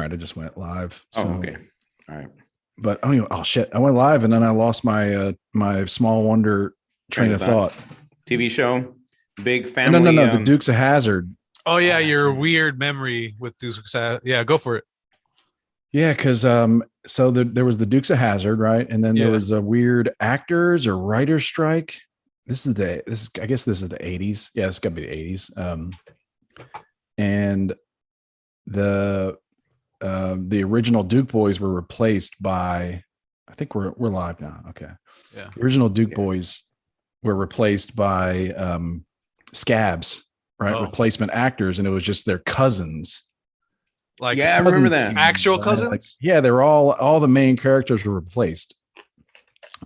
right, I just went live. Oh, So, okay. All right. but oh shit, I went live and then I lost my my small wonder train of thought. TV show, big Oh, family. no, the Dukes of Hazzard. Oh yeah, your weird memory with Dukes. Yeah, go for it. Yeah, because so there was the Dukes of Hazzard, right? And then there was a weird actors or writers strike. I guess this is the 80s. Yeah, it's gotta be the 80s. And the original Duke boys were replaced by, I think we're live now. Okay. Yeah. The original Duke boys were replaced by scabs, right? Replacement actors, and it was just their cousins. Like, yeah, I remember that. Actual cousins? Like, yeah, they were all the main characters were replaced.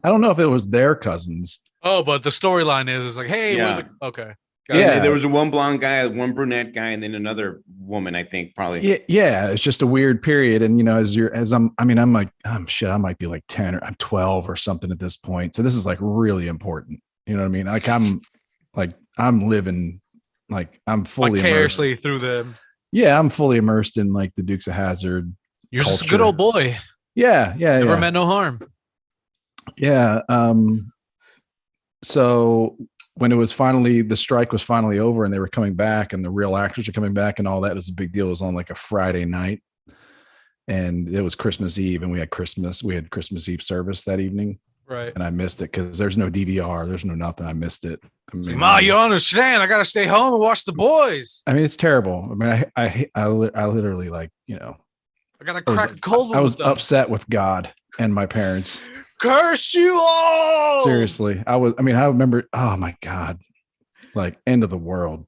I don't know if it was their cousins. Oh, but the storyline is like, hey, okay. Yeah, there was a one blonde guy, one brunette guy, and then another woman, I think, probably. Yeah, it's just a weird period. And I'm like, shit, I might be like 10 or I'm 12 or something at this point. So this is like really important. You know what I mean? Like I'm living, like I'm fully vicariously through them. Yeah, I'm fully immersed in like the Dukes of Hazzard. You're just a good old boy. Yeah. Never meant no harm. Yeah. So when the strike was finally over and they were coming back and the real actors are coming back and all that, was a big deal. It was on like a Friday night and it was Christmas Eve and we had Christmas Eve service that evening. Right. And I missed it because there's no DVR. There's no nothing. I missed it. I mean, Ma, you understand. I got to stay home and watch the boys. I mean, it's terrible. I mean, I literally like, I got to crack cold. I was upset with God and my parents. Curse you all. Seriously. I remember, oh my God, like end of the world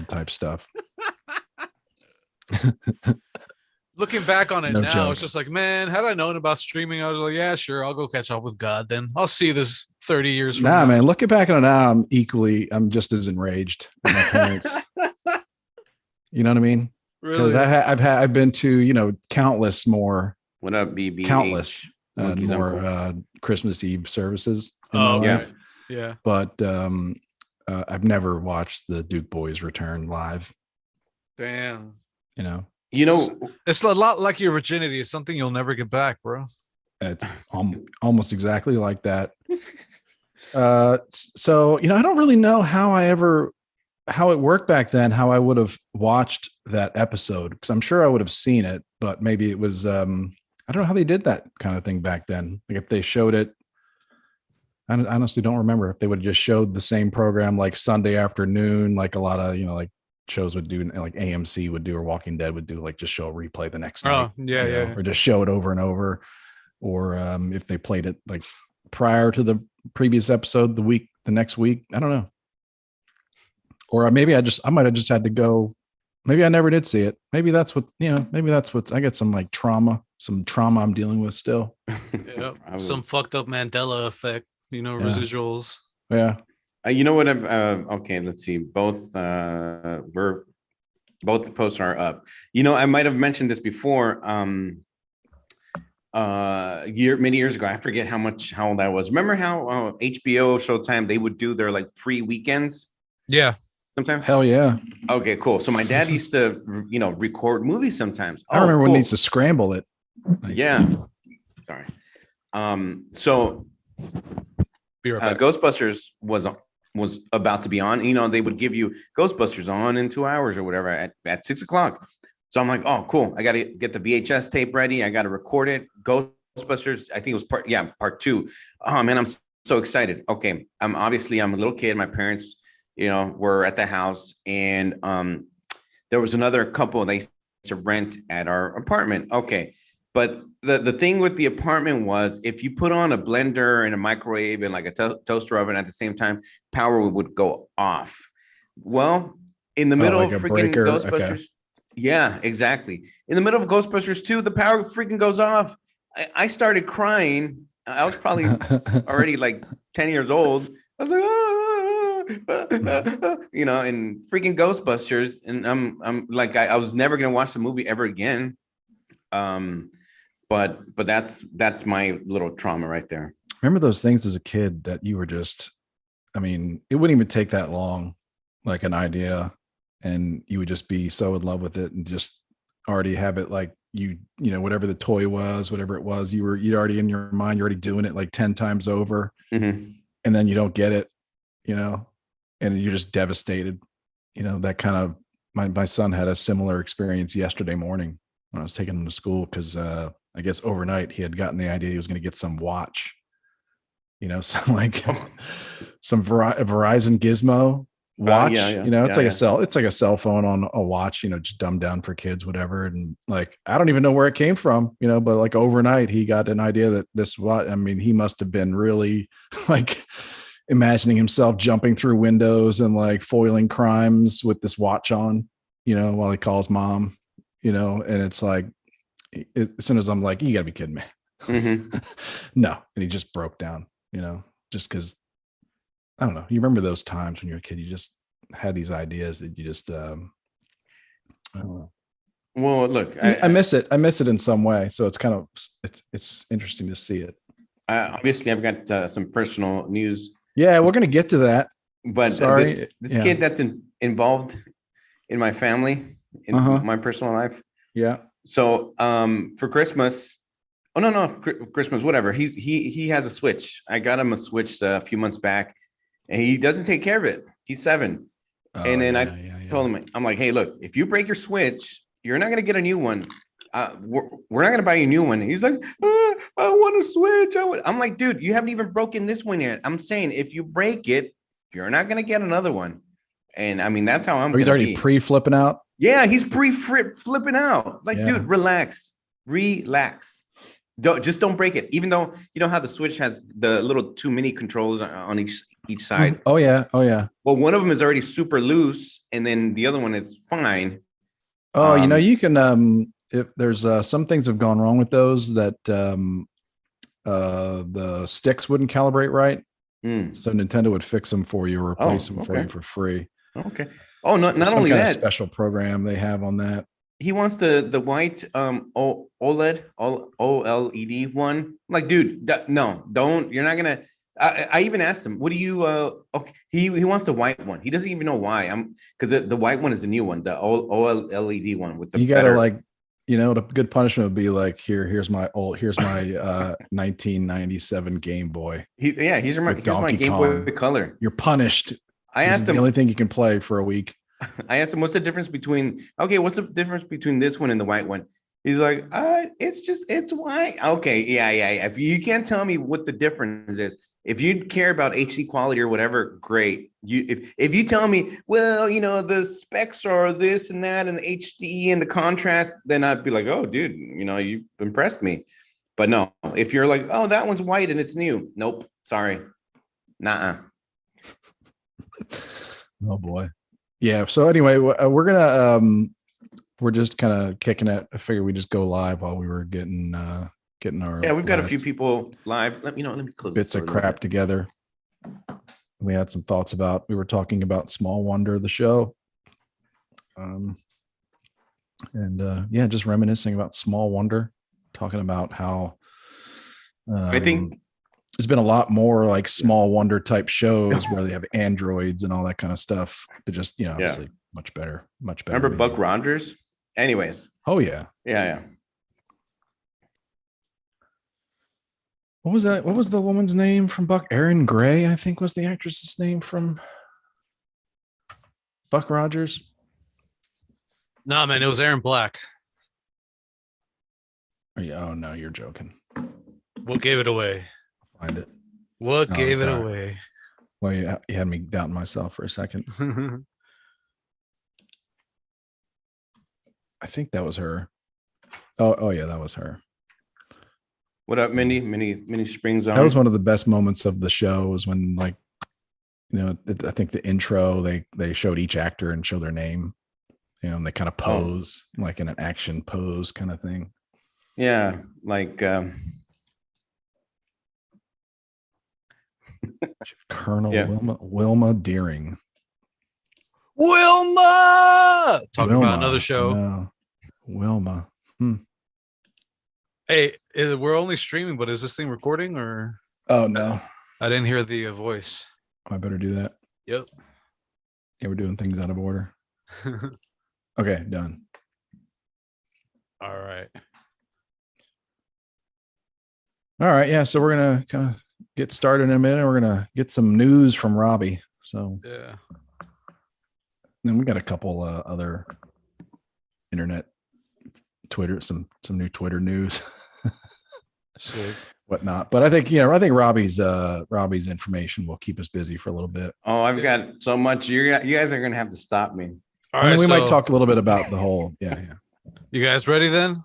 type stuff. Looking back on it now, joke. It's just like, man, had I known about streaming, I was like, yeah, sure, I'll go catch up with God then. I'll see this 30 years from now. Man, looking back on it now, I'm just as enraged with my parents. You know what I mean? Because Really? I've been to, countless more. What up, BB? Countless more Christmas Eve services. Oh, yeah. But I've never watched the Duke Boys return live. Damn. It's a lot like your virginity. It's something you'll never get back, bro. Almost exactly like that. So, I don't really know how it worked back then, how I would have watched that episode, because I'm sure I would have seen it, but maybe it was, I don't know how they did that kind of thing back then. Like if they showed it, I honestly don't remember if they would have just showed the same program like Sunday afternoon, like a lot of, like shows would do, like AMC would do, or Walking Dead would do, like just show a replay the next night. Yeah. Or just show it over and over. Or if they played it like prior to the previous episode, the next week, I don't know. Or maybe I might have just had to go. Maybe I never did see it. Maybe that's what, I got some trauma I'm dealing with still. Yeah. Some fucked up Mandela effect, residuals. Yeah. You know what? Okay, let's see. Both the posts are up. I might have mentioned this before. Many years ago, I forget how that was. Remember how HBO, Showtime, they would do their like free weekends? Yeah. Sometimes. Hell yeah. Okay, cool. So my dad used to, record movies sometimes. I remember when he needs to scramble it. Yeah. Sorry. So Be right back. Ghostbusters was about to be on. They would give you Ghostbusters on in 2 hours or whatever at 6 o'clock. So I'm like, oh, cool. I got to get the VHS tape ready. I got to record it. Ghostbusters, I think it was part 2. Oh man, I'm so excited. Okay. I'm a little kid. My parents, were at the house, and there was another couple they used to rent at our apartment. Okay. But the thing with the apartment was, if you put on a blender and a microwave and like a toaster oven at the same time, power would go off. Well, in the middle of freaking Ghostbusters. Okay. Yeah, exactly. In the middle of Ghostbusters 2, the power freaking goes off. I started crying. I was probably already like 10 years old. I was like, and freaking Ghostbusters. And I'm like, I was never going to watch the movie ever again. But that's my little trauma right there. Remember those things as a kid that you were just, it wouldn't even take that long, like an idea, and you would just be so in love with it and just already have it like, whatever the toy was, whatever it was, you'd already in your mind, you're already doing it like 10 times over. Mhm. And then you don't get it, and you're just devastated. That kind of, my son had a similar experience yesterday morning when I was taking him to school. Cause I guess overnight he had gotten the idea he was going to get some watch, some like some Verizon Gizmo watch. It's like a cell phone on a watch, just dumbed down for kids, whatever. And like, I don't even know where it came from, but like overnight he got an idea that this watch, I mean, he must have been really like imagining himself jumping through windows and like foiling crimes with this watch on, while he calls mom, and it's like, as soon as I'm like, you gotta be kidding me. Mhm. No. And he just broke down, just because, I don't know. You remember those times when you were a kid, you just had these ideas that you just, I don't know. Well, look, I miss it. I miss it in some way. So it's kind of, it's interesting to see it. Obviously I've got some personal news. Yeah, we're going to get to that. But Sorry. this kid that's involved in my family, in my personal life. Yeah. So for Christmas, Christmas, whatever. He has a Switch. I got him a Switch a few months back, and he doesn't take care of it. He's 7. And then I told him, I'm like, hey, look, if you break your Switch, you're not going to get a new one. We're not going to buy you a new one. He's like, I want a Switch. I'm like, dude, you haven't even broken this one yet. I'm saying if you break it, you're not going to get another one. And I mean, that's how I'm. He's already pre-flipping out. Yeah, he's pre-flipping out. Like, dude, relax. Don't break it. Even though you know how the Switch has the little 2 mini controllers on each side. Oh yeah. Well, one of them is already super loose, and then the other one is fine. Oh, you can if there's some things have gone wrong with those that the sticks wouldn't calibrate right. So Nintendo would fix them for you or replace them for you for free. Okay. Oh, not only that, special program they have on that. He wants the white OLED one. I'm like, dude, no, don't. You're not gonna. I even asked him, what do you? Okay, he wants the white one. He doesn't even know why. Because the white one is the new one, the OLED one with the. You gotta like, the good punishment would be like, here's my 1997 Game Boy. Here's my Game Boy Color. You're punished. I asked him the only thing you can play for a week. I asked him, what's the difference between this one and the white one? He's like, it's white. Okay, yeah. If you can't tell me what the difference is, if you care about HD quality or whatever, great. If you tell me, well, the specs are this and that and the HD and the contrast, then I'd be like, oh, dude, you've impressed me. But no, if you're like, oh, that one's white and it's new. Nope, sorry. Nuh-uh. Oh boy. Yeah. So anyway, we're just kind of kicking it. I figured we just go live while we were getting our. Yeah, we've got a few people live. Let me close bits of crap together. We had some thoughts we were talking about Small Wonder, the show. Just reminiscing about Small Wonder, talking about how I think there's been a lot more like Small Wonder type shows where they have androids and all that kind of stuff, but just, obviously much better. Remember Buck Rogers? Anyways. Oh yeah. Yeah. What was that? What was the woman's name from Buck? Erin Gray, I think was the actress's name from Buck Rogers. No, man, it was Aaron Black. Oh no, you're joking. What gave it away? Find it. What gave it away? Well, you had me doubting myself for a second. I think that was her. Oh yeah, that was her. What up, Minnie Springs on? That was one of the best moments of the show, was when, like, I think the intro, they showed each actor and show their name, and they kind of pose like in an action pose kind of thing. Yeah, like Colonel Wilma Deering. Wilma! Talking about another show. No. Wilma. Hey, we're only streaming, but is this thing recording or? Oh, no. I didn't hear the voice. I better do that. Yep. Yeah, we're doing things out of order. Okay, done. All right. All right. Yeah. So we're going to kind of get started in a minute. We're going to get some news from Robbie. So Yeah. then we got a couple other internet Twitter, some new Twitter news, Sick. whatnot. But I think, I think Robbie's information will keep us busy for a little bit. Oh, I've got so much. You guys are gonna have to stop me. All And right. we might So talk a little bit about the whole, yeah. you guys ready then?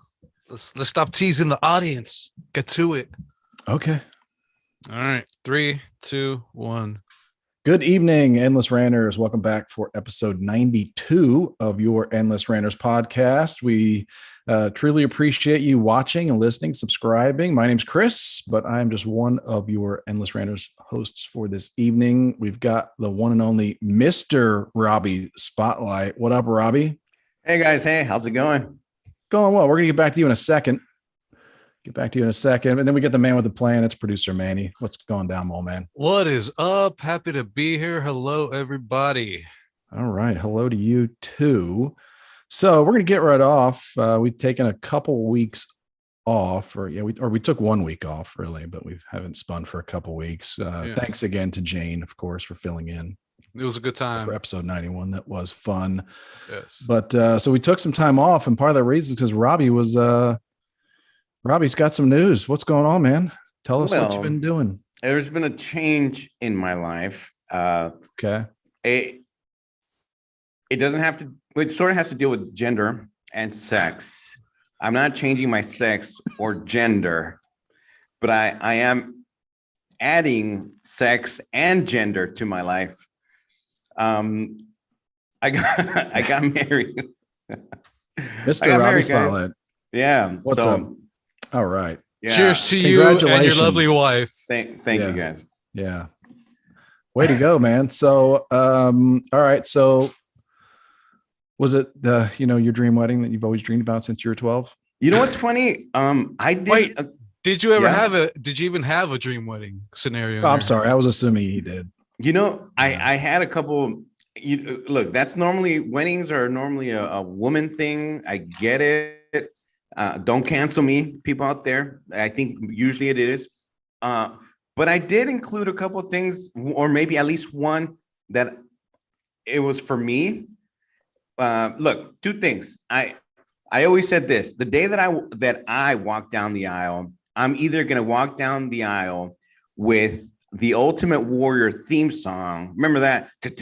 Let's stop teasing the audience. Get to it. Okay. All right. 3, 2, 1. Good evening, Endless Ranters. Welcome back for episode 92 of your Endless Ranters podcast. We truly appreciate you watching and listening, subscribing. My name's Chris, but I'm just one of your Endless Ranters hosts for this evening. We've got the one and only Mr. Robbie Spotlight. What up, Robbie? Hey guys, hey, how's it going? Going well. We're going to get back to you in a second. And then we get the man with the plan. It's producer Manny. What's going down, Mole Man? What is up? Happy to be here. Hello, everybody. All right. Hello to you too. So we're going to get right off. We've taken a couple weeks off, we took 1 week off really, but we haven't spun for a couple weeks. Thanks again to Jane, of course, for filling in. It was a good time for episode 91. That was fun. Yes. But so we took some time off, and part of the reason is because Robbie's got some news. What's going on, man? Tell us what you've been doing. There's been a change in my life. Okay. It doesn't have to. It sort of has to deal with gender and sex. I'm not changing my sex or gender, but I am adding sex and gender to my life. I got married. Mr. Robbie Spotlight. Yeah. What's up? All right. Yeah. Cheers to you and your lovely wife. Thank you guys. Yeah. Way to go, man. So, all right. So was it your dream wedding that you've always dreamed about since you were 12? You know what's funny? I did. Wait, did you ever did you even have a dream wedding scenario? Oh, I'm sorry. I was assuming he did. I had a couple. Look, that's normally weddings are normally a woman thing. I get it. Don't cancel me, people out there. I think usually it is. But I did include a couple of things, or maybe at least one that it was for me. Look, two things. I always said this: the day that I walk down the aisle, I'm either going to walk down the aisle with the Ultimate Warrior theme song. Remember that? I'm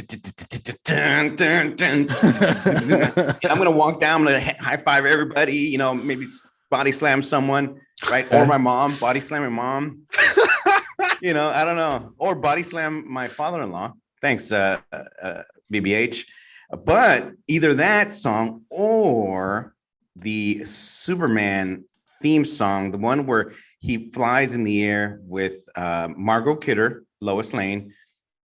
going to walk down, I'm going to high five everybody, maybe body slam someone, right? Or my mom, body slam my mom. I don't know. Or body slam my father-in-law. Thanks, BBH. But either that song or the Superman theme song, the one where he flies in the air with Margot Kidder, Lois Lane.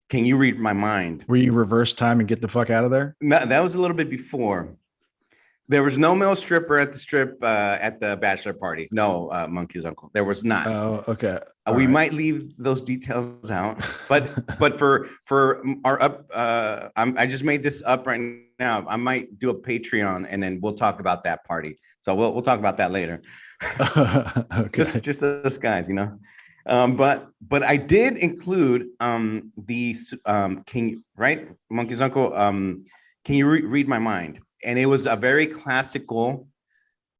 Can you read my mind? Were you reverse time and get the fuck out of there? No, that was a little bit before. There was no male stripper at the bachelor party. No, Monkey's uncle. There was not. Oh, okay. We might leave those details out, but for our up, I just made this up right now. I might do a Patreon, and then we'll talk about that party. So we'll talk about that later. Okay. Just us guys, but I did include Monkey's uncle. Can you read my mind? And it was a very classical.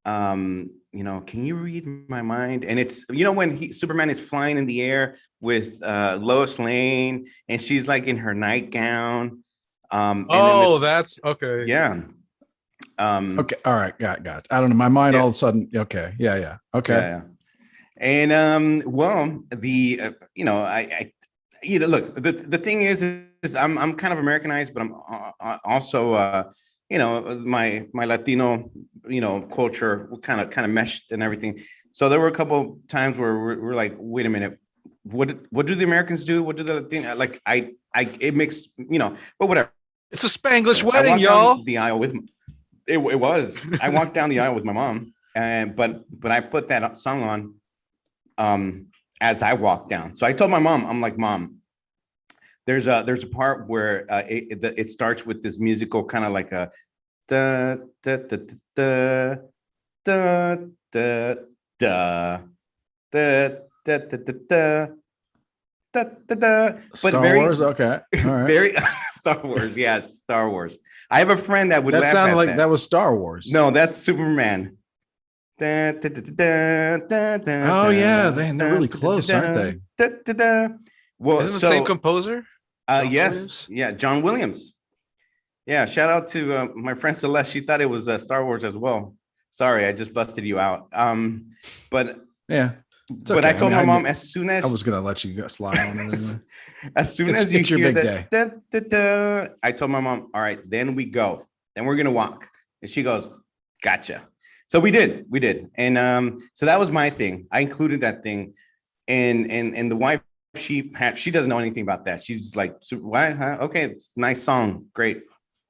Can you read my mind? And it's when Superman is flying in the air with Lois Lane, and she's like in her nightgown. That's okay. Yeah. Okay. All right. Got. I don't know. My mind all of a sudden. Okay. Yeah. Okay. Yeah. And look, the thing is I'm kind of Americanized, but I'm also my Latino culture kind of meshed and everything. So there were a couple times where we're like, wait a minute, what do the Americans do? What do the Latino like? It makes but whatever. It's a Spanglish wedding, y'all. The aisle with it was. I walked down the aisle with my mom, but I put that song on as I walked down. So I told my mom, I'm like, Mom, there's a part where it starts with this musical kind of like a da, da, da, da, da, da da da da da da da da da da. But Star very, Wars. Okay. All right. very Star Wars. Yes, Star Wars. I have a friend that would That laugh sounded at like that. that was Star Wars. No, that's Superman. Da, da, da, da, da, da, Oh yeah, da, they're really da, close, da, aren't they? da, da, da. Well, Isn't the same so composer? John yes, Williams? yeah, John Williams. Yeah, shout out to my friend Celeste. She thought it was Star Wars as well. Sorry, I just busted you out. But Yeah. It's but okay. I told mean, my mom as soon I as was gonna let you slide on it. Anyway. as soon It's- as you it's your hear big that, day. da, da, da, I told my mom, all right, then we go. Then we're gonna walk. And she goes, gotcha. So we did. And so that was my thing. I included that thing. And the wife, she doesn't know anything about that. She's like, why? Huh? Okay, it's a nice song. Great.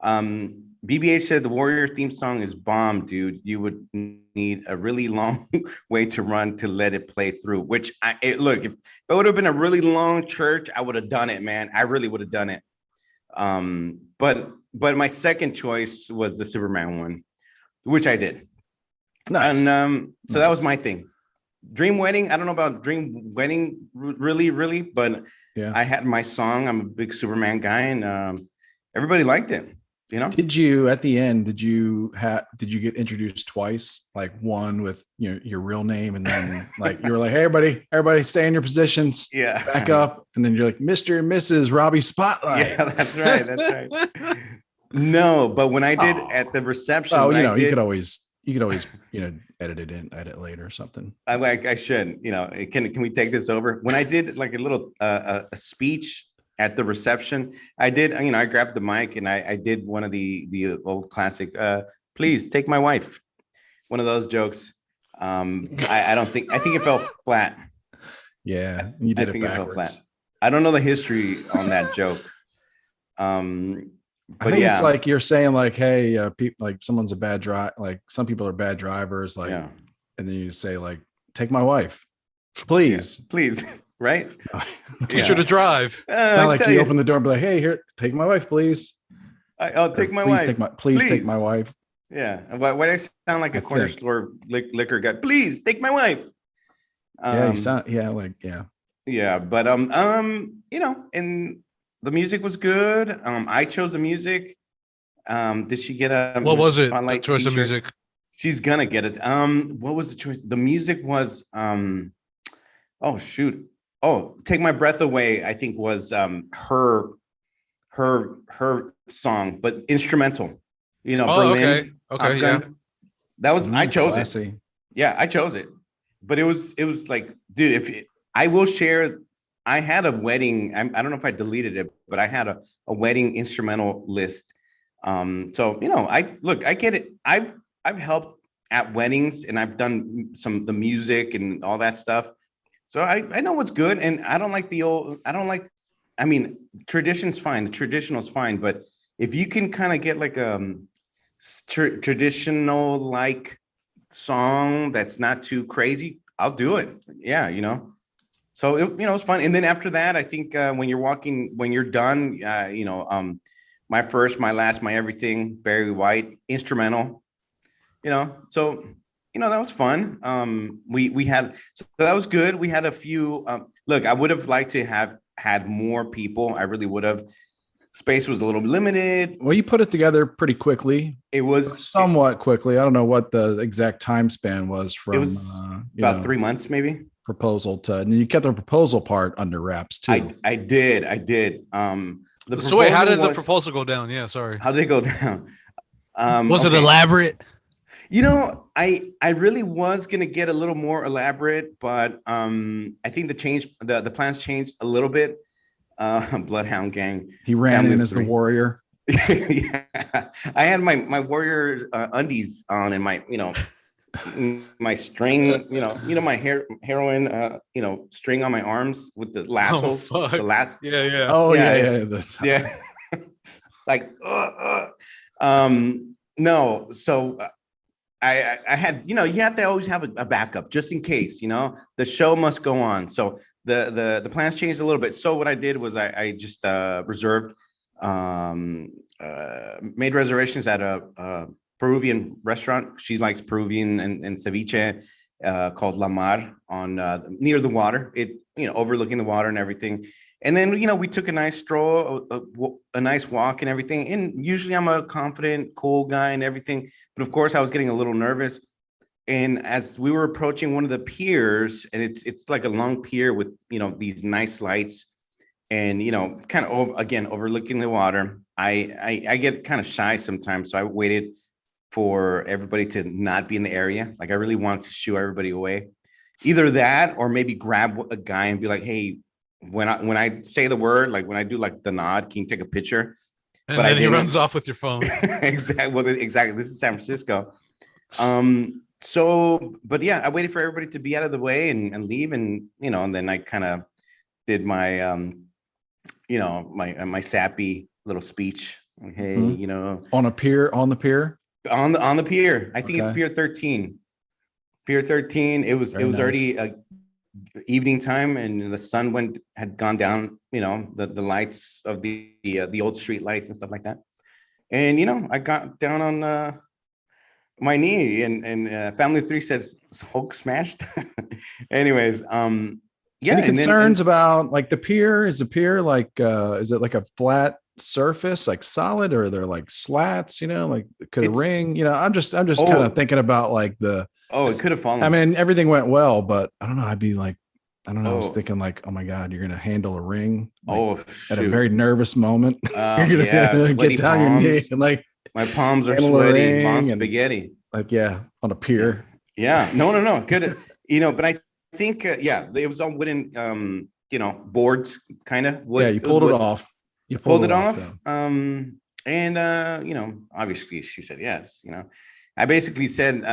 BBH said the Warrior theme song is bomb, dude. You would need a really long way to run to let it play through. Which look, if it would have been a really long church, I would have done it, man. I really would have done it. But my second choice was the Superman one, which I did. Nice. And so that was my thing. Dream Wedding. I don't know about Dream Wedding, really, but Yeah. I had my song. I'm a big Superman guy, and everybody liked it. You know. Did you at the end? Did you get introduced twice? Like one with your real name, and then like you were like, "Hey, everybody, stay in your positions. Yeah. Back up." And then you're like, "Mr. and Mrs. Robbie Spotlight." Yeah, that's right. No, but when I did at the reception, Oh, you could always edit it in, edit later or something. I should. Can we take this over? When I did like a little a speech at the reception, I did. I grabbed the mic and I did one of the old classic. Please take my wife. One of those jokes. I think it fell flat. Yeah, you did it backwards. I don't know the history on that joke. But I think it's like you're saying, like, hey, people, like someone's a bad driver, like some people are bad drivers, like, and then you say, like, take my wife, please, please, right? Teach her to drive. It's not like you open the door and be like, hey, here, take my wife, please. I'll take my wife. Please take my wife. Yeah. Why do I sound like a corner store liquor guy? Please take my wife. Yeah, you sound. Yeah, like Yeah, but and the music was good. I chose the music. Did she get a? What was it? The choice of music. She's gonna get it. What was the choice? The music was. Oh shoot! Oh, Take My Breath Away. I think was her song, but instrumental. Berlin. Okay. Yeah. That was. I chose classy. it. Yeah, I chose it. But it was like, dude, I will share. I had a wedding. I don't know if I deleted it, but I had a wedding instrumental list. So I get it. I've helped at weddings and I've done the music and all that stuff. So I know what's good, and I don't like tradition's fine. The traditional is fine, but if you can kind of get like a traditional like song that's not too crazy, I'll do it. Yeah, So it's fun. And then after that, I think when you're done, my first, my last, my everything, Barry White, instrumental. So that was fun. We had, so that was good. We had a few. Look, I would have liked to have had more people. I really would have. Space was a little limited. Well, you put it together pretty quickly. It was somewhat quickly. I don't know what the exact time span was from. It was about 3 months, maybe. Proposal to, and you kept the proposal part under wraps too. I did. So wait, how did the proposal go down? Yeah, sorry. How did it go down? Was it elaborate? I really was gonna get a little more elaborate, but I think the plans changed a little bit. Bloodhound Gang. He ran in as the warrior. Yeah, I had my warrior undies on and my my string, my heroin, string on my arms with the lassos. Yeah. Oh yeah. Like, no. So I had, you have to always have a backup just in case, the show must go on. So the plans changed a little bit. So what I did was I just reserved, made reservations at Peruvian restaurant. She likes Peruvian and ceviche, called La Mar on near the water. It overlooking the water and everything. And then we took a nice stroll, a nice walk and everything. And usually I'm a confident, cool guy and everything, but of course I was getting a little nervous. And as we were approaching one of the piers, and it's like a long pier with these nice lights, and kind of again overlooking the water. I get kind of shy sometimes, so I waited for everybody to not be in the area. Like I really wanted to shoo everybody away. Either that, or maybe grab a guy and be like, "Hey, when I say the word, like when I do like the nod, can you take a picture?" And But then he runs off with your phone. Exactly. Well, exactly. This is San Francisco. So, but yeah, I waited for everybody to be out of the way and leave, and and then I kind of did my my sappy little speech. Hey, on a pier, on the pier. On the pier. I think it's Okay. Pier 13. Pier 13. It was Very nice. already evening time, and the sun had gone down. The lights of the old street lights and stuff like that. And I got down on my knee, and Family 3 says Hulk smashed. Anyways, yeah. Any and then- concerns about like the pier? Is the pier like is it like a flat surface, like solid, or are there like slats? Like could a It's- ring? I'm just kind Oh. of thinking about like the. Oh, it could have fallen. I mean, everything went well, but I don't know. I'd be like, I don't know. I was Oh. thinking like, oh my God, you're gonna handle a ring like, at a shoot. very nervous moment. You're gonna Yeah, sweaty get down your knee palms. and like My palms are handle a sweaty, ring Von and- spaghetti. like yeah, on a pier. Yeah, no, good. But I think it was on wooden, boards, kind of. Yeah, you pulled it off. You Pulled it off. though. And obviously she said yes. I basically said,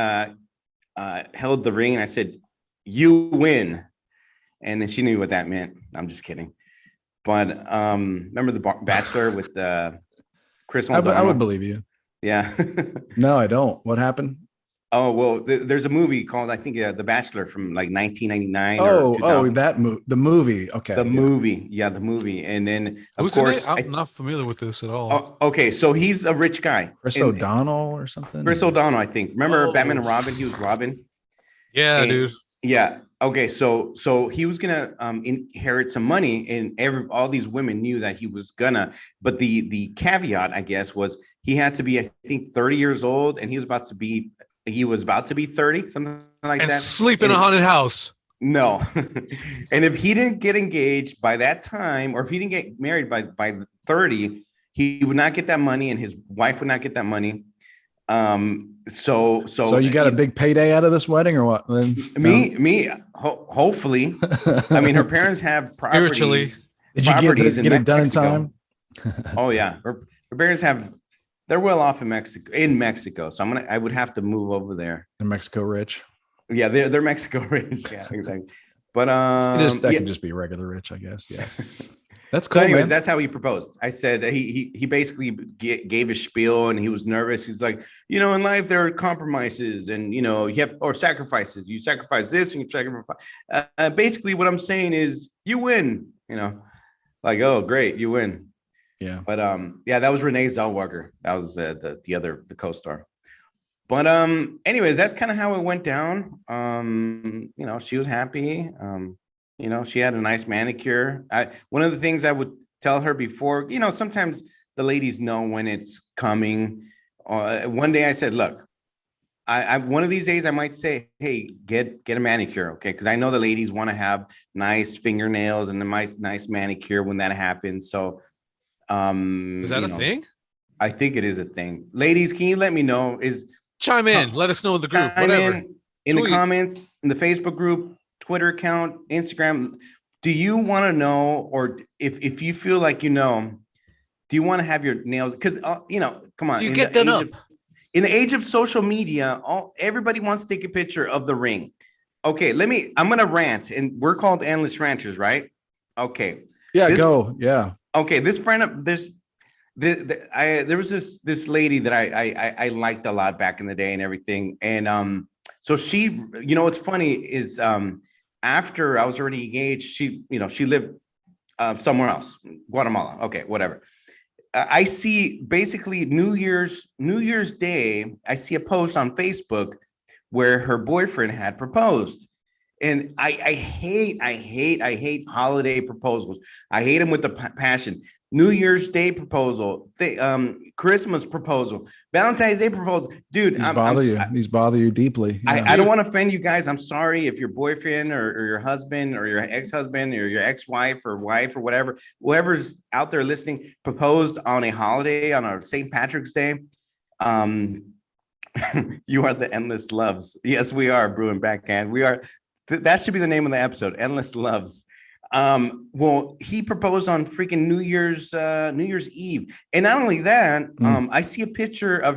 held the ring, and I said, "You win," and then she knew what that meant. I'm just kidding. But remember the Bachelor with Chris I O'Donnell? would believe you. Yeah. No, I don't. What happened? Oh, well, there's a movie called, I think, The Bachelor from like 1999 or Oh, 2000. the movie. Okay. The movie. Yeah, the movie. And then, of Who's in course, it? I'm not familiar with this at all. oh, okay. So he's a rich guy. Chris And- O'Donnell or something. Chris O'Donnell, I think. Remember Batman and Oh. Robin? He was Robin. Yeah, and- dude. Yeah. Okay. So he was gonna inherit some money, and all these women knew that he was gonna. But the caveat, I guess, was he had to be, I think, 30 years old, and he was about to be 30, something like And that. sleep in And a haunted house. No. And if he didn't get engaged by that time, or if he didn't get married by 30, he would not get that money, and his wife would not get that money. So you got a big payday out of this wedding or what? Then hopefully. I mean, her parents have Spiritually. properties. Did you properties get it done in Mexico. time? Oh yeah, her parents they're well off in Mexico. So I would have to move over there. In Mexico rich. Yeah, they're Mexico rich. Yeah, exactly. But That yeah. could just be regular rich, I guess. Yeah. That's So cool, anyways, man. that's how he proposed. I said he basically gave a spiel, and he was nervous. He's like, in life there are compromises, and you have, or sacrifices. You sacrifice this, and you sacrifice. Basically, what I'm saying is, you win. Like, oh great, you win. Yeah. But yeah, that was Renee Zellweger. That was the co-star. But anyways, that's kind of how it went down. She was happy. She had a nice manicure. One of the things I would tell her before, sometimes the ladies know when it's coming. One day I said, look, I one of these days I might say, hey, get a manicure, okay? Because I know the ladies want to have nice fingernails and a nice manicure when that happens. So Is that a thing? I think it is a thing. Ladies, can you let me know? Chime in. Let us know in the group. Chime Whatever. in the Tweet. comments, in the Facebook group, Twitter account, Instagram. Do you want to know, or if you feel like do you want to have your nails? Because come on. Do you in get the done age up? in the age of social media, everybody wants to take a picture of the ring. Okay, I'm gonna rant, and we're called Endless Ranters, right? Okay. Yeah, This- go. Yeah. Okay, this friend of there was this lady that I liked a lot back in the day and everything, and so she, what's funny is after I was already engaged, she lived somewhere else, Guatemala. Okay, whatever. I see basically New Year's Day. I see a post on Facebook where her boyfriend had proposed. And I hate holiday proposals. I hate them with the passion. New Year's Day proposal, Christmas proposal, Valentine's Day proposal. Dude, These bother you deeply. Yeah. I don't want to offend you guys. I'm sorry if your boyfriend or your husband or your ex-husband or your ex-wife or wife or whatever, whoever's out there listening, proposed on a holiday, on a St. Patrick's Day. You are the endless loves. Yes, we are, Brew and Backhand. We are. That should be the name of the episode, Endless Loves. Well, he proposed on freaking New Year's Eve. And not only that, I see a picture of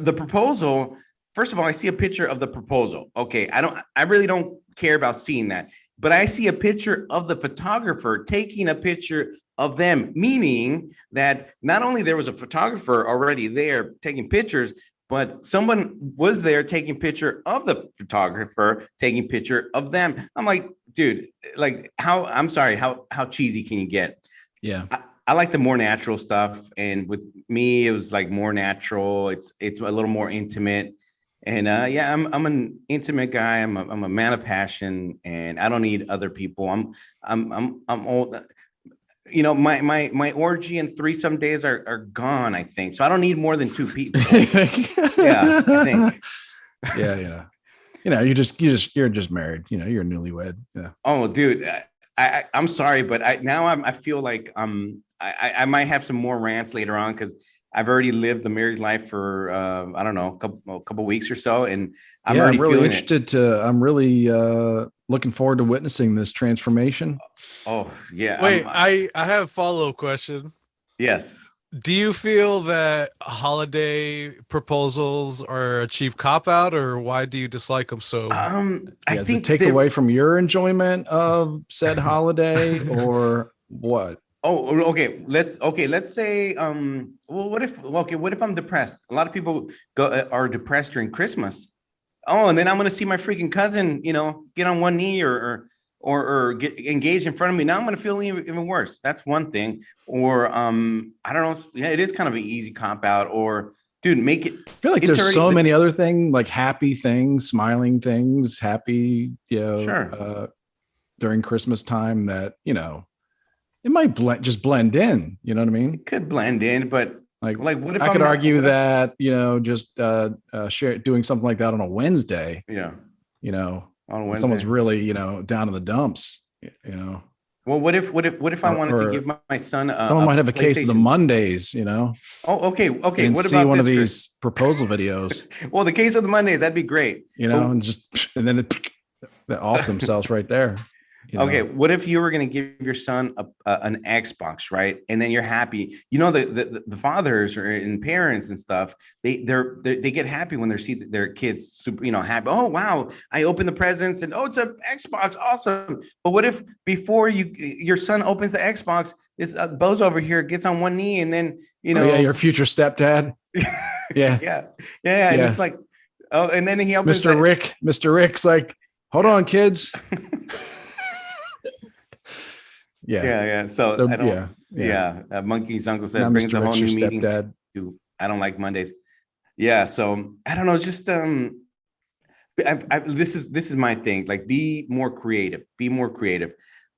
the proposal. First of all, I see a picture of the proposal. Okay, I really don't care about seeing that. But I see a picture of the photographer taking a picture of them, meaning that not only there was a photographer already there taking pictures, but someone was there taking picture of the photographer, taking picture of them. I'm like, dude, like I'm sorry, how cheesy can you get? Yeah. I like the more natural stuff. And with me, it was like more natural. It's a little more intimate. And yeah, I'm an intimate guy. I'm a man of passion, and I don't need other people. I'm old. You know, my orgy and threesome days are gone, I think. So I don't need more than 2 people. Yeah, I think. Yeah. You know, you're just married. You know, you're a newlywed. Yeah. Oh, dude, I'm sorry, but I feel like I might have some more rants later on because I've already lived the married life for I don't know, a couple weeks or so, and I'm really interested I'm really looking forward to witnessing this transformation. Oh yeah. Wait, I have a follow-up question. Yes. Do you feel that holiday proposals are a cheap cop-out, or why do you dislike them so? I think take away from your enjoyment of said holiday, or what? Oh, okay. Let's say, well, what if I'm depressed? A lot of people are depressed during Christmas. Oh, and then I'm going to see my freaking cousin, you know, get on one knee or get engaged in front of me. Now I'm going to feel even worse. That's one thing. Or, I don't know. Yeah, it is kind of an easy cop out. Or, dude, make it. I feel like there's so many other things, like happy things, smiling things, happy, sure. During Christmas time that, you know, it might blend in. You know what I mean? It could blend in, but like what if I could argue that, you know, just doing something like that on a Wednesday. Yeah. You know, on Wednesday, someone's really, you know, down in the dumps, you know. Well, what if I wanted to give my son someone might have a case of the Mondays, you know? Oh, okay. And what see about one of these proposal videos? Well, the case of the Mondays, that'd be great. You know, and then they off themselves right there. You know? Okay, what if you were going to give your son an Xbox, right? And then you're happy. You know, the fathers and parents and stuff, they get happy when they see their kids super, you know, happy. Oh wow, I opened the presents and oh, it's an Xbox, awesome. But what if before your son opens the Xbox, this bozo over here gets on one knee and then you know, your future stepdad. yeah, and it's like, oh, and then he opens Mr. Rick's like, hold on, kids. Yeah. So I don't. Monkey's uncle said brings a whole new meeting to. I don't like Mondays. Yeah. So I don't know. Just this is my thing. Like, be more creative. Be more creative.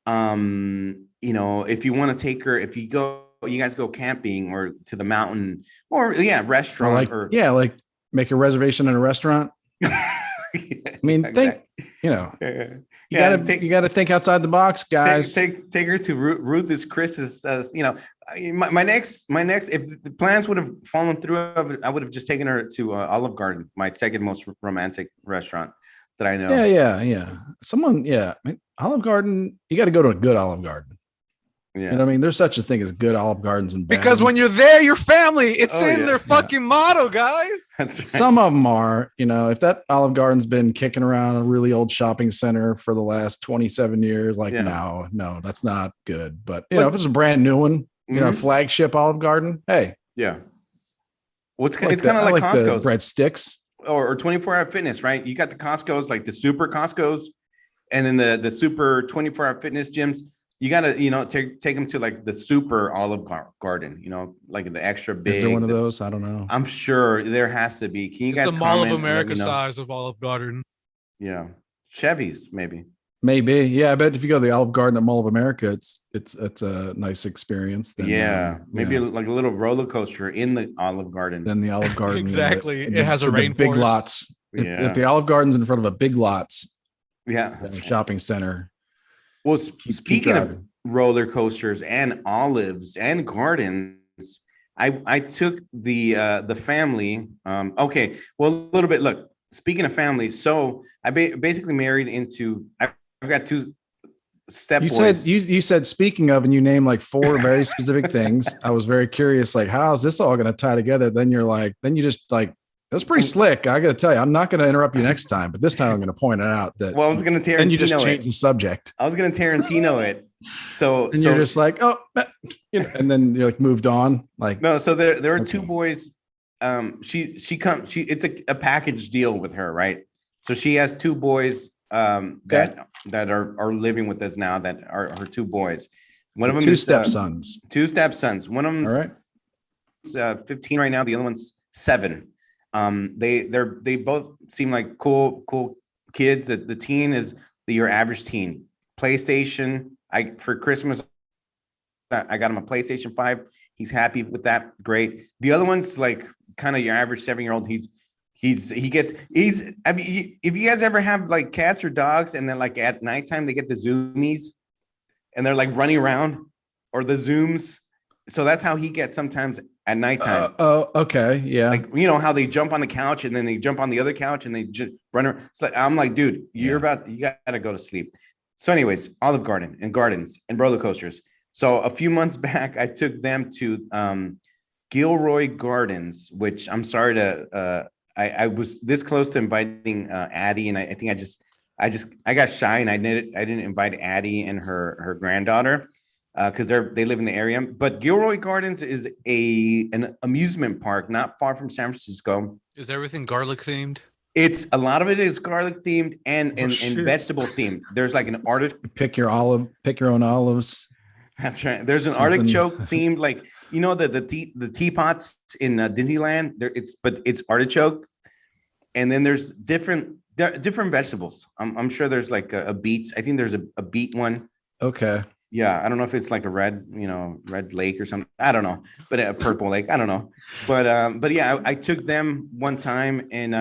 You know, if you want to take her, if you guys go camping or to the mountain or restaurant like make a reservation in a restaurant. I mean, exactly. You know, you gotta think outside the box, guys. Take her to Ruth is Chris's. You know, my next. If the plans would have fallen through, I would have just taken her to Olive Garden, my second most romantic restaurant that I know. Yeah. Olive Garden. You got to go to a good Olive Garden. Yeah. You know what I mean? There's such a thing as good Olive Gardens and because when you're there, you're family. It's in their fucking motto, guys. That's right. Some of them are, you know, if that Olive Garden's been kicking around a really old shopping center for the last 27 years, like, no, that's not good. But, you know, if it's a brand new one, you know, flagship Olive Garden, hey. Yeah. Well, it's kind of like Costco's. The breadsticks. Or 24-hour fitness, right? You got the Costco's, like the super Costco's, and then the super 24-hour fitness gyms. You gotta, take them to like the super Garden, like the extra big. Is there one of those? I don't know. I'm sure there has to be. Can you It's guys a Mall of comment and let America me know? size of Olive Garden. Yeah, Chevy's maybe. Maybe. Yeah, I bet if you go to the Olive Garden at Mall of America, it's a nice experience. Then, Yeah, maybe like a little roller coaster in the Olive Garden. Then the Olive Garden. Exactly. It has a the big rainforest. lots. Yeah. If the Olive Garden's in front of a big lots, Yeah, shopping center. Well, speaking of roller coasters and olives and gardens, I took the family. Okay, well, a little bit. Look, speaking of family, so I basically married into. I've got two step You boys. said you said speaking of, and you named like 4 very specific things. I was very curious, like, how is this all going to tie together? Then you just like, that's pretty slick. I got to tell you, I'm not going to interrupt you next time, but this time I'm going to point it out that. Well, I was going to Tarantino. And you just changed the subject. I was going to Tarantino it. So and you're just like, oh, and then you're like moved on. Like, no. So there are 2 boys. It's a package deal with her, right? So she has 2 boys that are living with us now. That are her 2 boys. One of them 2 is stepsons. 2 stepsons. One of them, all right, 15 right now. The other one's 7. They both seem like cool kids. The teen is your average teen. PlayStation. For Christmas, I got him a PlayStation 5. He's happy with that. Great. The other one's like kind of your average 7-year-old. I mean, if you guys ever have like cats or dogs, and then like at nighttime they get the zoomies, and they're like running around, or the zooms. So that's how he gets sometimes at nighttime. Oh, okay, yeah. Like how they jump on the couch and then they jump on the other couch and they just run around. So I'm like, dude, you gotta go to sleep. So, anyways, Olive Garden and gardens and roller coasters. So a few months back, I took them to Gilroy Gardens, which I'm sorry to. I was this close to inviting Addie, and I think I got shy and I didn't invite Addie and her granddaughter because they live in the area. But Gilroy Gardens is an amusement park not far from San Francisco. Is everything garlic themed? It's a lot of it is garlic themed and vegetable themed. There's like an artist. Pick your own olives. That's right. There's an artichoke themed, like the teapots in Disneyland. It's artichoke, and then there's different vegetables. I'm sure there's like a beets. I think there's a beet one. Okay. Yeah, I don't know if it's like a red lake or something. I don't know, but a purple lake. I don't know, but yeah, I took them one time, and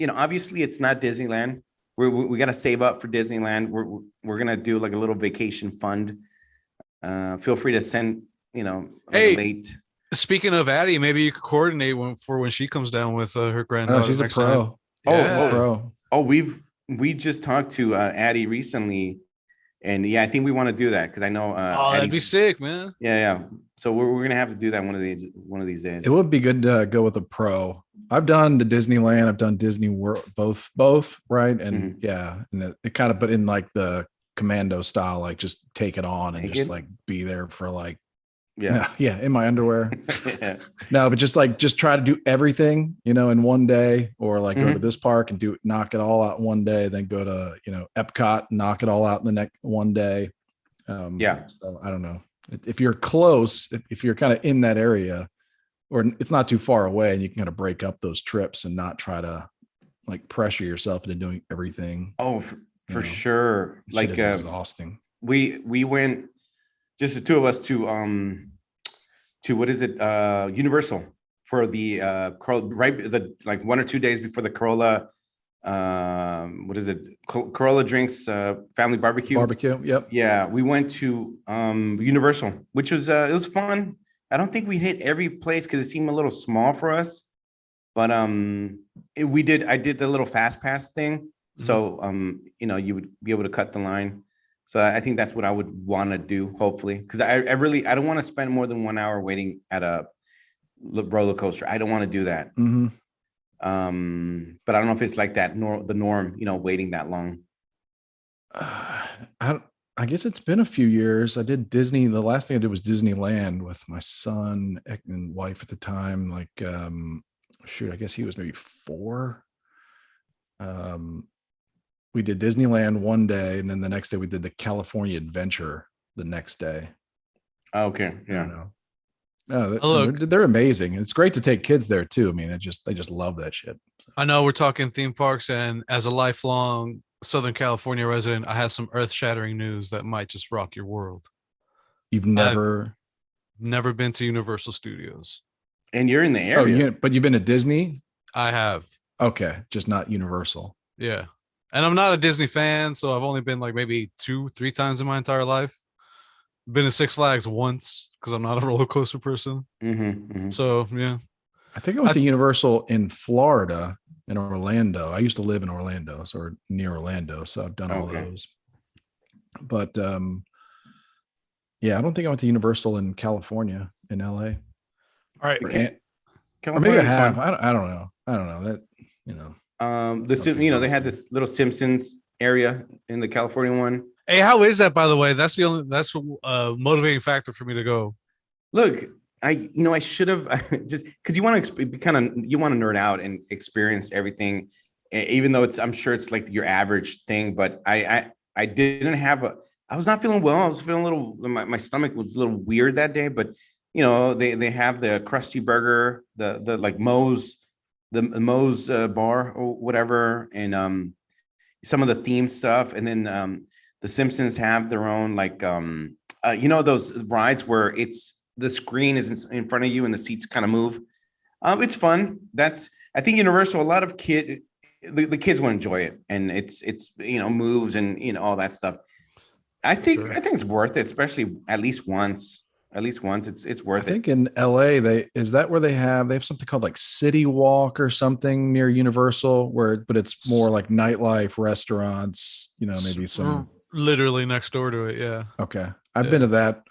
obviously it's not Disneyland. We got to save up for Disneyland. We're gonna do like a little vacation fund. Feel free to send late. Speaking of Addie, maybe you could coordinate for when she comes down with her granddaughter. Oh, she's a pro. Pro. Oh, we just talked to Addie recently. And yeah, I think we want to do that because I know. That'd be sick, man. Yeah. So we're gonna have to do that one of these days. It would be good to go with a pro. I've done the Disneyland. I've done Disney World, both, right? And yeah, and it kind of, but in like the commando style, like just take it on and just like be there for like, yeah, in my underwear. No, but just try to do everything, in one day, or like go to this park and knock it all out in one day, then go to, Epcot, knock it all out in the next one day. So I don't know if you're close, if you're kind of in that area, or it's not too far away, and you can kind of break up those trips and not try to like pressure yourself into doing everything. Oh, for sure. Like exhausting. We went, just the 2 of us, to what is it? Universal for the like 1 or 2 days before the Corolla. What is it? Corolla Drinks family barbecue. Yep. Yeah, we went to Universal, which was it was fun. I don't think we hit every place because it seemed a little small for us, but I did the little fast pass thing, so you would be able to cut the line. So I think that's what I would want to do, hopefully, because I don't want to spend more than 1 hour waiting at a roller coaster. I don't want to do that. But I don't know if it's like that the norm, waiting that long. I guess it's been a few years. I did Disney. The last thing I did was Disneyland with my son and wife at the time. Like, I guess he was maybe 4. We did Disneyland one day, and then the next day we did the California Adventure the next day. Okay. I don't Yeah. know. No, Look. they're amazing. It's great to take kids there too. I mean, they just love that shit. I know we're talking theme parks, and as a lifelong Southern California resident, I have some earth-shattering news that might just rock your world. You've I've never never been to Universal Studios. And you're in the area. but you've been to Disney? I have. Okay, just not Universal. Yeah. And I'm not a Disney fan, so I've only been like maybe 2-3 times in my entire life. Been to Six Flags once because I'm not a roller coaster person. So yeah. I think I went to Universal in Florida, in Orlando. I used to live in Orlando, or near Orlando, so I've done all those. But yeah, I don't think I went to Universal in California, in LA. All right. Or maybe I have. I don't know. That, you know. They had this little Simpsons area in the California one. Hey, how is that, by the way? That's a motivating factor for me to go. Look, I should have just because you want to you want to nerd out and experience everything, even though I'm sure it's like your average thing. But I didn't have I was not feeling well. I was feeling a little. My stomach was a little weird that day. But they have the Krusty Burger, the like Moe's, the Moe's bar or whatever, and some of the theme stuff, and then the Simpsons have their own like those rides where the screen is in front of you and the seats kind of move. It's fun. I think Universal, a lot of the kids will enjoy it, and it's moves and all that stuff. I think it's worth it, especially at least once. It's worth it. I think in LA is that where they have something called like City Walk or something near Universal but it's more like nightlife, restaurants, maybe some literally next door to it. Yeah. Okay. I've been to that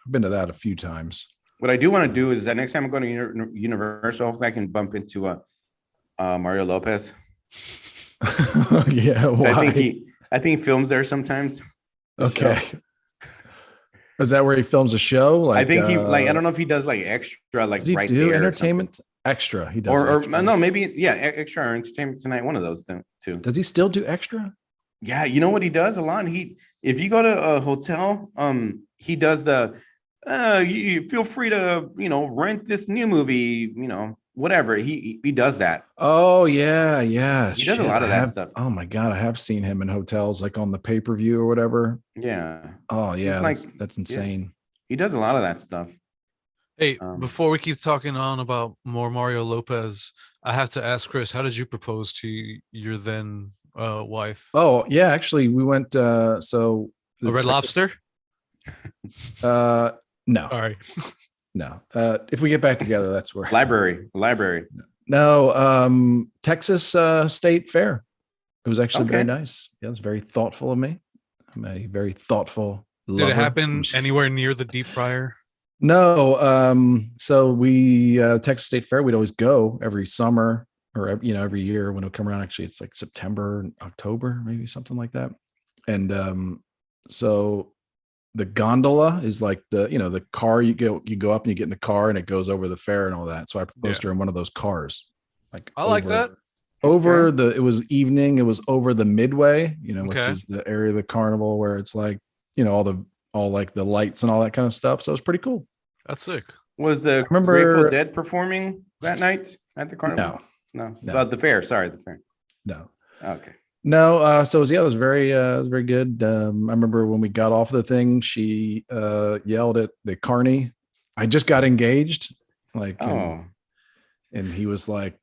a few times. What I do want to do is that next time I'm going to Universal, hopefully I can bump into Mario Lopez. Yeah. Why? I think he films there sometimes. Okay. Is that where he films a show? Like, I think I don't know if he does like extra, like does he right do there entertainment extra. He does, or extra. no, maybe extra or entertainment tonight. One of those too. Does he still do extra? Yeah, you know what he does a lot. If you go to a hotel, he does you feel free to rent this new movie, whatever. He does that. Oh yeah. He does a lot of that stuff. Oh my god, I have seen him in hotels, like on the pay-per-view or whatever. Yeah. Oh yeah, that's insane. Yeah. He does a lot of that stuff. Hey, before we keep talking on about more Mario Lopez, I have to ask Chris, how did you propose to your then wife? Oh yeah, actually we went a Red Lobster? No. Sorry. No. If we get back together, that's where library. No, Texas State Fair. It was actually very nice. Yeah, it was very thoughtful of me. I'm a very thoughtful lover. Did it happen anywhere near the deep fryer? No. So we Texas State Fair, we'd always go every summer or every year when it would come around. Actually, it's like September, October, maybe something like that. And so the gondola is like the car you go up and you get in the car and it goes over the fair and all that. So I proposed to her in one of those cars. Like I like that. It was evening. It was over the Midway, which is the area of the carnival where it's like, all like the lights and all that kind of stuff. So it was pretty cool. That's sick. Was the Grateful Dead performing that night at the carnival? No. The fair. Sorry, the fair. No. Okay. No, so it was very good. I remember when we got off the thing, she yelled at the carny. I just got engaged, and he was like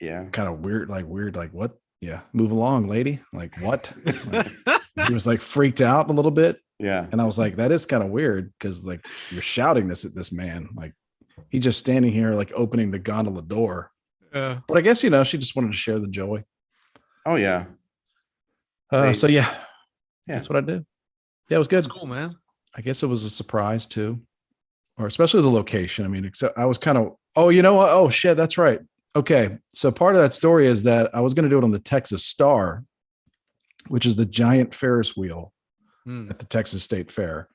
yeah, kind of weird, like what? Yeah, move along, lady. Like what? He was like freaked out a little bit. Yeah, and I was like, that is kind of weird because like you're shouting this at this man, like he's just standing here like opening the gondola door. Yeah, but I guess she just wanted to share the joy. Oh yeah. So yeah, that's what I did. Yeah, it was good. That's cool, man. I guess it was a surprise too, or especially the location. I mean, except I was kind of, oh, you know what? Oh shit, that's right. Okay, so part of that story is that I was going to do it on the Texas Star, which is the giant Ferris wheel at the Texas State Fair.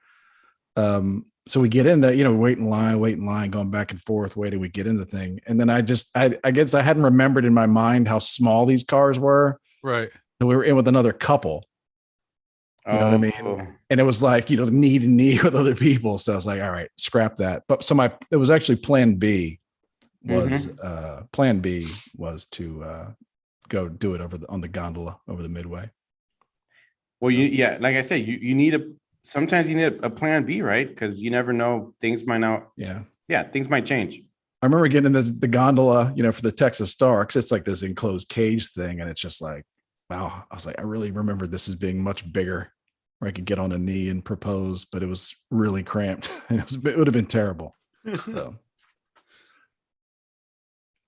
So we get in there, wait in line, going back and forth, waiting. We get in the thing. And then I guess I hadn't remembered in my mind how small these cars were. Right. So we were in with another couple. You know what I mean? And it was like, knee to knee with other people. So I was like, all right, scrap that. But it was actually plan B was to go do it on the gondola over the Midway. Well, like I said, sometimes you need a plan B, right? Because you never know, things might not. Yeah, things might change. I remember getting the gondola, for the Texas Star, because it's like this enclosed cage thing, and it's just like, wow. I was like, I really remember this as being much bigger, where I could get on a knee and propose, but it was really cramped. And it would have been terrible. So.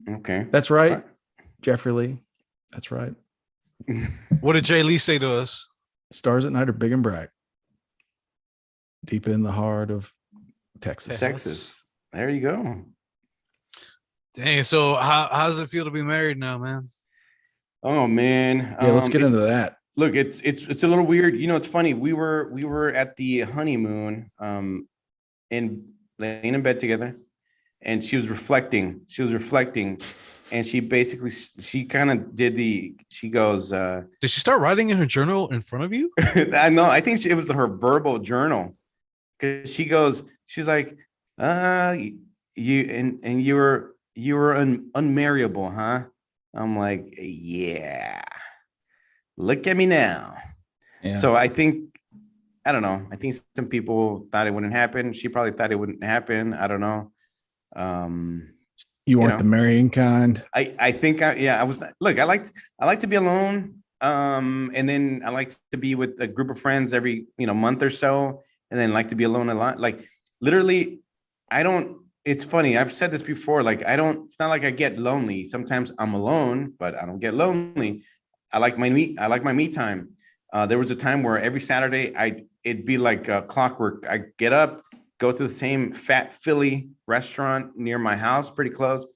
Okay, that's right, Jeffrey Lee. That's right. What did Jay Lee say to us? Stars at night are big and bright, deep in the heart of Texas. There you go. Dang. So how does it feel to be married now, man? Oh man. Yeah, let's get into that. Look, it's a little weird. It's funny. We were at the honeymoon, laying in bed together, and she was reflecting. And she kind of she goes, did she start writing in her journal in front of you? I know. I think it was her verbal journal. Cause she's like, you were unmarriable, huh? I'm like, yeah, look at me now. Yeah. So I don't know. I think some people thought it wouldn't happen. She probably thought it wouldn't happen. I don't know. You weren't the marrying kind. I think I was. Look, I like to be alone. And then I like to be with a group of friends every, month or so. And then like to be alone a lot. Like literally, it's funny. I've said this before. Like, it's not like I get lonely. Sometimes I'm alone, but I don't get lonely. I like my me time. There was a time where every Saturday it'd be like clockwork. I get up, go to the same Fat Philly restaurant near my house, pretty close.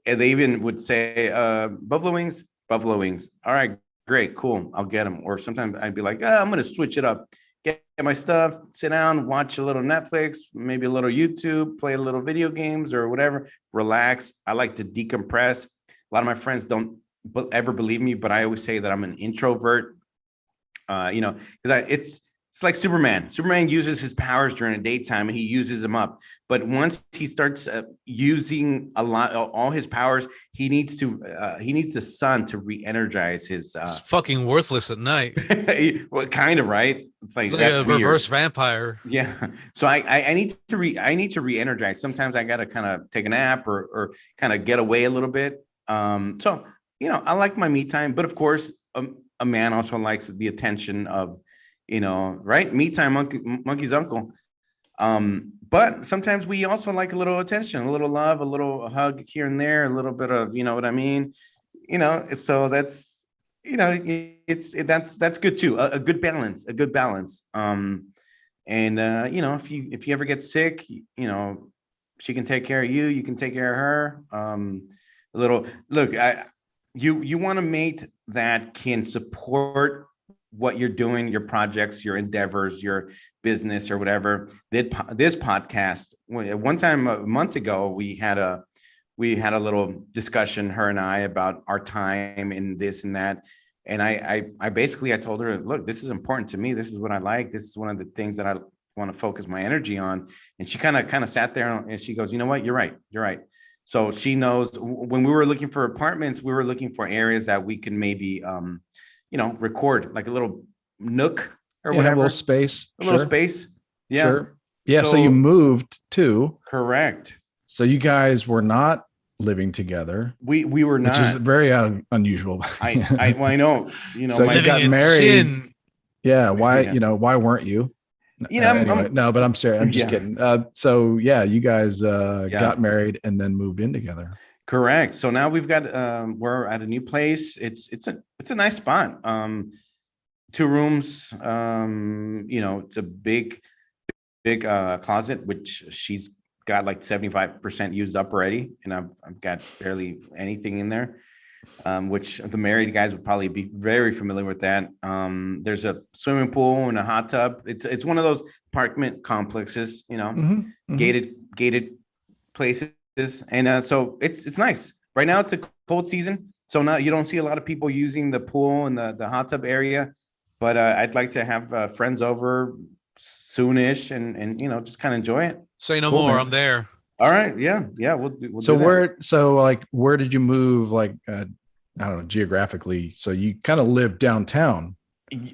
And they even would say, buffalo wings. All right, great, cool. I'll get them. Or sometimes I'd be like, I'm going to switch it up. Get my stuff, sit down, watch a little Netflix, maybe a little YouTube, play a little video games or whatever, relax. I like to decompress. A lot of my friends don't ever believe me, but I always say that I'm an introvert, because it's like Superman. Superman uses his powers during the daytime and he uses them up. But once he starts using all his powers, he needs the sun to re-energize his. It's fucking worthless at night. Well, kind of, right? It's like a reverse vampire. Yeah. So I need to re-energize. Sometimes I got to kind of take a nap or kind of get away a little bit. So I like my me time, but of course, a man also likes the attention of. Right? Me time, monkey's uncle. But sometimes we also like a little attention, a little love, a little hug here and there, a little bit of, what I mean? So that's, that's good too. A good balance. And if you ever get sick, she can take care of you, you can take care of her. You want a mate that can support what you're doing, your projects, your endeavors, your business or whatever. This podcast, one time months ago, we had a little discussion, her and I, about our time and this and that. And I basically told her, look, this is important to me. This is what I like. This is one of the things that I want to focus my energy on. And she kind of sat there and she goes, you know what? You're right. So she knows when we were looking for apartments, we were looking for areas that we can maybe, record, like a little nook or whatever. A little space. Yeah. Sure. Yeah. So you moved too. Correct. So you guys were not living together. We were not. Which is very unusual. I know. So you got married. Yeah. Why? Yeah. Why weren't you? Anyway, no, but I'm sorry. I'm just kidding. So yeah, you guys got married and then moved in together. Correct. So now we've got we're at a new place. It's a nice spot. 2 rooms. It's a big closet, which she's got like 75% used up already, and I've got barely anything in there. Which the married guys would probably be very familiar with that. There's a swimming pool and a hot tub. It's one of those apartment complexes, gated places. And so it's nice. Right now it's a cold season, so now you don't see a lot of people using the pool and the hot tub area. but I'd like to have friends over soonish and just kind of enjoy it. Say no Cool, more. man. I'm there. All right, yeah, we'll So do that. where did you move? Like, I don't know, geographically. So you kind of lived downtown,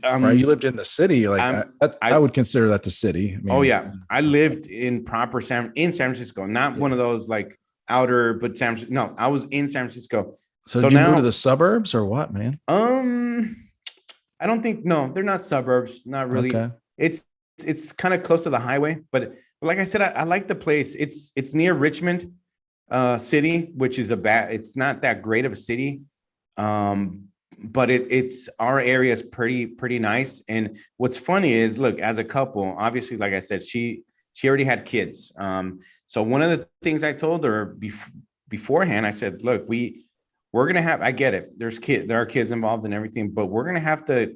right? You lived in the city. Like I'm I I would consider that the city. I oh mean, yeah, I lived in proper San Francisco, not one of those like outer, but San Francisco. No, I was in San Francisco. so So did you move to now, the suburbs or what, man? I don't think, no, they're not suburbs, not really. Okay. It's kind of close to the highway, but like I said, I like the place. It's near Richmond city, which is it's not that great of a city. Um, but it's our area is pretty nice. And what's funny is, look, as a couple, obviously, like I said, she already had kids. So one of the things I told her beforehand, I said, look, we're gonna have, I get it, there are kids involved and everything, but we're gonna have to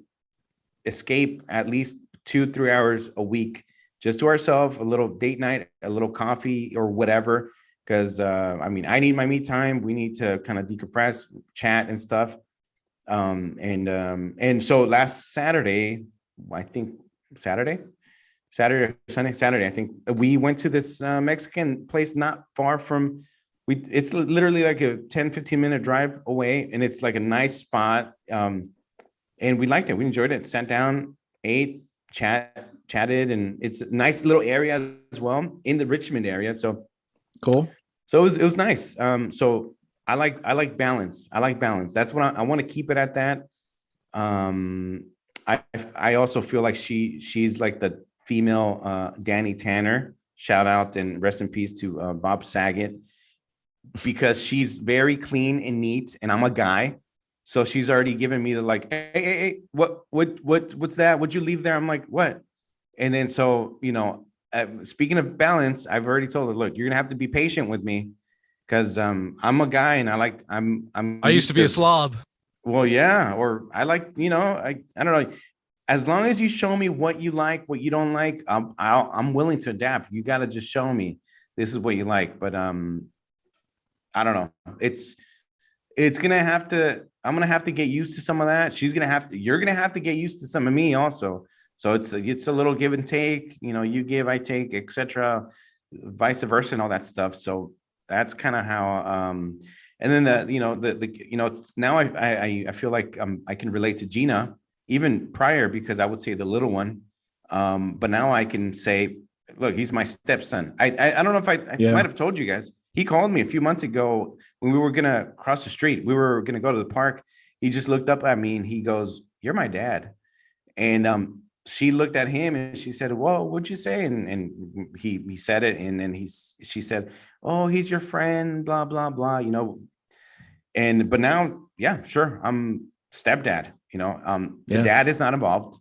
escape at least 2-3 hours a week just to ourselves, a little date night, a little coffee or whatever. Because I mean, I need my me time. We need to kind of decompress, chat and stuff. And so last Saturday, I think Saturday, I think we went to this Mexican place not far from, it's literally like a 10-15 minute drive away, and it's like a nice spot. And we liked it. We enjoyed it. Sat down, ate, chatted, and it's a nice little area as well in the Richmond area. Cool. So it was nice. So I like balance. I like balance. That's what I want to keep it at that. I also feel like she's like the female Danny Tanner. Shout out and rest in peace to Bob Saget, because she's very clean and neat, and I'm a guy. So she's already given me the like, hey, what's that? Would you leave there? I'm like, what? And then so, speaking of balance, I've already told her, look, you're gonna have to be patient with me, because I'm a guy and I used to be a slob. Well, yeah, or I like, I don't know. As long as you show me what you like, what you don't like, I'm willing to adapt. You got to just show me this is what you like. But I don't know. It's gonna have to. I'm gonna have to get used to some of that. You're gonna have to get used to some of me also. So it's a little give and take. You give, I take, etc. Vice versa, and all that stuff. So that's kind of how. And then it's now I feel like I can relate to Gina even prior, because I would say the little one. But now I can say, look, he's my stepson. I don't know if I might have told you guys. He called me a few months ago when we were gonna cross the street. We were gonna go to the park. He just looked up at me and he goes, "You're my dad." And she looked at him and she said, "Well, what'd you say?" And he said it, and then she said, "Oh, he's your friend, blah blah blah." But now, yeah, sure, I'm stepdad. The dad is not involved.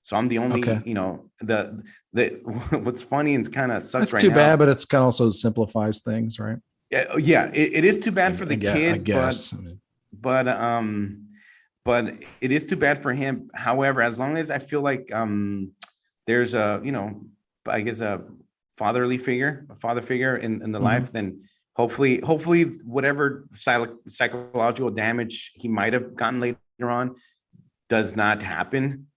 So I'm the only, the what's funny and kind of sucks. That's right too now. bad, but it's kind of also simplifies things, right? Yeah, it is too bad for the kid, I guess. but it is too bad for him. However, as long as I feel like there's I guess a father figure in the life, then hopefully whatever psychological damage he might have gotten later on does not happen.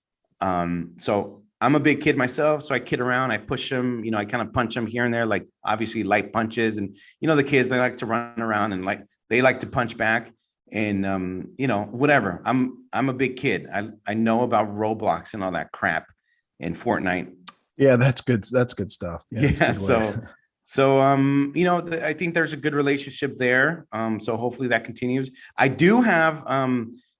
So I'm a big kid myself, so I kid around, I push him, I kind of punch him here and there, like obviously light punches, and the kids, they like to run around and they like to punch back, and whatever. I'm a big kid. I know about Roblox and all that crap and Fortnite. Yeah, that's good. That's good stuff. Yeah. So I think there's a good relationship there. So hopefully that continues. I do have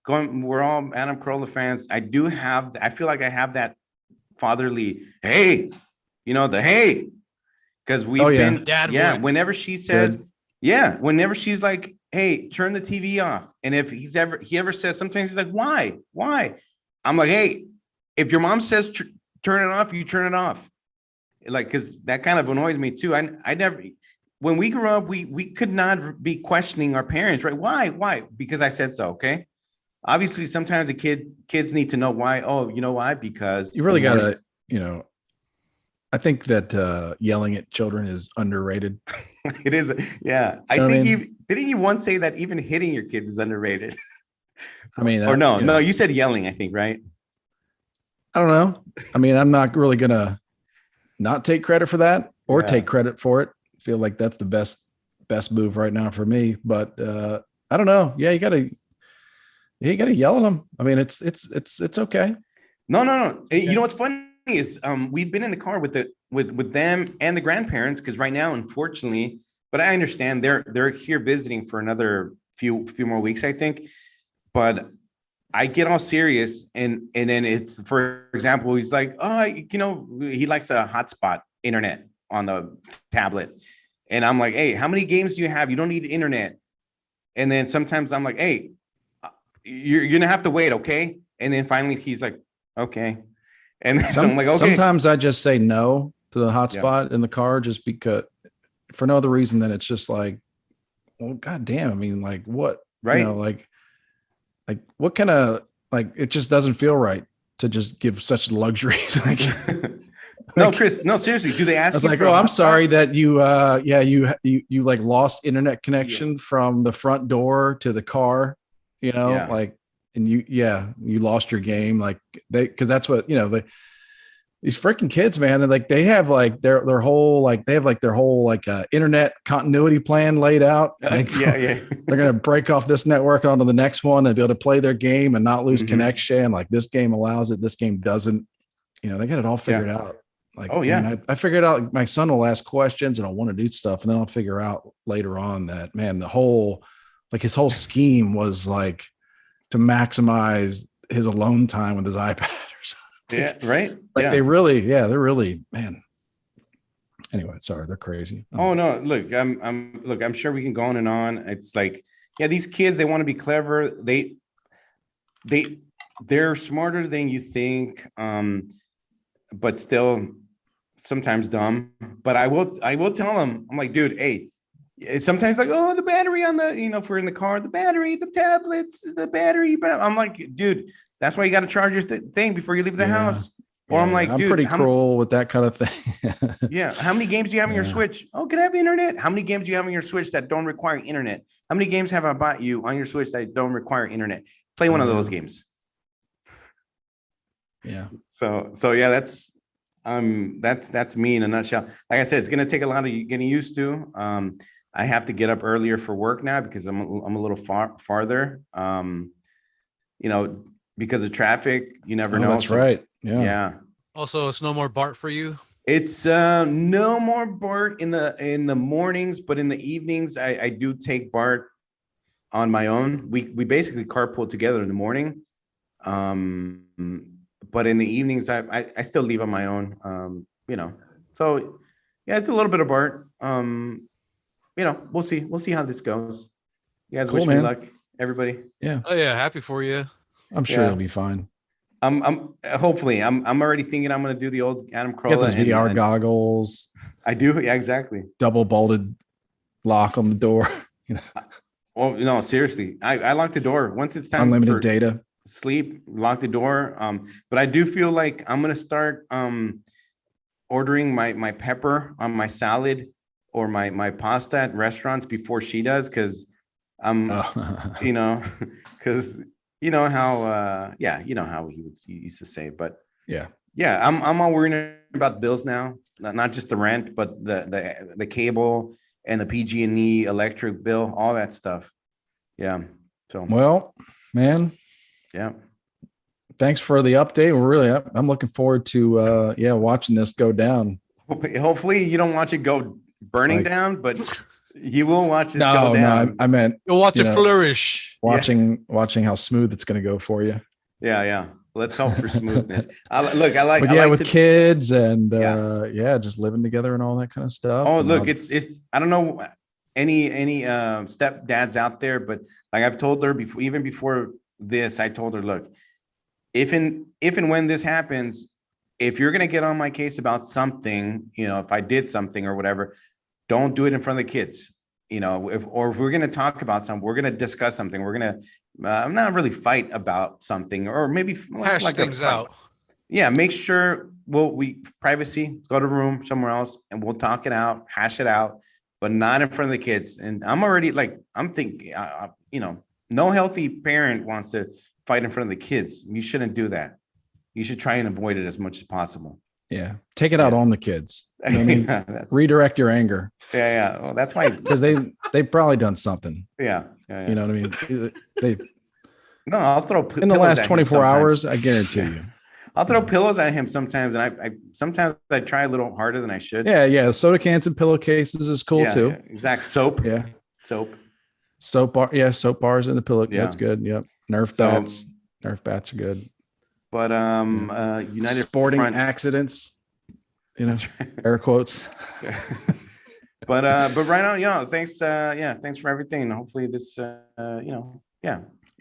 we're all Adam Carolla fans. I feel like I have that fatherly, hey, because we've been, dad. Yeah. Would. Whenever she says, whenever she's like, hey, turn the TV off. And if he ever says, sometimes he's like, why? I'm like, hey, if your mom says, turn it off, you turn it off. Like, because that kind of annoys me too. I never, when we grew up, we could not be questioning our parents, right? Why? Because I said so. Okay. Obviously, sometimes the kids need to know why. Oh, you know why? Because you really gotta, I think that yelling at children is underrated. It is. Yeah. I think didn't you once say that even hitting your kids is underrated? I mean, or no, you said yelling, I think, right? I don't know. I mean, I'm not really gonna not take credit for that or Yeah. take credit for it. Feel like that's the best move right now for me. But I don't know. Yeah, you gotta yell at them. I mean, it's okay. No. You know what's funny is we've been in the car with with them and the grandparents because right now, unfortunately, but I understand they're here visiting for another few more weeks, I think. But I get all serious and then it's for example, he's like, oh, he likes a hotspot internet on the tablet. And I'm like, hey, how many games do you have? You don't need internet. And then sometimes I'm like, hey, you're gonna have to wait, okay? And then finally he's like, okay. And so I'm like, okay. Sometimes I just say no to the Yeah. hotspot in the car just because for no other reason than it's just like, well, goddamn. I mean, like what, Right. like what kind of like it just doesn't feel right to just give such luxuries. Like, No, Chris, no, seriously. Do they I ask was you like, for a oh, I'm hotspot? sorry that you like lost internet connection from the front door to the car, Yeah. like, and you lost your game. Like cause that's what, these freaking kids, man. And like, they have like their whole, like they have like their whole, like internet continuity plan laid out. Like, Yeah. they're going to break off this network onto the next one and be able to play their game and not lose connection. Like this game allows it. This game doesn't, they got it all figured out. Like, oh yeah, man, I figured out like, my son will ask questions and I'll want to do stuff. And then I'll figure out later on that, man, his whole scheme was like to maximize his alone time with his iPad or something. Yeah, right. Like they're really, man. Anyway, sorry, they're crazy. Oh no, look, I'm sure we can go on and on. It's like, yeah, these kids, they want to be clever. They're smarter than you think, but still sometimes dumb. But I will tell them, I'm like, dude, hey, it's sometimes like, oh, the battery on the, if we're in the car, the battery, the tablets, the battery. But I'm like, dude, that's why you got to charge your thing before you leave the house. Or I'm like, I'm dude, pretty cruel with that kind of thing. Yeah. How many games do you have on your Switch? Oh, can I have internet? How many games do you have on your Switch that don't require internet? How many games have I bought you on your Switch that don't require internet? Play one of those games. Yeah. So yeah, that's me in a nutshell. Like I said, it's gonna take a lot of getting used to. I have to get up earlier for work now because I'm a little farther. Because of traffic, you never know. That's right. Yeah. Also, it's no more Bart for you. It's no more Bart in the mornings, but in the evenings, I do take Bart on my own. We basically carpool together in the morning. But in the evenings, I still leave on my own. So yeah, it's a little bit of Bart. We'll see how this goes. You guys wish me luck, everybody. Yeah. Oh yeah, happy for you. I'm sure you'll be fine. I'm hopefully I'm already thinking I'm gonna do the old Adam Carolla. Get those VR goggles. I do, yeah, exactly. Double bolted lock on the door. Oh no, seriously. I lock the door once it's time. Unlimited for data. Sleep, lock the door. But I do feel like I'm gonna start ordering my pepper on my salad or my pasta at restaurants before she does, because because you know how he used to say, but yeah, I'm all worried about the bills now, not just the rent, but the cable and the PG&E electric bill, all that stuff. Yeah. So well, man. Yeah. Thanks for the update. I'm looking forward to watching this go down. Hopefully you don't watch it go burning down, but you will watch this go down. No, I meant you'll watch it flourish. Watching how smooth it's going to go for you. Yeah. Let's hope for smoothness. With kids and just living together and all that kind of stuff. Oh, look, it's I don't know any stepdads out there, but like I've told her before this, I told her, look, if and when this happens, if you're going to get on my case about something, if I did something or whatever, don't do it in front of the kids. If we're going to talk about something, we're going to discuss something, we're going to not really fight about something, or maybe hash things out. Yeah, make sure we privacy, go to a room somewhere else and we'll talk it out, hash it out, but not in front of the kids. And I'm already I'm thinking, no healthy parent wants to fight in front of the kids. You shouldn't do that. you should try and avoid it as much as possible. Yeah. Take it out on the kids. You know what I mean? Yeah, redirect your anger. Yeah. Well, that's why. Because they've probably done something. Yeah. You know what I mean? They No, I'll throw in the last 24 hours, I guarantee you. I'll throw pillows at him sometimes, and I sometimes I try a little harder than I should. Yeah. Soda cans and pillowcases is cool too. Yeah, exact soap. Yeah. Soap bar. Yeah, soap bars in the pillow. Yeah. That's good. Yep. Nerf bats. Nerf bats are good. But United sporting Front accidents. You know, air quotes. but right on, yeah. Thanks, thanks for everything. And hopefully this, yeah.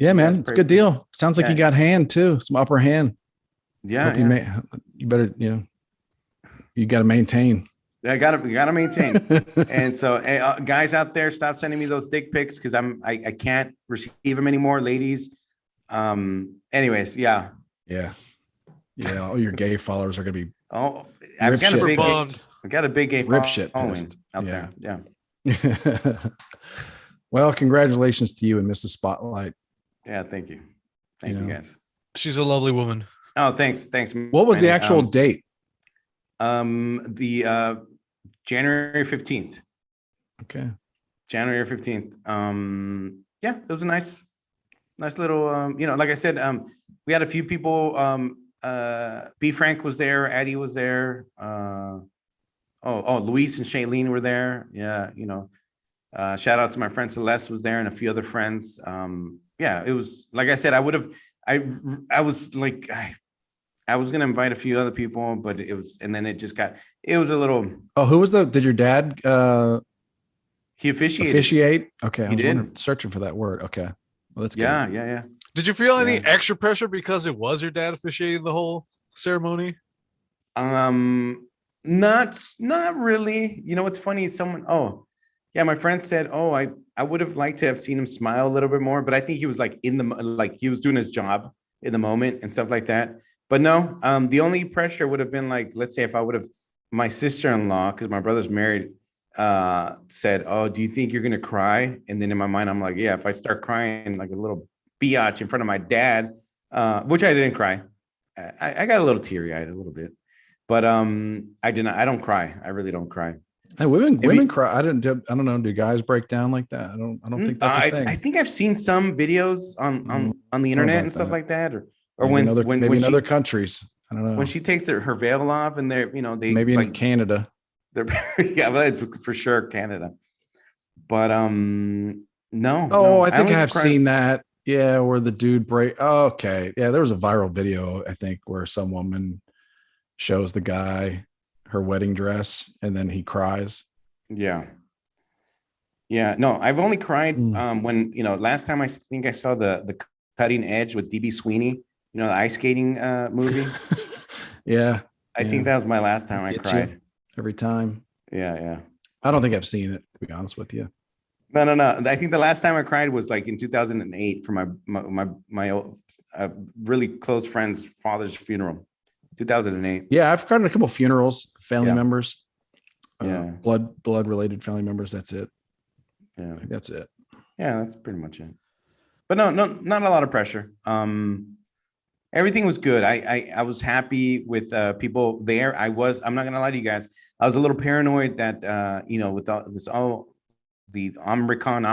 Yeah, man, it's a good deal. Sounds like you got hand too, some upper hand. Yeah, you better, you got to maintain. Yeah, we gotta maintain. And so, guys out there, stop sending me those dick pics because I can't receive them anymore, ladies. Anyways, yeah. All your gay followers are gonna be. Oh, I've got a big gay rip shit following out there. Yeah. Well, congratulations to you and Mrs. Spotlight. Yeah, thank you. Thank you guys. She's a lovely woman. Oh, thanks. What was the actual date? The January 15th. Okay. January 15th. Yeah, it was a nice little, like I said, we had a few people, B. Frank was there, Addie was there. Luis and Shailene were there. Yeah, shout out to my friend Celeste was there and a few other friends. It was, like I said, I was going to invite a few other people, but it was a little. Oh, who was did your dad, he officiated? Officiate? Okay. He did. Searching for that word. Okay. Well, that's good. Yeah. Did you feel any extra pressure because it was your dad officiating the whole ceremony? Not really. What's funny? My friend said, I would have liked to have seen him smile a little bit more, but I think he was he was doing his job in the moment and stuff like that. But no, the only pressure would have been let's say if I would have, my sister-in-law, because my brother's married, said, do you think you're going to cry? And then in my mind, I'm like, yeah, if I start crying like a little biatch in front of my dad, which I didn't cry. I got a little teary-eyed a little bit, but I don't cry. I really don't cry. Hey, women cry. I don't know. Do guys break down like that? I don't think that's a thing. I think I've seen some videos on the internet and stuff like that, or maybe in other countries. I don't know. When she takes her veil off and they maybe in Canada. It's for sure Canada. But no. I think I've seen that. Yeah, where the dude break. Oh, okay. Yeah, there was a viral video, I think, where some woman shows the guy her wedding dress and then he cries. Yeah. No, I've only cried when last time I think I saw the Cutting Edge with DB Sweeney, the ice skating movie. Yeah. I think that was my last time I cried. Every time. Yeah. I don't think I've seen it, to be honest with you. No. I think the last time I cried was in 2008 for my really close friend's father's funeral. 2008. Yeah, I've cried at a couple of funerals, family members. Yeah. Blood related family members. That's it. Yeah. I think that's it. Yeah, that's pretty much it. But no, not a lot of pressure. Everything was good. I was happy with people there. I'm not gonna lie to you guys. I was a little paranoid that with all this the Omicron.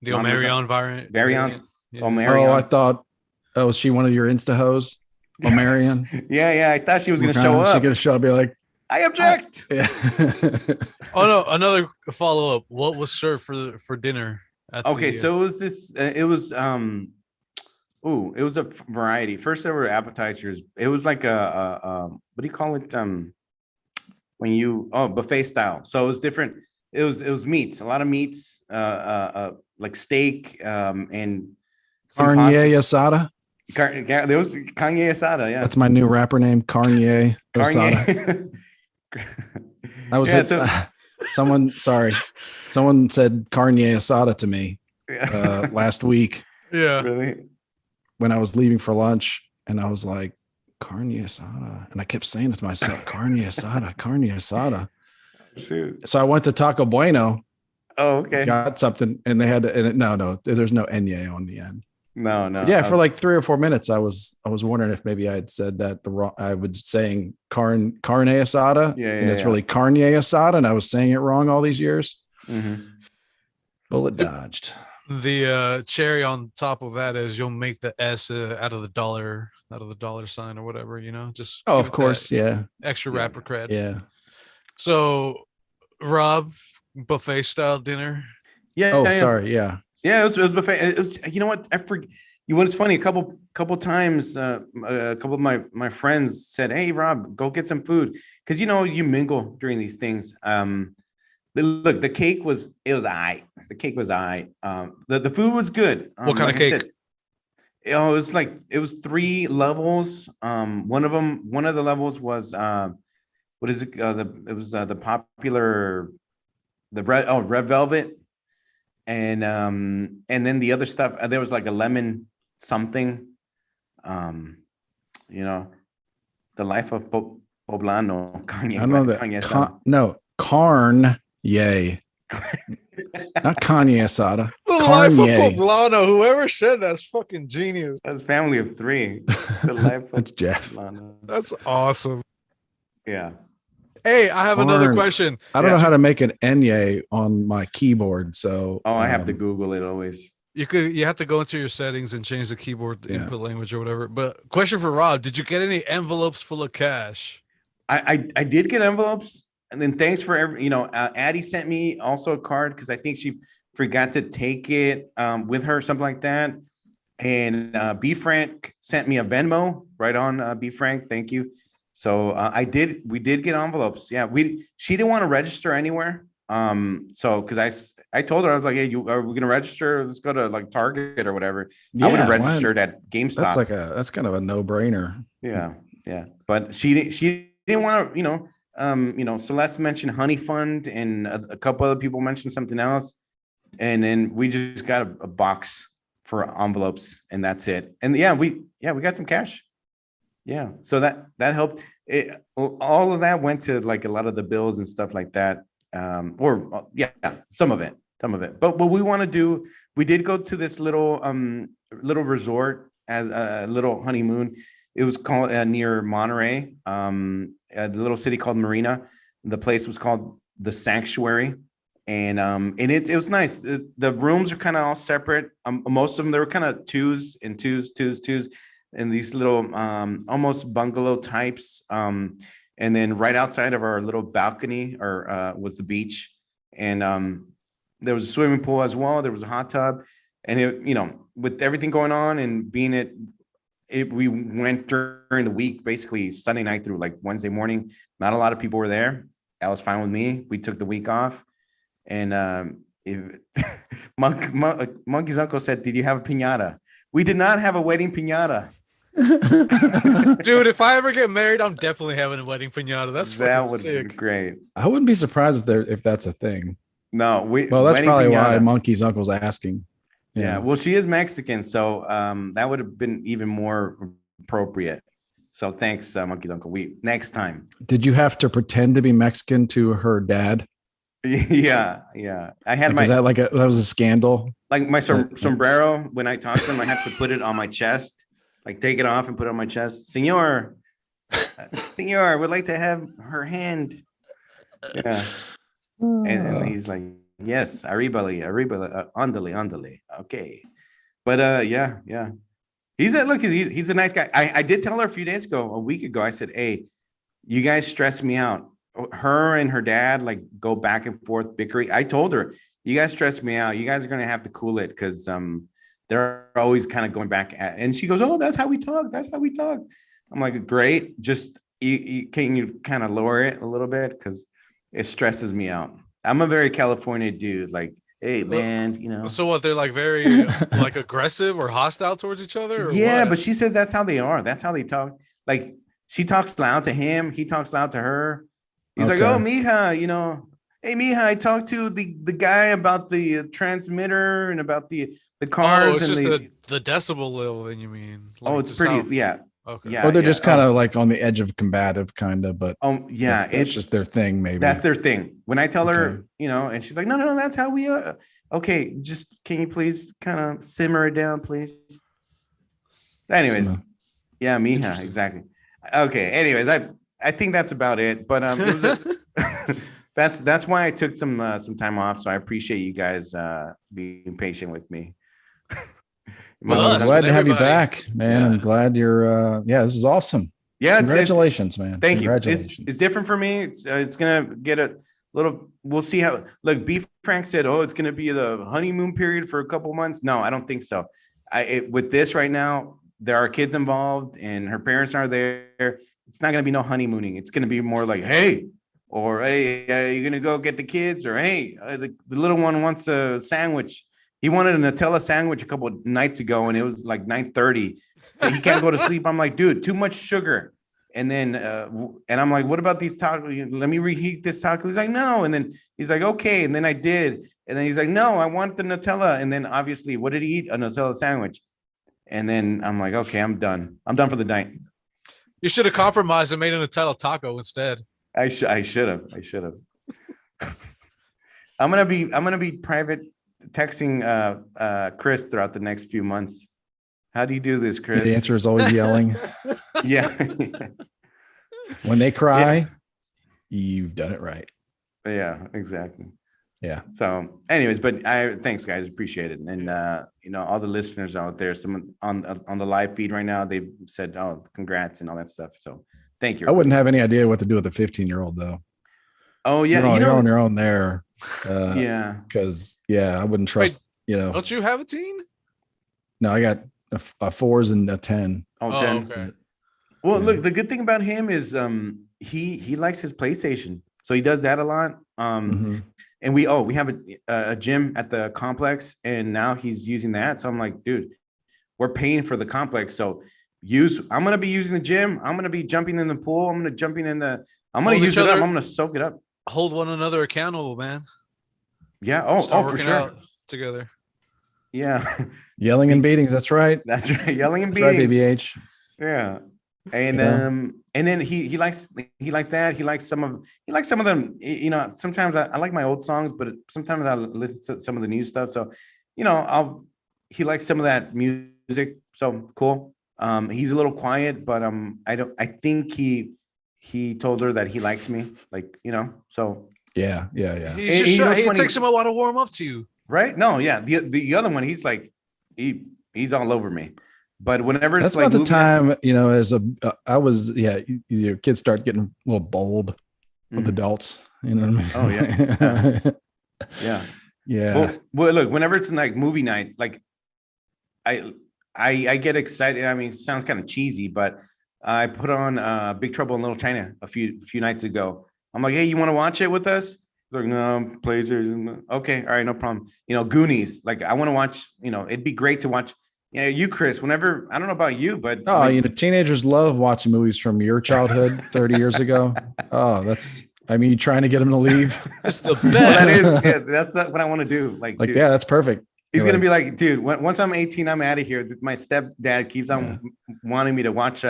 The Omarion variant. Yeah. Oh, I thought, was she one of your Insta hoes? Omarion? yeah. I thought she was gonna show up. She's gonna show up, be like, I object. Yeah. Oh no, another follow-up. What was served for dinner? So it was this. It was it was a variety. First there were appetizers. It was like a what do you call it? When you buffet style. So it was different. It was meats, a lot of meats, like steak, and carne asada. There was carne asada. Yeah, that's my new rapper name, carne asada. That was it. So, someone said carne asada to me last week. Yeah, really. When I was leaving for lunch, and I was like, carne asada, and I kept saying it to myself, carne asada, carne asada. Shoot. So I went to Taco Bueno. Oh, okay. Got something, and they had to. And no, there's no enye on the end. No, no. Yeah, for like 3 or 4 minutes, I was wondering if maybe I had said that the wrong. I was saying carne asada, Yeah, and it's yeah. really carne asada, and I was saying it wrong all these years. Mhm. Bullet dodged. The cherry on top of that is you'll make the S out of the dollar sign or whatever, just Oh, give of it course, that yeah, extra Yeah. rapper cred. yeah. So, Rob, buffet style dinner. Yeah. Oh, Yeah. sorry, yeah. Yeah, it was buffet. It was, you know what? I forget. You What's funny? A couple times, a couple of my friends said, "Hey, Rob, go get some food," because you mingle during these things. Look, the cake was I. The cake was I. The food was good. What kind of Like I cake? said, it was 3 levels. One of the levels was what is it? The popular red velvet. And then the other stuff, there was like a lemon something, um you know the life of Poblano, I don't know that. Kanye No, carn, yay. Not Kanye asada. The life of Kanye. Poblano. Whoever said that's fucking genius. That's family of 3. The life of That's Jeff. Poblano. That's awesome. Yeah. Hey, I have another Carn. question. I don't know how to make an enye on my keyboard, so I have to Google it always. You have to go into your settings and change the keyboard Yeah. input language or whatever. But question for Rob: did you get any envelopes full of cash? I did get envelopes, and then thanks for Addie sent me also a card because I think she forgot to take it with her, something like that. And B Frank sent me a Venmo right on. B Frank, thank you. So we did get envelopes. Yeah, she didn't want to register anywhere. So because I told her, I was like, hey, are we gonna register? Let's go to like Target or whatever. I would have registered at GameStop. That's kind of a no-brainer. Yeah. But she didn't want to, Celeste mentioned Honey Fund, and a couple other people mentioned something else. And then we just got a box for envelopes, and that's it. And we got some cash. Yeah. So that helped. All of that went to like a lot of the bills and stuff like that. Some of it. But what we want to do, we did go to this little resort as a little honeymoon. It was called near Monterey, the little city called Marina. The place was called the Sanctuary, and it was nice. The rooms are kind of all separate. Most of them, they were kind of twos, and these little almost bungalow types. And then right outside of our little balcony was the beach, and there was a swimming pool as well. There was a hot tub, and with everything going on and being we went during the week, basically Sunday night through like Wednesday morning. Not a lot of people were there. That was fine with me. We took the week off, and Monkey's uncle said, "Did you have a piñata?" We did not have a wedding piñata. Dude, if I ever get married, I'm definitely having a wedding piñata. That would be great. I wouldn't be surprised if that's a thing. No, that's probably why Monkey's uncle's asking. Yeah. Well, she is Mexican, so that would have been even more appropriate. So thanks, Monkey's uncle. Next time. Did you have to pretend to be Mexican to her dad? Yeah. I had that was a scandal? Like my sombrero, when I talk to him, I have to put it on my chest. Like take it off and put it on my chest. Senor, would like to have her hand. Yeah. And he's like, yes, arriba, andale. Okay. But yeah. He's a nice guy. I did tell her a week ago, I said, hey, you guys stress me out. Her and her dad like go back and forth bickering. I told her, you guys stress me out. You guys are gonna have to cool it because they're always kind of going back and she goes, oh, that's how we talk. I'm like, great. Just can you kind of lower it a little bit because it stresses me out. I'm a very California dude. Like, hey man, So what? They're like very like aggressive or hostile towards each other? Or yeah, what? but she says that's how they are. That's how they talk. Like she talks loud to him. He talks loud to her. He's like, oh, mija, hey, mija, I talked to the guy about the transmitter and about the cars. Oh, it's just the decibel level, then you mean? Like it's pretty, yeah. Okay. Yeah. Or they're just kind of like on the edge of combative, kind of, but yeah, it's just their thing, maybe. That's their thing. When I tell her, and she's like, no, that's how we are. Okay, just can you please kind of simmer it down, please? Anyways, yeah, mija, Interesting. exactly. Okay. Anyways, I think that's about it. But it was that's why I took some time off. So I appreciate you guys being patient with me. With I'm us, glad with to have you everybody. back, man. I'm Yeah. glad you're. Yeah, this is awesome. Yeah, Congratulations, man. thank you. Congratulations. It's different for me. It's gonna get a little. We'll see how. Look, B Frank said, "Oh, it's gonna be the honeymoon period for a couple months." No, I don't think so. With this right now, there are kids involved, and her parents are there. It's not gonna be no honeymooning. It's gonna be more like, "Hey," or "Hey, you're gonna go get the kids," or "Hey, the little one wants a sandwich." He wanted a Nutella sandwich a couple of nights ago, and it was like 9:30. So he can't go to sleep. I'm like, dude, too much sugar. And then, and I'm like, what about these tacos? Let me reheat this taco. He's like, no. And then he's like, okay. And then I did. And then he's like, no, I want the Nutella. And then obviously, what did he eat? A Nutella sandwich. And then I'm like, okay, I'm done. I'm done for the night. You should have compromised and made a Nutella taco instead. I should have. I'm gonna be private texting Chris throughout the next few months. How do you do this, Chris? The answer is always yelling. Yeah. When they cry, you've done it right. Yeah, exactly. Yeah. So, anyways, but thanks, guys, appreciate it, and all the listeners out there, some on the live feed right now, they've said, "Oh, congrats" and all that stuff. So, thank you. I wouldn't have any idea what to do with a 15-year-old though. Oh yeah, you're on your own there. Yeah. Because I wouldn't trust. Don't you have a teen? No, I got a 4s and a 10. Oh, 10. Okay. Well, look, the good thing about him is he likes his PlayStation, so he does that a lot. And we have a gym at the complex, and now he's using that. So I'm like, dude, we're paying for the complex, so I'm gonna be using the gym. I'm gonna be jumping in the pool. I'm gonna use it up. I'm gonna soak it up. Hold one another accountable, man. Yeah. Start For sure. out together. Yeah. Yelling and beatings. That's right. That's right. Yelling and That's beatings. right, BBH. Yeah. And and then he likes that. He likes some of them. Sometimes I like my old songs, but sometimes I listen to some of the new stuff. So, he likes some of that music. So cool. He's a little quiet, but I think he told her that he likes me, so Yeah. It takes him a while to warm up to you. Right? No, yeah. The other one, he's like, he's all over me. But whenever that's it's like about the time, as I was, your kids start getting a little bold with adults. You know what I mean? Oh yeah. Yeah. Well, look, whenever it's like movie night, like I get excited. I mean, it sounds kind of cheesy, but I put on Big Trouble in Little China a few nights ago. I'm like, hey, you want to watch it with us? He's like, no, please. Okay, all right, no problem. Goonies. Like, I want to watch. It'd be great to watch. You, Chris. Whenever, I don't know about you, but teenagers love watching movies from your childhood 30 years ago. Oh, you trying to get them to leave. It's the best. Well, that's what I want to do. Dude, yeah, that's perfect. He's going to be like, dude, once I'm 18, I'm out of here. My stepdad keeps on wanting me to watch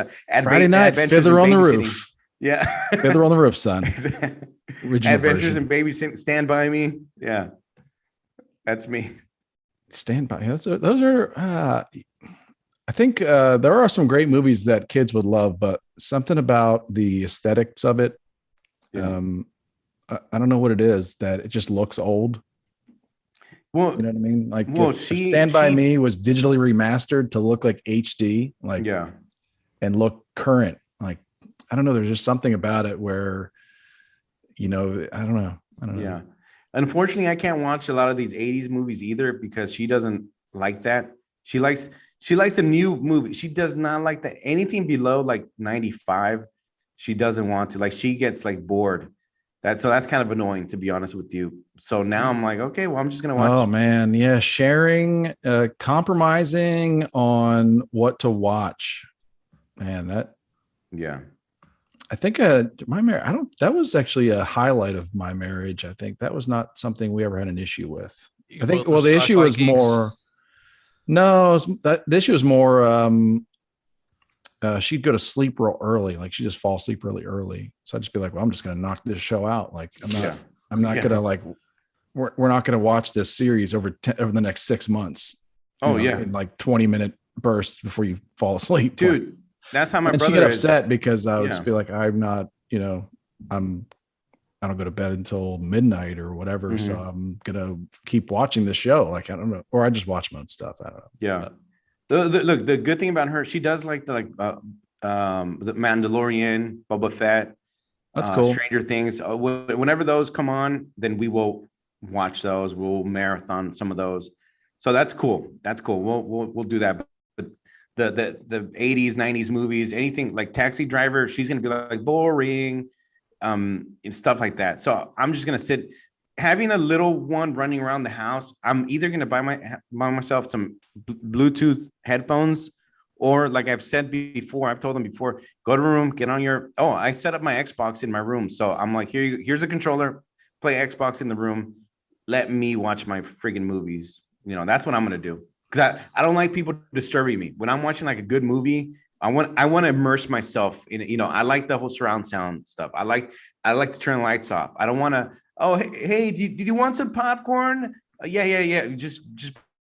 Friday night, Fiddler on the Roof. Yeah. Fiddler on the Roof, son. Adventures in Babysitting, Stand By Me. Yeah. That's me. Stand By. Those are I think there are some great movies that kids would love, but something about the aesthetics of it, I don't know what it is, that it just looks old. Well, you know what I mean? Like, if Stand By Me was digitally remastered to look like HD, and look current. Like, I don't know. There's just something about it where, I don't know. Yeah. Unfortunately, I can't watch a lot of these 80s movies either because she doesn't like that. She likes the new movie. She does not like that. Anything below like 95, she doesn't want to. Like, she gets like bored. So that's kind of annoying, to be honest with you. So now I'm like, okay, well, I'm just gonna watch. Oh man, yeah, sharing, compromising on what to watch, man. I think my marriage. That was actually a highlight of my marriage. I think that was not something we ever had an issue with. I think. Well, the issue was more. No, the issue was more. She'd go to sleep real early. Like, she'd just fall asleep really early. So I'd just be like, well, I'm just going to knock this show out. Like, I'm not going to like, we're not going to watch this series over the next 6 months. In like 20-minute bursts before you fall asleep. Dude, that's how my and brother she get is. upset because I would just Yeah. be like, I'm not, I don't go to bed until midnight or whatever. So I'm gonna keep watching the show. Like, I don't know, or I just watch my own stuff. I don't know. Yeah. Look, the good thing about her, she does like the Mandalorian, Boba Fett, That's cool. Stranger Things. Whenever those come on, then we will watch those. We'll marathon some of those. So that's cool. That's cool. We'll do that. But the 80s, 90s movies, anything like Taxi Driver, she's gonna be like boring, and stuff like that. So I'm just gonna sit. Having a little one running around the house, I'm either gonna buy myself some Bluetooth headphones, or like I've said before, I've told them before, go to a room, get on your. Oh, I set up my Xbox in my room, so I'm like, here's a controller, play Xbox in the room, let me watch my friggin' movies. That's what I'm gonna do, because I don't like people disturbing me when I'm watching like a good movie. I want to immerse myself in it. I like the whole surround sound stuff. I like to turn the lights off. I don't want to. Oh, hey, did you want some popcorn? Yeah. Just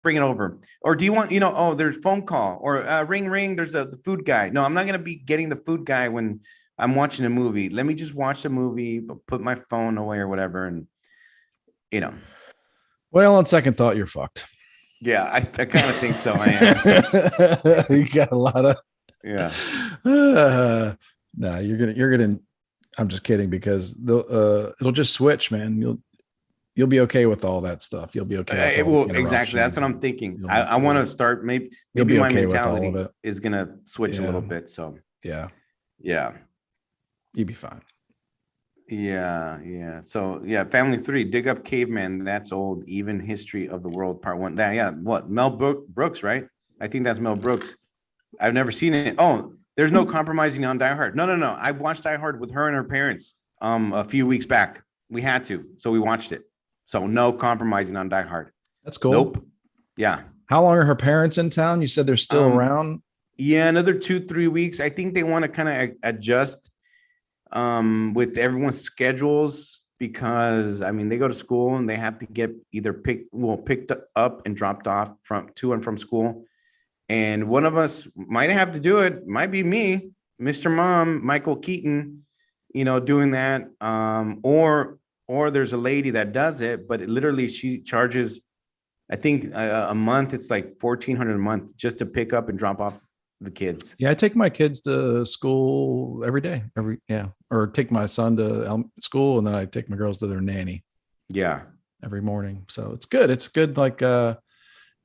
bring it over. Or do you want, oh, there's phone call, or ring. There's the food guy. No, I'm not going to be getting the food guy when I'm watching a movie. Let me just watch the movie, put my phone away or whatever. And, Well, on second thought, you're fucked. Yeah, I kind of think so. I am. You got a lot of. Yeah. No, you're gonna. I'm just kidding, because it'll just switch, man. You'll be okay with all that stuff. You'll be okay. It will, exactly. That's what I'm thinking. I want to start. Maybe be my okay mentality with all of it. is gonna switch a little bit. So yeah, you'd be fine. Yeah. So Family 3, Dig Up Caveman. That's old. Even History of the World, Part 1. What? Mel Brooks, right? I think that's Mel Brooks. I've never seen it. Oh, there's no compromising on Die Hard. No. I watched Die Hard with her and her parents a few weeks back. We had to, so we watched it. So no compromising on Die Hard. That's cool. Nope. Yeah. How long are her parents in town? You said they're still around? Yeah, another 2-3 weeks. I think they want to kind of adjust with everyone's schedules, because they go to school and they have to get either picked up and dropped off to and from school. And one of us might have to do it. Might be me, Mr. Mom, Michael Keaton, doing that. Or there's a lady that does it, but literally she charges, I think a month, it's like $1,400 a month just to pick up and drop off the kids. Yeah, I take my kids to school every day, or take my son to school, and then I take my girls to their nanny. Yeah, every morning. So it's good. It's good. Like they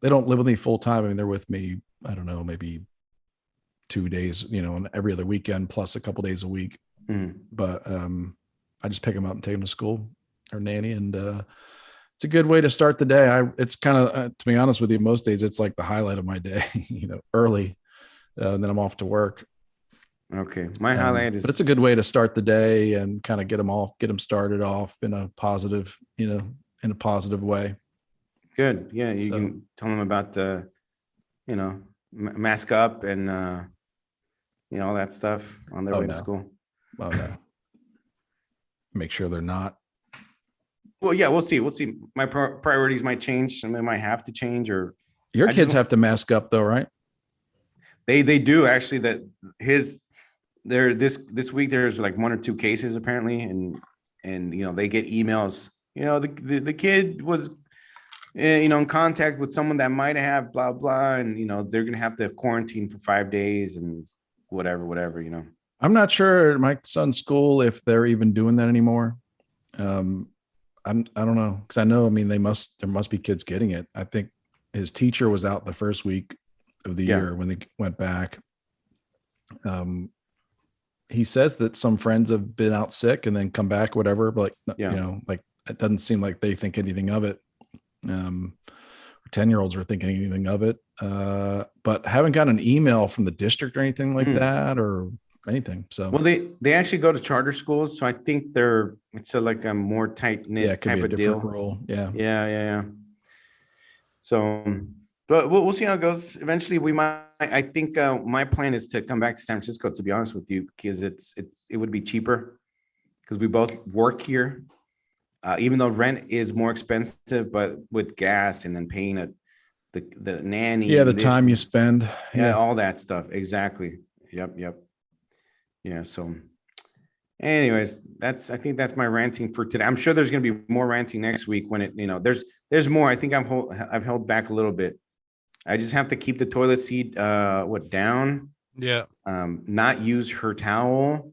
don't live with me full time. They're with me, I don't know, maybe 2 days, on every other weekend, plus a couple days a week. But I just pick them up and take them to school, or nanny, and it's a good way to start the day. It's kind of, to be honest with you, most days it's like the highlight of my day, early. And then I'm off to work. Okay. My highlight is, but it's a good way to start the day and kind of get them started off in a positive, in a positive way. Good. Yeah. You can tell them about the, mask up and, all that stuff on their way to school. Oh, no. Make sure they're not. Well, yeah, we'll see. My priorities might change. Some of them might have to change, or your kids have to mask up though, right? They do actually. This week there's like 1 or 2 cases apparently, and they get emails. The kid was in contact with someone that might have blah blah, and they're gonna have to quarantine for 5 days and whatever. I'm not sure my son's school if they're even doing that anymore. I don't know, because I know there must be kids getting it. I think his teacher was out the first week of the year when they went back. He says that some friends have been out sick and then come back, whatever, but like it doesn't seem like they think anything of it. 10-year-olds are thinking anything of it, but haven't gotten an email from the district or anything like that, or anything. So they actually go to charter schools, so I think it's like a more tight knit type of deal. Role. Yeah. So, but we'll see how it goes. Eventually, we might. I think my plan is to come back to San Francisco, to be honest with you, because it would be cheaper, because we both work here. Even though rent is more expensive, but with gas and then paying the nanny. Yeah, the and this time and- you spend. Yeah, all that stuff. Exactly. Yep. Yeah. So, anyways, I think that's my ranting for today. I'm sure there's going to be more ranting next week when there's more. I think I've held back a little bit. I just have to keep the toilet seat down. Yeah. Not use her towel.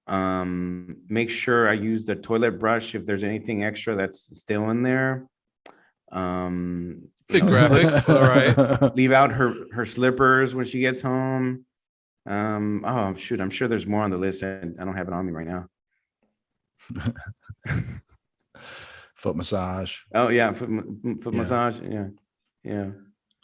Make sure I use the toilet brush if there's anything extra that's still in there. Big graphic. All right. Leave out her slippers when she gets home. Oh shoot, I'm sure there's more on the list and I don't have it on me right now. Foot massage. Oh yeah, foot massage. Yeah.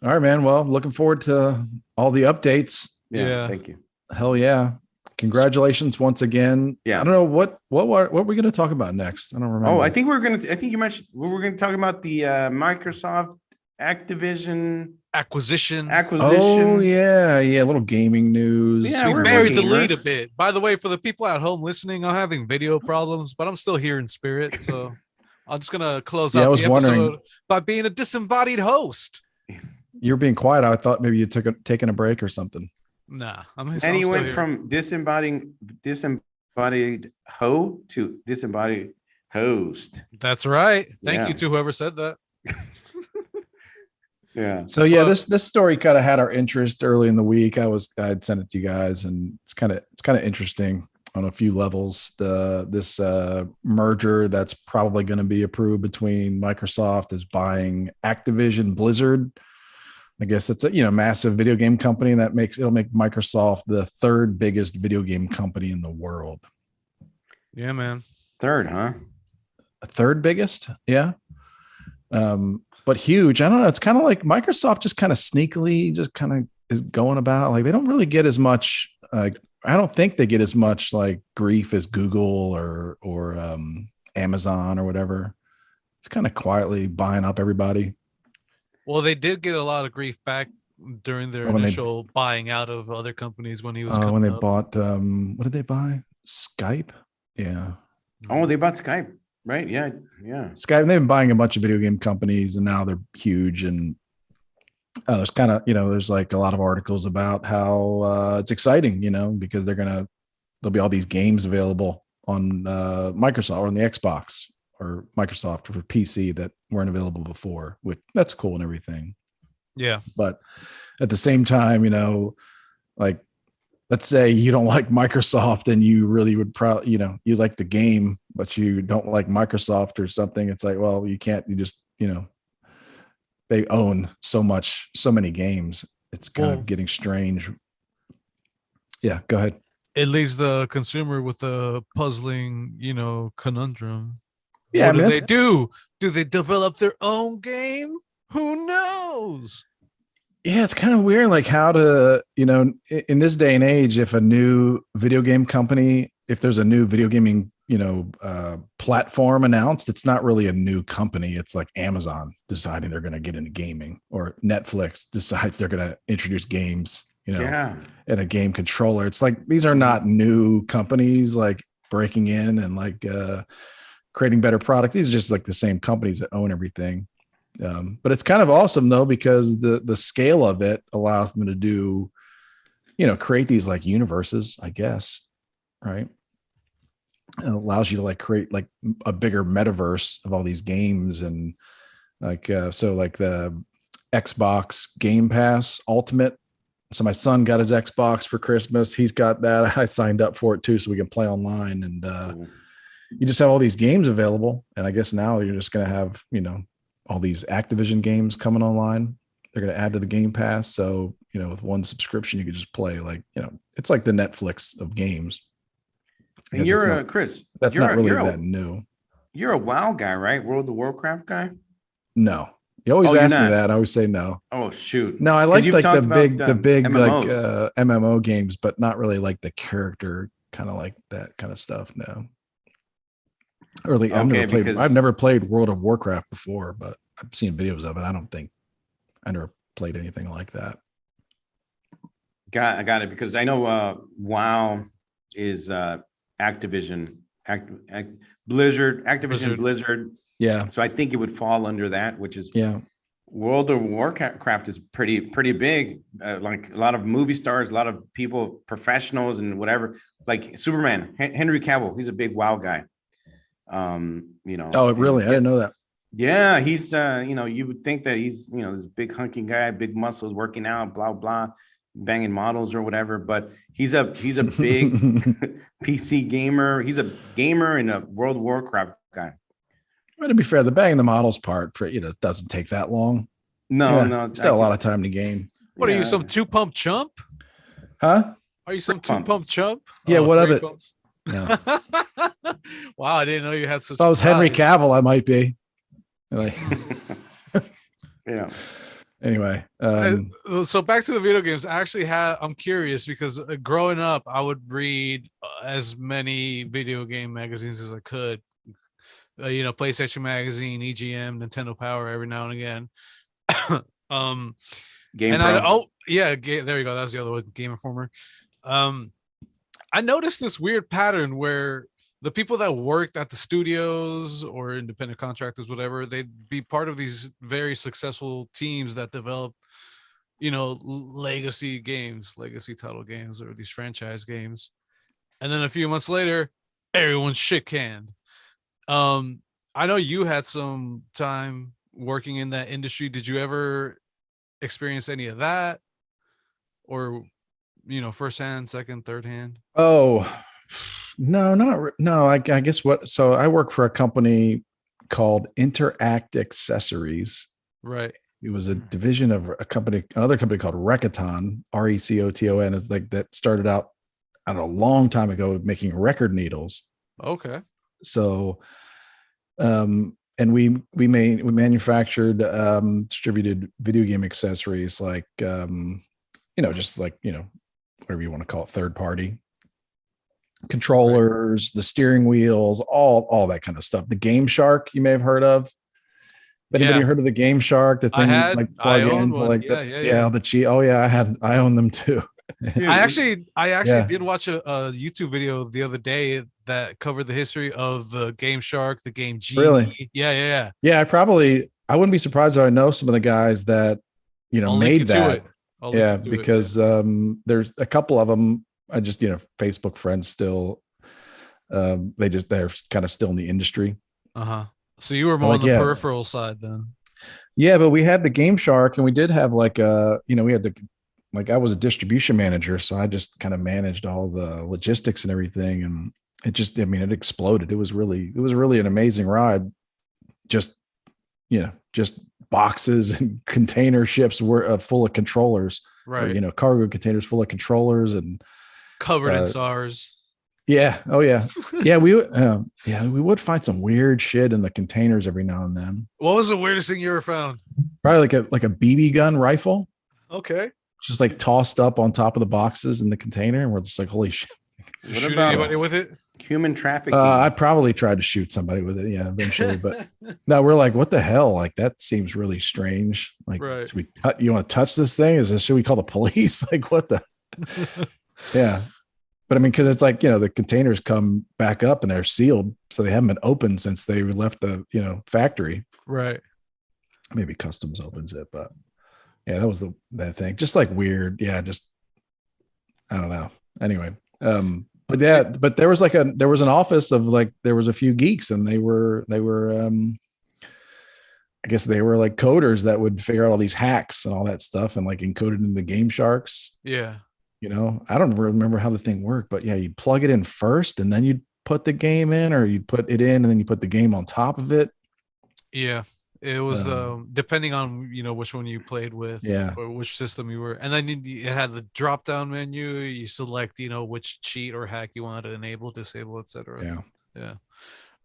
All right, man. Well, looking forward to all the updates. Yeah. Thank you. Hell yeah. Congratulations once again. Yeah. I don't know what we're we going to talk about next. I don't remember. Oh, I think you mentioned we're going to talk about the Microsoft Activision Acquisition. Oh yeah, a little gaming news. Yeah, We we're buried the gamers. lead a bit. By the way, for the people at home listening, I'm having video problems, but I'm still here in spirit. So I'm just gonna close Yeah, I out was the wondering. episode by being a disembodied host. You're being quiet. I thought maybe you taken a break or something. Nah, I'm And he still went here. from disembodied hoe to disembodied host. That's right. Thank Yeah. you to whoever said that. Yeah. So yeah, Well- this story kind of had our interest early in the week. I'd sent it to you guys, and it's kind of interesting on a few levels. This merger that's probably going to be approved between Microsoft is buying Activision Blizzard. I guess it's a massive video game company that it'll make Microsoft the third biggest video game company in the world. Yeah, man. Third, huh? Third biggest, yeah. But huge. I don't know. It's kind of like Microsoft just kind of sneakily just kind of is going about, like they don't really get as much. I don't think they get as much like grief as Google or Amazon or whatever. It's kind of quietly buying up everybody. Well, they did get a lot of grief back during their When they- initial buying out of other companies when he was When coming they up. bought, what did they buy? Skype. Yeah. Oh, they bought Skype, right? Yeah. Skype. They've been buying a bunch of video game companies and now they're huge. And there's kind of, there's like a lot of articles about how it's exciting, because there'll be all these games available on Microsoft or on the Xbox or Microsoft for PC that weren't available before, which that's cool and everything. Yeah. But at the same time, like let's say you don't like Microsoft and you really would probably, you like the game, but you don't like Microsoft or something. It's like, well, you just, they own so many games. It's kind of getting strange. Yeah, go ahead. It leaves the consumer with a puzzling, conundrum. Yeah, What I mean, do they do? Do they develop their own game? Who knows? Yeah, it's kind of weird, like how to, in this day and age, if a new video game company, if there's a new video gaming, platform announced, it's not really a new company. It's like Amazon deciding they're going to get into gaming, or Netflix decides they're going to introduce games, Yeah. and a game controller. It's like, these are not new companies like breaking in and like creating better product. These are just like the same companies that own everything. But it's kind of awesome though, because the scale of it allows them to do, create these like universes, I guess. Right. And it allows you to like create like a bigger metaverse of all these games. And like, so like the Xbox Game Pass Ultimate. So my son got his Xbox for Christmas. He's got that. I signed up for it too, so we can play online. And you just have all these games available. And I guess now you're just going to have, all these Activision games coming online. They're going to add to the Game Pass. So, with one subscription, you could just play like, it's like the Netflix of games. And you're Chris. That's not really that new. You're a WoW guy, right? World of Warcraft guy? No. You always you're ask me not. that. I always say no. Oh shoot. No, I 'Cause like you've like the talked big, about, the big MMOs. like MMO games, but not really like the character kind of like that kind of stuff. No. Early, I've never played World of Warcraft before, but I've seen videos of it. I never played anything like that. I got it, because I know WoW is Activision, Blizzard. Blizzard. Blizzard. Yeah. So I think it would fall under that, which is Yeah. World of Warcraft is pretty big. Like a lot of movie stars, a lot of people, professionals, and whatever. Like Superman, Henry Cavill, he's a big WoW guy. Oh, really? I didn't know that. Yeah, he's you would think that he's this big hunky guy, big muscles, working out, blah blah, banging models or whatever. But he's a big PC gamer. He's a gamer and a World of Warcraft guy. Well, to be fair, the banging the models part for doesn't take that long. No, still a lot of time to game. What are you, some 2-pump chump? Huh? Are you some 2-pump chump? Yeah, what of it? No. Wow, I didn't know you had such. If I was Henry Cavill, I might be. Like, yeah. Anyway, so back to the video games. I'm curious because growing up, I would read as many video game magazines as I could. PlayStation Magazine, EGM, Nintendo Power, every now and again. Game Pro. There you go. That was the other one, Game Informer. I noticed this weird pattern where the people that worked at the studios or independent contractors, whatever, they'd be part of these very successful teams that develop, legacy games, legacy title games, or these franchise games. And then a few months later, everyone's shit canned. I know you had some time working in that industry. Did you ever experience any of that? Or, first hand, second, third hand? Oh, no, I guess so I work for a company called Interact Accessories. Right. It was a division of another company called Rekoton, RECOTON. It's like that started out, I don't know, a long time ago making record needles. Okay. So, and we manufactured, distributed video game accessories like, just like, whatever you want to call it, third party controllers, right. The steering wheels, all that kind of stuff. The Game Shark you may have heard of. Anybody heard of the Game Shark? The thing I owned one. The cheat. Oh yeah, I own them too. I actually did watch a YouTube video the other day that covered the history of the Game Shark, the Game G. Really? Yeah. Yeah, I wouldn't be surprised if I know some of the guys that made that. Yeah, because there's a couple of them. I just Facebook friends still. They're kind of still in the industry. So you were more on the peripheral side then. Yeah, but we had the Game Shark, and we did have we had to. Like I was a distribution manager, so I just kind of managed all the logistics and everything. And it exploded. It was really an amazing ride. Just boxes and container ships were full of controllers, right? Or, cargo containers full of controllers and covered in SARS. Yeah. Oh yeah. Yeah. We would find some weird shit in the containers every now and then. What was the weirdest thing you ever found? Probably like a BB gun rifle. Okay. Just like tossed up on top of the boxes in the container, and we're just like, holy shit. Shoot anybody with it? Human trafficking. I probably tried to shoot somebody with it, eventually. But no, we're like, what the hell? Like that seems really strange. Like, right. Should you want to touch this thing? Should we call the police? Like, what the? Yeah. But because it's like, the containers come back up and they're sealed, so they haven't been opened since they left the factory. Right. Maybe customs opens it, but. Yeah, that was that thing. Just like weird. Yeah, just I don't know. Anyway, but there was an office of there was a few geeks, and they were I guess they were like coders that would figure out all these hacks and all that stuff and encode it in the Game Sharks. Yeah. I don't remember how the thing worked, but yeah, you'd plug it in first and then you'd put the game in, or you'd put it in and then you put the game on top of it. Yeah. It was depending on which one you played with, or which system you were, and then it had the drop down menu. You select which cheat or hack you wanted to enable, disable, etc. Yeah.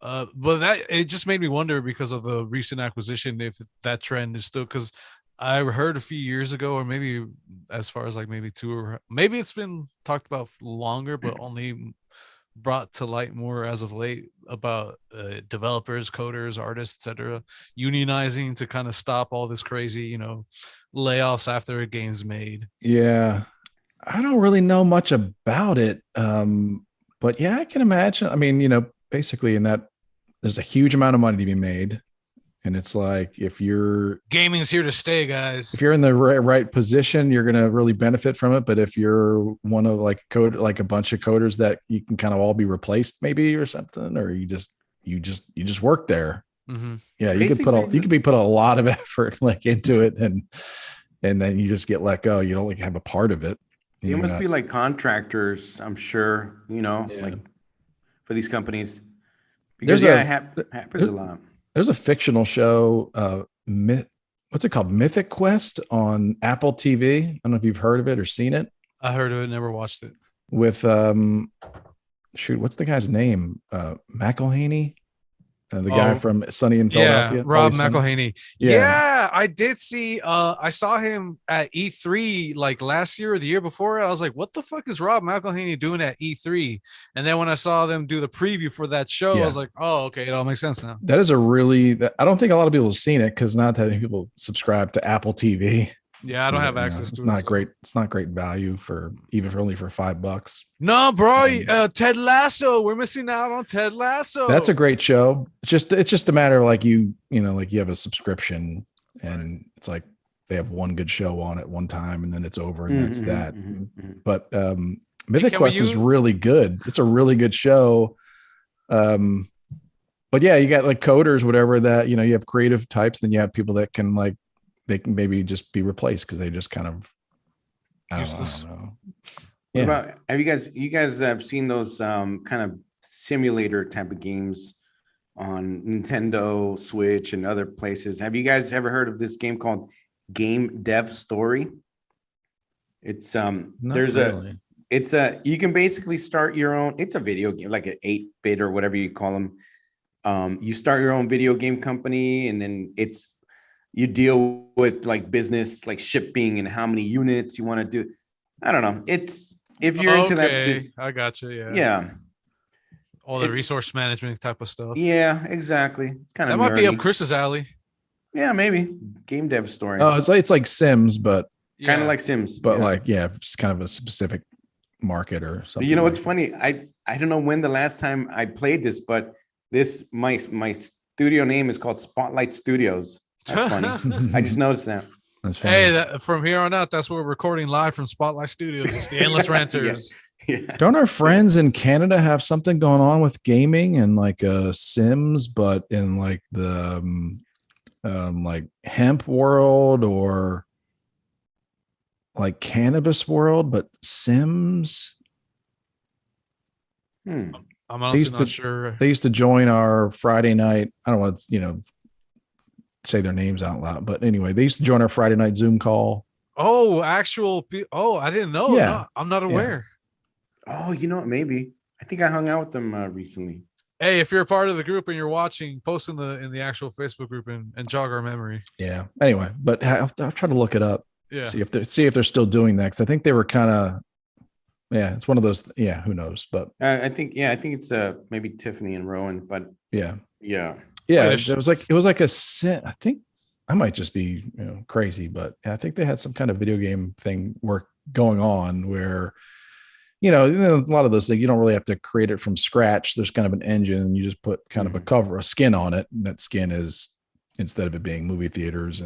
But it just made me wonder, because of the recent acquisition, if that trend is still, because I heard a few years ago, or maybe as far as maybe 2, or maybe it's been talked about longer, but only brought to light more as of late, about developers, coders, artists, etc., unionizing to kind of stop all this crazy layoffs after a game's made. Yeah, I don't really know much about it, but yeah, I can imagine. I mean, basically in that there's a huge amount of money to be made, And it's like, if you're gaming's here to stay, guys. If you're in the right position, you're going to really benefit from it. But if you're one of like a bunch of coders that you can kind of all be replaced maybe or something, or you just work there. Mm-hmm. Yeah. You could put a lot of effort like into it, and then you just get let go. You don't like have a part of it. They must be like contractors, I'm sure, like for these companies. Because it happens a lot. There's a fictional show, what's it called? Mythic Quest on Apple TV. I don't know if you've heard of it or seen it. I heard of it, never watched it. With what's the guy's name? McElhaney? The guy from Sunny in Philadelphia. Yeah, Rob McElhaney. Yeah, I did see. I saw him at E3 like last year or the year before. I was like, "What the fuck is Rob McElhaney doing at E3?" And then when I saw them do the preview for that show, I was like, "Oh, okay, it all makes sense now." That is I don't think a lot of people have seen it because not that many people subscribe to Apple TV. Yeah, I don't have access to it. It's not great. It's not great value for only for $5. No, bro. Ted Lasso. We're missing out on Ted Lasso. That's a great show. It's just a matter of like you have a subscription, and it's like they have one good show on at one time, and then it's over, and that's that. But Mythic Quest is really good. It's a really good show. But yeah, you got like coders, whatever, that you have creative types, then you have people that can like. They can maybe just be replaced because they just kind of I don't know. What about, have you guys have seen those kind of simulator type of games on Nintendo Switch and other places? Have you guys ever heard of this game called Game Dev Story? It's you can basically start your own. It's a video game, like an 8-bit or whatever you call them. You start your own video game company, and then you deal with like business, like shipping and how many units you want to do. I don't know. It's if you're into that. I got you. Yeah. Yeah. All the resource management type of stuff. Yeah, exactly. It's kind of that might be up Chris's alley. Yeah, maybe Game Dev Story. Oh, it's like Sims, but kind of like Sims, but it's kind of a specific market or something. You know what's funny? I don't know when the last time I played this, but my studio name is called Spotlight Studios. That's funny. I just noticed that. That's funny. Hey, from here on out, that's what we're recording live from Spotlight Studios. It's the Endless Ranters. Yeah. Don't our friends in Canada have something going on with gaming and like Sims, but in like the like hemp world or like cannabis world, but Sims? I'm honestly not sure. They used to join our Friday night. I don't want to, say their names out loud, but anyway, they used to join our Friday night Zoom call. Oh, I didn't know. Yeah. No, I'm not aware. Oh, maybe. I think I hung out with them recently. Hey, if you're a part of the group and you're watching, post in the actual Facebook group and jog our memory. Yeah. Anyway, but I'll try to look it up. Yeah. See if they're still doing that, because I think they were kind of. Yeah, it's one of those. Yeah, who knows? But I think it's maybe Tiffany and Rowan, but yeah. Yeah, it was like a sin. I think I might just be crazy, but I think they had some kind of video game thing going on where, a lot of those things you don't really have to create it from scratch. There's kind of an engine, and you just put kind of a skin on it, and that skin is, instead of it being movie theaters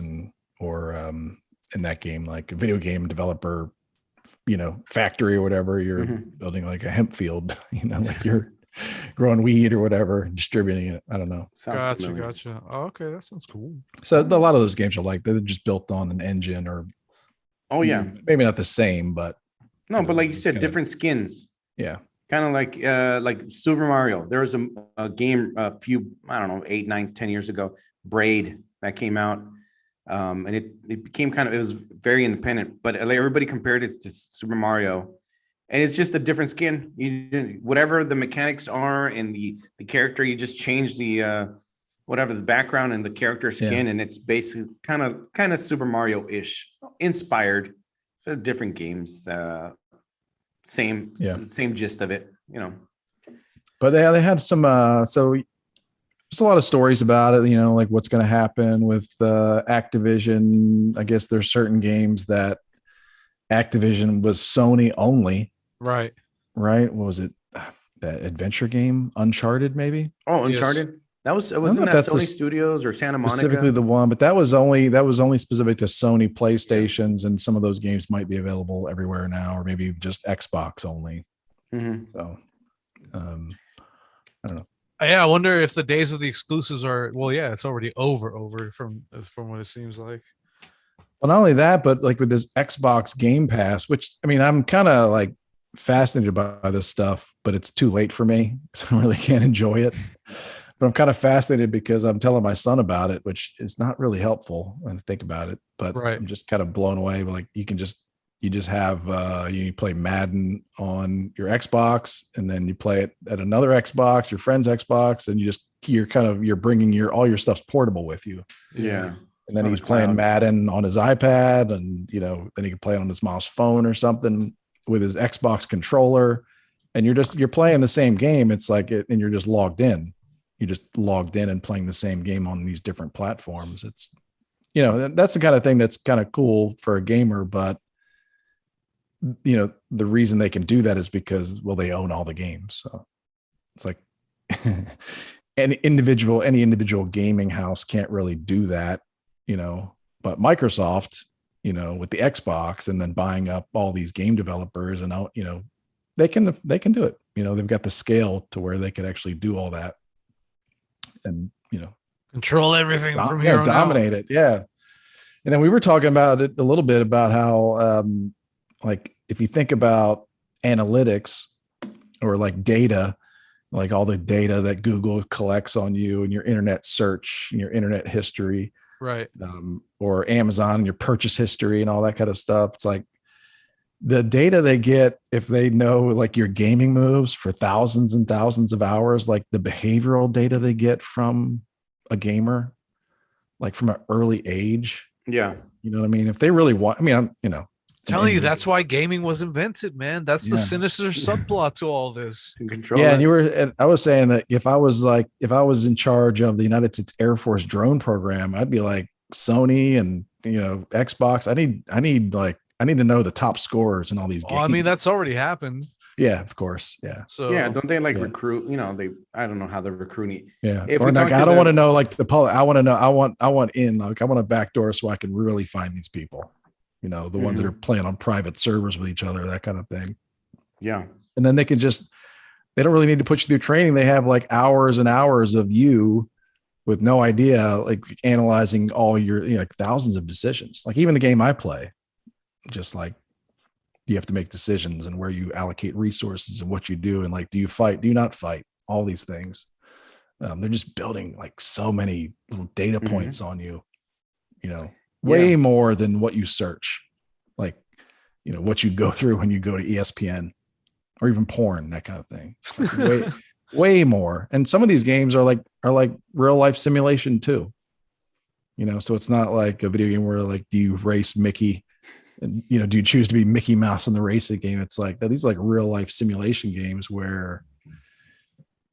or in that game, like a video game developer, factory or whatever, you're building like a hemp field, like you're growing weed or whatever, distributing it. I don't know. Gotcha. Oh, okay, that sounds cool. So a lot of those games are like they're just built on an engine, or maybe not the same, but but like you said, different skins. Yeah, kind of like Super Mario. There was a game a few, I don't know, 8, 9, 10 years ago, Braid, that came out, and it became it was very independent, but everybody compared it to Super Mario. And it's just a different skin. Whatever the mechanics are and the character, you just change the whatever the background and the character skin, and it's basically kind of Super Mario-ish inspired. So different games, same gist of it, But they had some. So there's a lot of stories about it. Like what's going to happen with Activision. I guess there's certain games that Activision was Sony only. Right. What was it? That adventure game, Uncharted, maybe? Oh, Uncharted. That was, it don't was know in if that that's Sony Studios or Santa specifically Monica. the one, but that was only specific to Sony PlayStations, and some of those games might be available everywhere now, or maybe just Xbox only. So, I don't know. Yeah, I wonder if the days of the exclusives are. Well, yeah, it's already over from what it seems like. Well, not only that, but like with this Xbox Game Pass, which I mean, I'm kind of like fascinated by this stuff, but it's too late for me, so I really can't enjoy it. But I'm kind of fascinated because I'm telling my son about it, which is not really helpful when I think about it. But Right. I'm just kind of blown away. But like you just have you play Madden on your Xbox, and then you play it at another Xbox, your friend's Xbox, and you're bringing all your stuff's portable with you. Yeah. And then he's playing Madden on his iPad, and then he can play it on his mom's phone or something with his Xbox controller, and you're playing the same game. It's like it, and you're just logged in. You're just logged in and playing the same game on these different platforms. It's that's the kind of thing that's kind of cool for a gamer, but the reason they can do that is because they own all the games. So it's like any individual gaming house can't really do that. But Microsoft, with the Xbox and then buying up all these game developers and they can do it. They've got the scale to where they could actually do all that and, control everything from here on dominate it. Yeah. And then we were talking about it a little bit about how, like if you think about analytics or like data, like all the data that Google collects on you and your internet search and your internet history, right? Or Amazon and your purchase history and all that kind of stuff. It's like the data they get, if they know like your gaming moves for thousands and thousands of hours, like the behavioral data they get from a gamer, like from an early age. Yeah. You know what I mean? If they really want, I'm telling you, that's why gaming was invented, man. That's the sinister subplot to all this. Yeah, and I was saying that if I was in charge of the United States Air Force drone program, I'd be like Sony and Xbox. I need to know the top scorers in all these games. I mean, that's already happened. Yeah, of course. Yeah. So yeah, don't they recruit? I don't know how they're recruiting. Yeah. I don't want to know like the public. I want to know. I want a backdoor so I can really find these people. The ones that are playing on private servers with each other, that kind of thing. Yeah. And then they don't really need to put you through training. They have like hours and hours of you with no idea, like analyzing all your, like thousands of decisions. Like even the game I play, just like you have to make decisions and where you allocate resources and what you do. And like, do you fight? Do you not fight? All these things. They're just building like so many little data points on you, way more than what you search, like, what you go through when you go to ESPN or even porn, that kind of thing. Like way more. And some of these games are like real life simulation too. So it's not like a video game where like, do you race Mickey and, do you choose to be Mickey Mouse in the racing game? It's like, these are like real life simulation games where,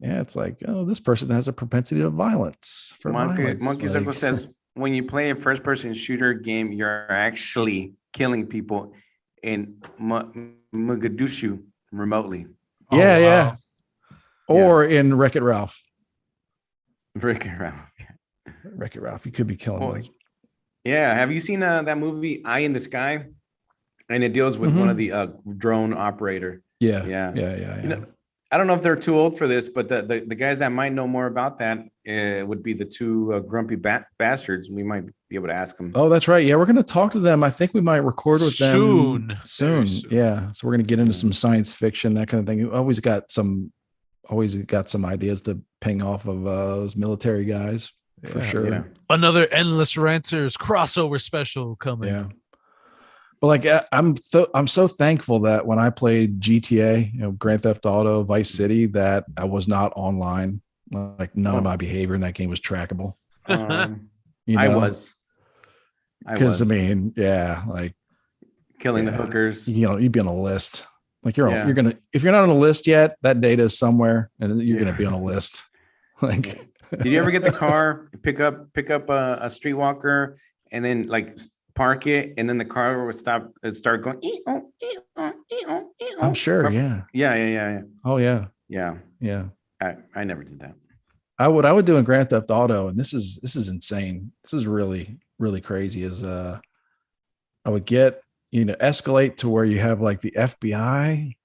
it's like, oh, this person has a propensity to violence. Monkey Circle says, when you play a first-person shooter game, you're actually killing people in Mogadishu remotely. Yeah, yeah. Or in Wreck-It Ralph. Wreck-It Ralph. You could be killing them. Yeah. Have you seen that movie Eye in the Sky? And it deals with one of the drone operator. Yeah. I don't know if they're too old for this, but the guys that might know more about that would be the two grumpy bastards. We might be able to ask them. Oh, that's right. Yeah, we're going to talk to them. I think we might record with them soon. Yeah, so we're going to get into some science fiction, that kind of thing. Always got some ideas to ping off of those military guys for sure. Yeah. Another Endless Ranters crossover special coming. Yeah. But like I'm so thankful that when I played GTA, Grand Theft Auto, Vice City, that I was not online. Like none of my behavior in that game was trackable. I was. Because like killing the hookers. You'd be on a list. Like you're gonna, if you're not on a list yet, that data is somewhere, and you're gonna be on a list. Like, did you ever get the car, pick up a streetwalker, and then like park it, and then the car would stop and start going? I'm sure. Yeah. Yeah. Oh yeah. Yeah. I never did that. I would do in Grand Theft Auto, and this is insane. This is really, really crazy. Is I would get, escalate to where you have like the FBI.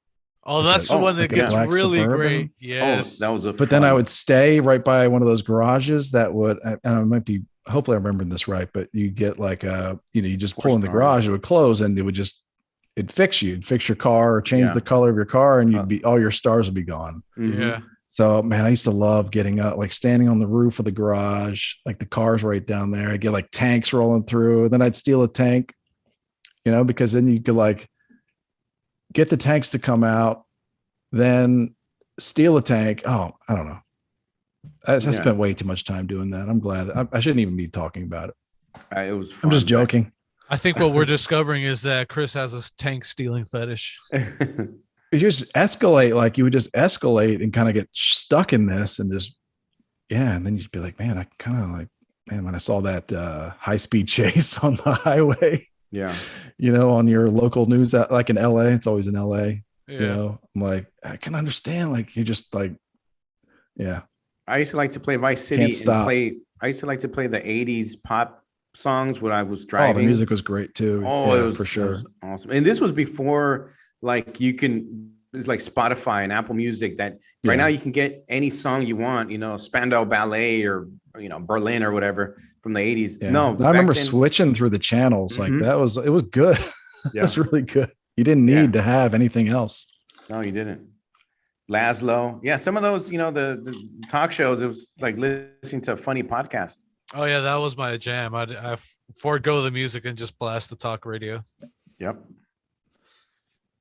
Oh, that's the one that like a gets black really Suburban. great. Yes. Oh, that was a But then I would stay right by one of those garages that would, and I might be, hopefully I'm remembering this right, but you get like you just pull in the garage, it would close, and it'd fix you, it'd fix your car or change the color of your car, and you'd be, all your stars would be gone. Yeah. So man, I used to love getting up, like standing on the roof of the garage, like the car's right down there. I'd get like tanks rolling through. Then I'd steal a tank, because then you could like get the tanks to come out, then steal a tank. Oh, I don't know. I spent way too much time doing that. I'm glad. I shouldn't even be talking about it. It was fun. I'm just joking. I think what we're discovering is that Chris has a tank stealing fetish. You just escalate, like you would just escalate and kind of get stuck in this and just, and then you'd be like, man, I kind of like, man, when I saw that high speed chase on the highway, on your local news, like in LA, it's always in LA, I'm like, I can understand. Like, you just like, I used to like to play Vice City I used to like to play the 80s pop songs when I was driving. Oh, the music was great too. Oh, it was for sure. It was awesome. And this was before like it's like Spotify and Apple Music that right now you can get any song you want, Spandau Ballet or, Berlin or whatever from the 80s. Yeah. No, I remember switching through the channels. Like it was good. It was really good. You didn't need to have anything else. No, you didn't. Laszlo. Yeah. Some of those, the talk shows, it was like listening to a funny podcast. Oh yeah. That was my jam. I forego the music and just blast the talk radio. Yep.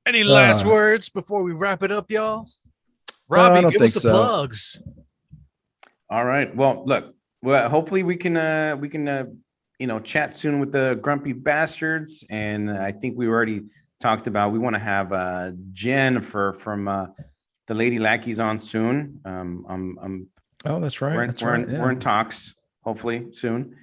Any last words before we wrap it up, y'all? Robbie, give us the plugs. All right. Well, look, hopefully we can chat soon with the Grumpy Bastards. And I think we already talked about, we want to have Jen from the Lady Lackeys on soon. Oh, that's right. We're in talks, hopefully soon.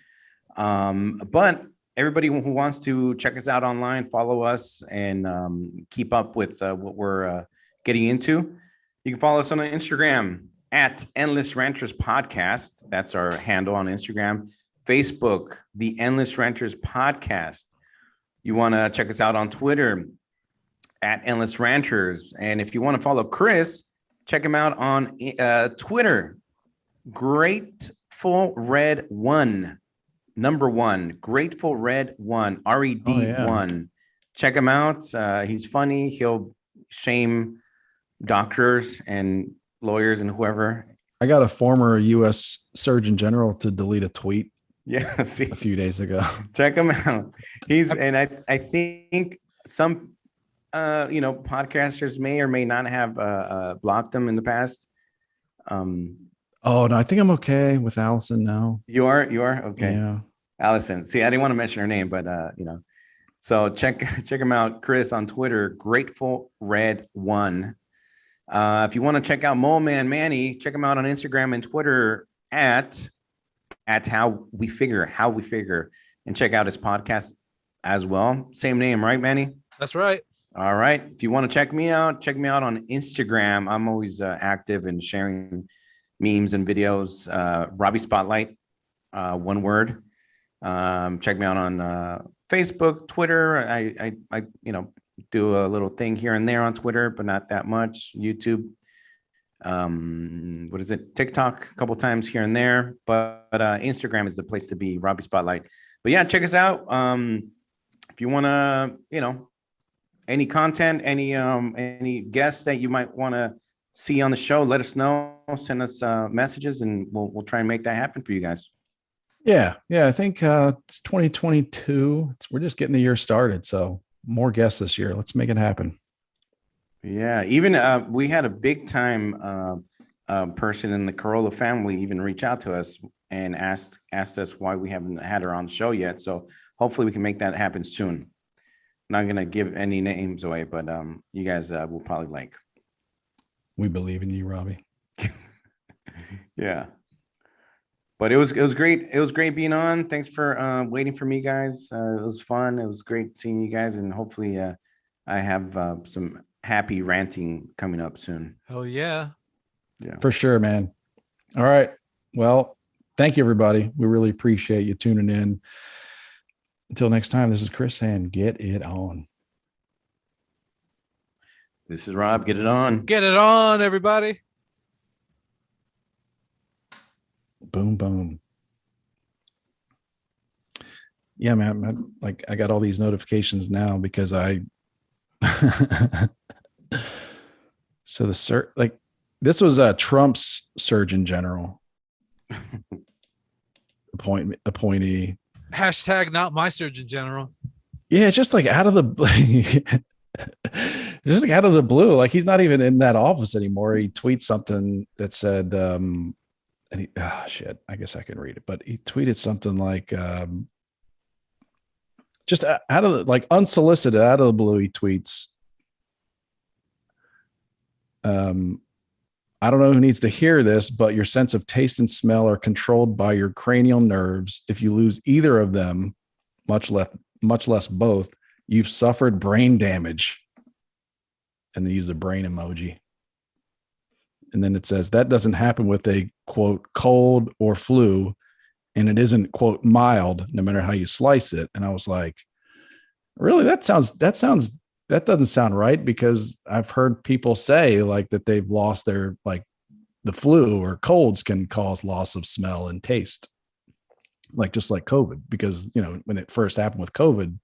But everybody who wants to check us out online, follow us, and keep up with what we're getting into, you can follow us on Instagram at Endless Ranters Podcast. That's our handle on Instagram. Facebook, the Endless Ranters Podcast. You want to check us out on Twitter at Endless Ranters. And if you want to follow Chris, check him out on Twitter. Grateful Red 1. Number 1, Grateful Red 1, RED1. Check him out. He's funny. He'll shame doctors and lawyers and whoever. I got a former U.S. Surgeon General to delete a tweet. Yeah, a few days ago. Check him out. I think some podcasters may or may not have blocked him in the past. Oh no, I think I'm okay with Allison now. You are okay. Yeah. Allison. See, I didn't want to mention her name, but so check him out, Chris, on Twitter, Grateful Red 1. If you want to check out Mole Man Manny, check him out on Instagram and Twitter at how we figure, and check out his podcast as well. Same name, right, Manny? That's right. All right. If you want to check me out on Instagram. I'm always active and sharing memes and videos. Robbie Spotlight, one word. Check me out on Facebook, Twitter. I do a little thing here and there on Twitter, but not that much. YouTube. What is it? TikTok a couple times here and there, but Instagram is the place to be. Robbie Spotlight. But yeah, check us out. If you want to, any content, any guests that you might want to see on the show, let us know. Send us messages, and we'll try and make that happen for you guys. Yeah. I think it's 2022. We're just getting the year started, so more guests this year. Let's make it happen. Yeah, even we had a big time person in the Corolla family even reach out to us and asked us why we haven't had her on the show yet. So hopefully we can make that happen soon. Not gonna give any names away, but you guys will probably like. We believe in you, Robbie. Yeah. But it was great. It was great being on. Thanks for waiting for me, guys. It was fun. It was great seeing you guys, and hopefully I have some happy ranting coming up soon. Hell yeah. Yeah. For sure, man. All right. Well, thank you, everybody. We really appreciate you tuning in. Until next time, this is Chris saying, get it on. This is Rob. Get it on. Get it on, everybody. Boom, boom. Yeah, man. Like I got all these notifications now because I. So this was Trump's Surgeon General appointee. Hashtag not my Surgeon General. Yeah, it's just like out of the just like out of the blue. Like he's not even in that office anymore. He tweets something that said, and shit, I guess I can read it, but he tweeted something like just out of like unsolicited, out of the blue, he tweets. I don't know who needs to hear this, but your sense of taste and smell are controlled by your cranial nerves. If you lose either of them, much less both, you've suffered brain damage. And they use a brain emoji. And then it says that doesn't happen with a quote cold or flu, and it isn't quote mild, no matter how you slice it. And I was like, really? That doesn't sound right, because I've heard people say like that they've lost their, like the flu or colds can cause loss of smell and taste, like just like COVID, because, you know, when it first happened with COVID,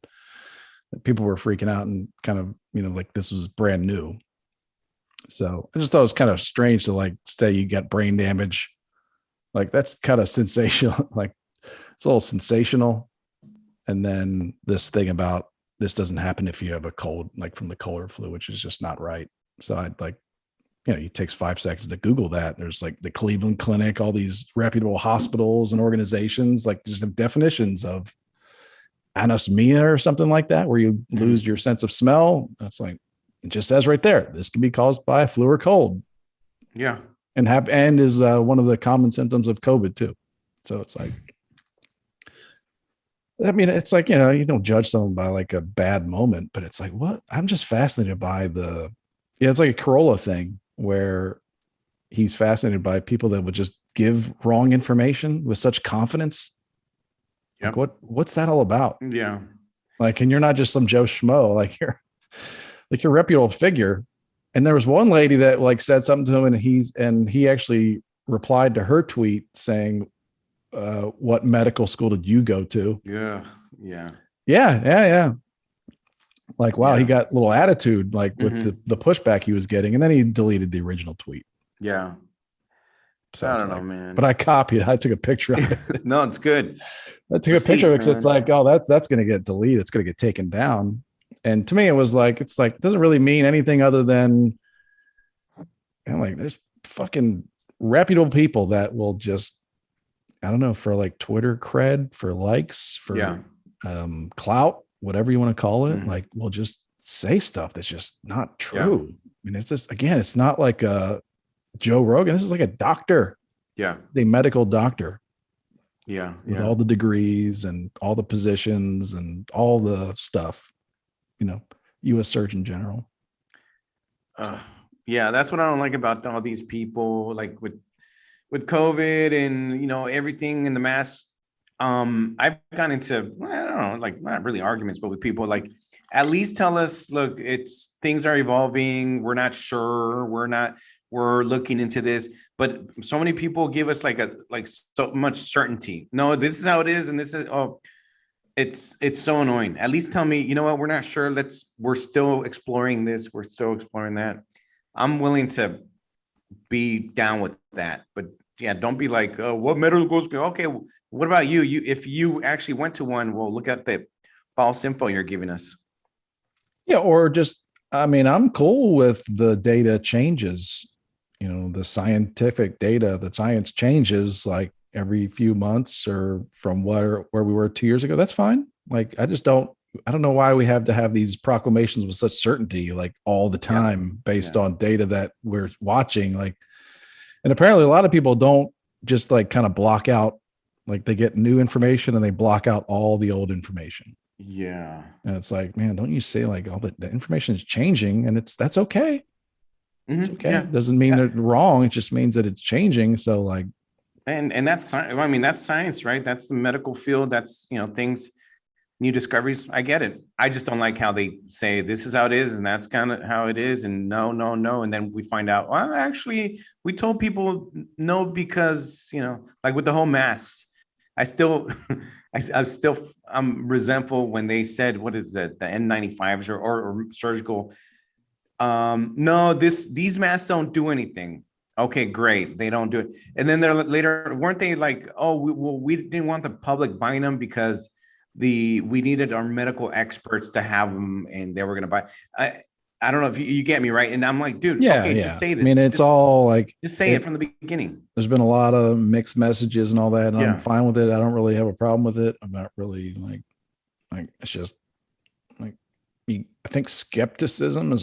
people were freaking out and kind of, you know, like this was brand new. So I just thought it was kind of strange to like say you got brain damage. Like that's kind of sensational. Like it's a little sensational. And then this thing about this doesn't happen if you have a cold, like from the cold or flu, which is just not right. So I'd like, you know, it takes 5 seconds to Google that. There's like the Cleveland Clinic, all these reputable hospitals and organizations, like just have definitions of anosmia or something like that, where you lose your sense of smell. That's like, it just says right there, this can be caused by flu or cold. Yeah. And is one of the common symptoms of COVID too. So it's like, I mean, it's like, you know, you don't judge someone by like a bad moment, but it's like, what? I'm just fascinated by it's like a Corolla thing where he's fascinated by people that would just give wrong information with such confidence. Yep. Like what's that all about? Yeah. Like, and you're not just some Joe Schmo, like you're a reputable figure. And there was one lady that like said something to him, and he actually replied to her tweet saying, what medical school did you go to? Yeah. Like, wow, he got a little attitude, like with the pushback he was getting. And then he deleted the original tweet. Yeah. So I don't know, man. But I copied it. I took a picture of it. No, it's good. I took a picture of it because it's like, oh, that's going to get deleted. It's going to get taken down. And to me, it was like, it's like, it doesn't really mean anything other than, and like, there's fucking reputable people that will just, I don't know, for like Twitter cred, for likes, for clout, whatever you want to call it, like we'll just say stuff that's just not true. I mean, it's just, again, it's not like a Joe Rogan. This is like a doctor. Yeah. A medical doctor. Yeah. With all the degrees and all the positions and all the stuff, you know, U.S. Surgeon General. Yeah. That's what I don't like about all these people, like with COVID and, you know, everything in the mass. I've gone into, I don't know, like not really arguments, but with people like, at least tell us, look, things are evolving. We're not sure. We're looking into this, but so many people give us like so much certainty. No, this is how it is. And this is, it's so annoying. At least tell me, you know what, we're not sure. We're still exploring this. We're still exploring that. I'm willing to be down with that, but yeah, don't be like, what medical school? Okay, what about you? If you actually went to one, well, look at the false info you're giving us. Yeah, or just, I mean, I'm cool with the data changes. You know, the scientific data, the science changes like every few months or from where we were 2 years ago. That's fine. Like, I don't know why we have to have these proclamations with such certainty, like all the time based on data that we're watching. Like, and apparently a lot of people don't just like kind of block out, like they get new information and they block out all the old information. Yeah. And it's like, man, don't you say like all the information is changing, and that's okay. It's okay. It doesn't mean they're wrong. It just means that it's changing. So like, And that's I mean, that's science, right? That's the medical field. That's, things, new discoveries. I get it. I just don't like how they say this is how it is, and that's kind of how it is, and no, no, no. And then we find out, well, actually, we told people no because, like with the whole masks, I still, I'm resentful when they said, what is it, the N95s or surgical. No, these masks don't do anything. Okay, great. They don't do it. And then they're later, weren't they like, oh, we didn't want the public buying them because we needed our medical experts to have them, and they were going to buy. I don't know if you get me right. And I'm like, dude, Yeah, okay, yeah. just say this. I mean, it's all like, just say it from the beginning. There's been a lot of mixed messages and all that, and Yeah. I'm fine with it. I don't really have a problem with it. I'm not really like it's just like, I think skepticism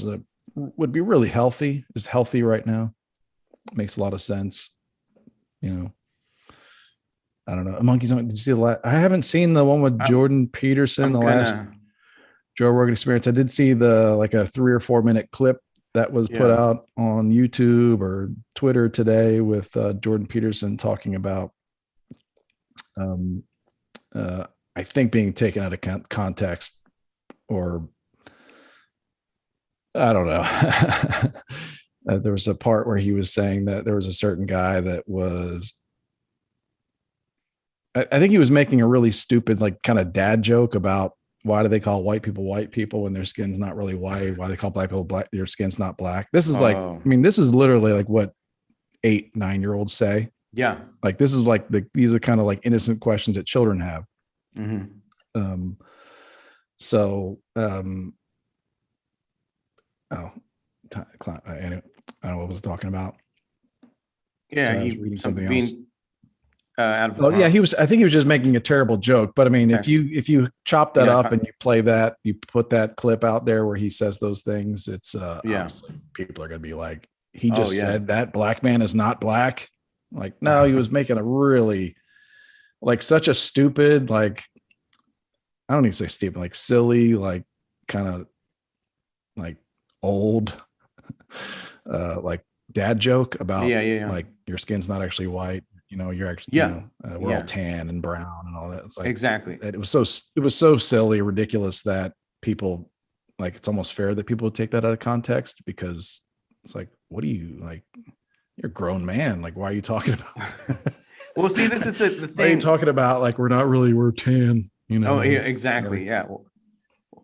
would be really healthy. Is healthy right now. Makes a lot of sense. I don't know. Monkeys. Did you see the last? I haven't seen the one with Jordan Peterson, last Joe Rogan Experience. I did see like a 3 or 4 minute clip that was put out on YouTube or Twitter today with Jordan Peterson talking about, I think, being taken out of context, or I don't know. There was a part where he was saying that there was a certain guy that was, I think he was making a really stupid, like, kind of dad joke about why do they call white people when their skin's not really white? Why they call black people black? Their skin's not black. This is like, I mean, this is literally like what 8, 9-year-olds say. Yeah. Like, this is like these are kind of like innocent questions that children have. Mm-hmm. Anyway, I don't know what I was talking about. Yeah, so I was reading something else. I think he was just making a terrible joke. But I mean, if you chop that up and you play that, you put that clip out there where he says those things, it's obviously people are going to be like, he just said that black man is not black. Like, no, he was making a really, like, such a stupid, like, I don't even say stupid, like silly, like kind of like old, like dad joke about like your skin's not actually white. You're actually, we're all tan and brown and all that. It's like, exactly. It was so silly, ridiculous that people, like, it's almost fair that people would take that out of context, because it's like, what do you, like, you're a grown man. Like, why are you talking about? Well, see, this is the thing. Why are you talking about, like, we're tan, Oh, yeah, exactly. Yeah. Well,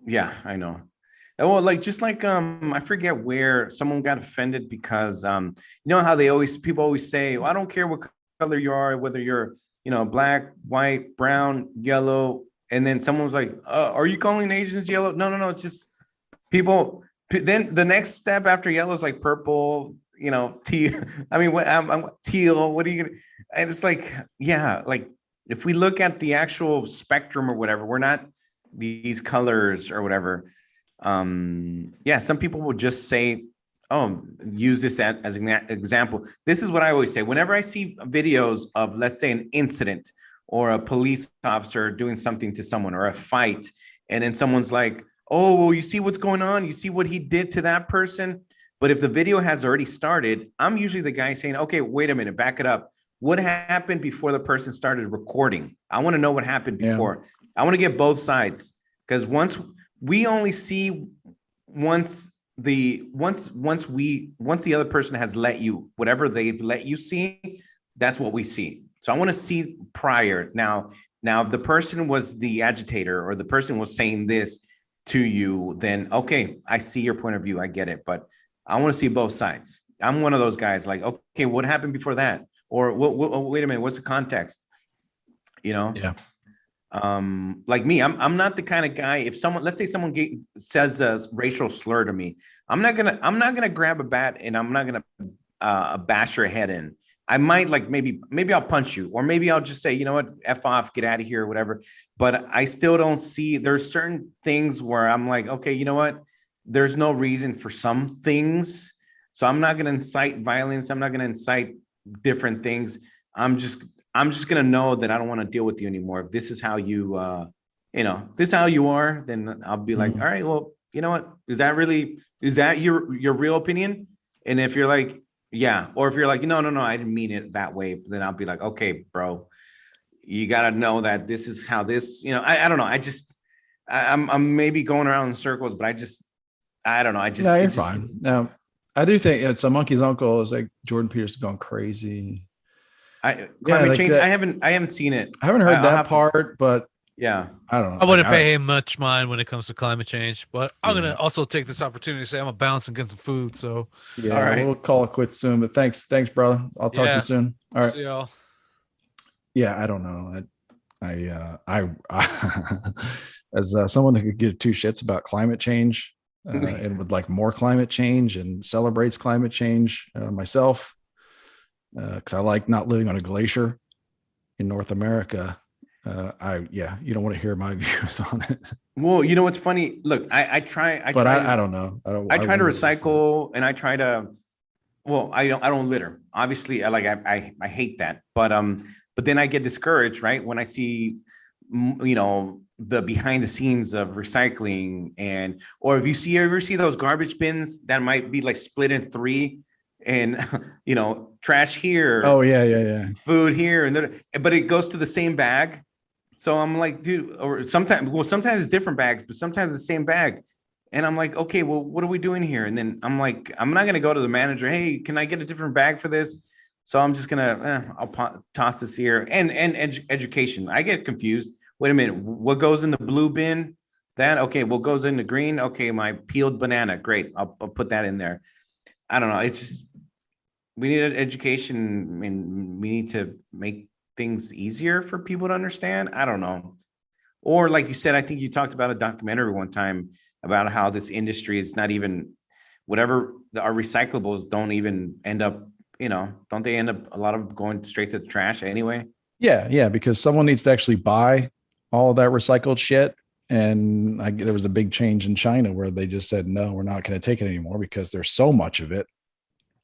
yeah, I know. Well, like, just like, I forget where someone got offended because, you know how people always say, well, I don't care what color you are, whether you're, black, white, brown, yellow. And then someone's like, are you calling Asians yellow? No. It's just people. Then the next step after yellow is like purple, teal. I mean, I'm teal. What are you gonna? And it's like, yeah, like, if we look at the actual spectrum or whatever, we're not these colors or whatever. Some people will just say, oh, use this as an example. This is what I always say. Whenever I see videos of, let's say, an incident or a police officer doing something to someone, or a fight, and then someone's like, oh, well, you see what's going on? You see what he did to that person? But if the video has already started, I'm usually the guy saying, okay, wait a minute, back it up. What happened before the person started recording? I want to know what happened before. I want to get both sides, because once the other person has let you, whatever they've let you see, that's what we see. So I want to see prior. Now, if the person was the agitator, or the person was saying this to you, then okay, I see your point of view. I get it. But I want to see both sides. I'm one of those guys, like, okay, what happened before that? Or wait a minute, what's the context? Yeah. Like me, I'm not the kind of guy. If let's say someone says a racial slur to me, I'm not gonna grab a bat and I'm not gonna bash your head in. I might, like, maybe I'll punch you, or maybe I'll just say, you know what, F off, get out of here, or whatever. But I still don't see, there's certain things where I'm like, okay, you know what, there's no reason for some things. So I'm not gonna incite violence. I'm not gonna incite different things. I'm just gonna know that I don't want to deal with you anymore. If this is how you, this is how you are, then I'll be like, all right, well, you know what? Is that your real opinion? And if you're like, Yeah. Or if you're like, no, I didn't mean it that way, then I'll be like, okay, bro, you got to know that this is how this, I don't know. I'm maybe going around in circles, but I don't know. No, you're fine. No, I do think it's a monkey's uncle is like Jordan Peterson going crazy. Climate change. I haven't seen it. I haven't heard that part, but yeah, I don't know. I wouldn't pay him much mind when it comes to climate change, but I'm gonna also take this opportunity to say I'm gonna bounce and get some food. So yeah, all right. We'll call it quits soon. But thanks, brother. I'll talk to you soon. All right. See y'all. Yeah, I don't know. I as someone who could give two shits about climate change and would like more climate change and celebrates climate change myself, because I like not living on a glacier in North America. You don't want to hear my views on it. Well, you know what's funny? Look, I don't know. I try to recycle and I try to. Well, I don't litter. Obviously, I hate that, but then I get discouraged, right, when I see, the behind the scenes of recycling or if you ever see those garbage bins that might be like split in three and, trash here. Oh yeah. Food here. But it goes to the same bag. So I'm like, dude, or sometimes it's different bags, but sometimes the same bag. And I'm like, okay, well, what are we doing here? And then I'm like, I'm not going to go to the manager. Hey, can I get a different bag for this? So I'm just going to, I'll toss this here and education. I get confused. Wait a minute. What goes in the blue bin? That, okay. What goes in the green? Okay. My peeled banana. Great. I'll put that in there. I don't know. It's just, we need education and we need to make things easier for people to understand. I don't know. Or like you said, I think you talked about a documentary one time about how this industry is not even whatever our recyclables don't even end up, don't they end up a lot of going straight to the trash anyway? Yeah. Because someone needs to actually buy all of that recycled shit. And there was a big change in China where they just said, no, we're not going to take it anymore because there's so much of it.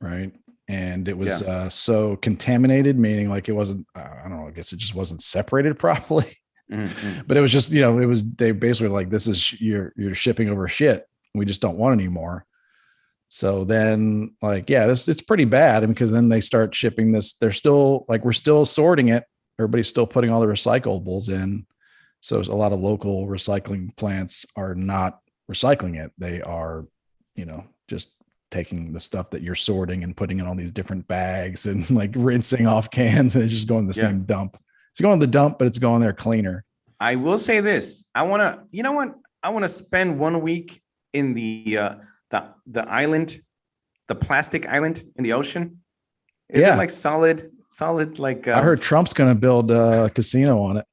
Right. And it was so contaminated, meaning like it wasn't, I don't know, I guess it just wasn't separated properly. Mm-hmm. But it was just, they basically like, this is you're shipping over shit. We just don't want anymore. So then like, it's pretty bad. And because then they start shipping this, they're still like, we're still sorting it. Everybody's still putting all the recyclables in. So a lot of local recycling plants are not recycling it. They are, just taking the stuff that you're sorting and putting in all these different bags and like rinsing off cans and it's just going to the same dump. It's going to the dump, but it's going there cleaner. I will say this. I want to spend 1 week in the island, the plastic island in the ocean. Is it like solid, like, I heard Trump's going to build a casino on it.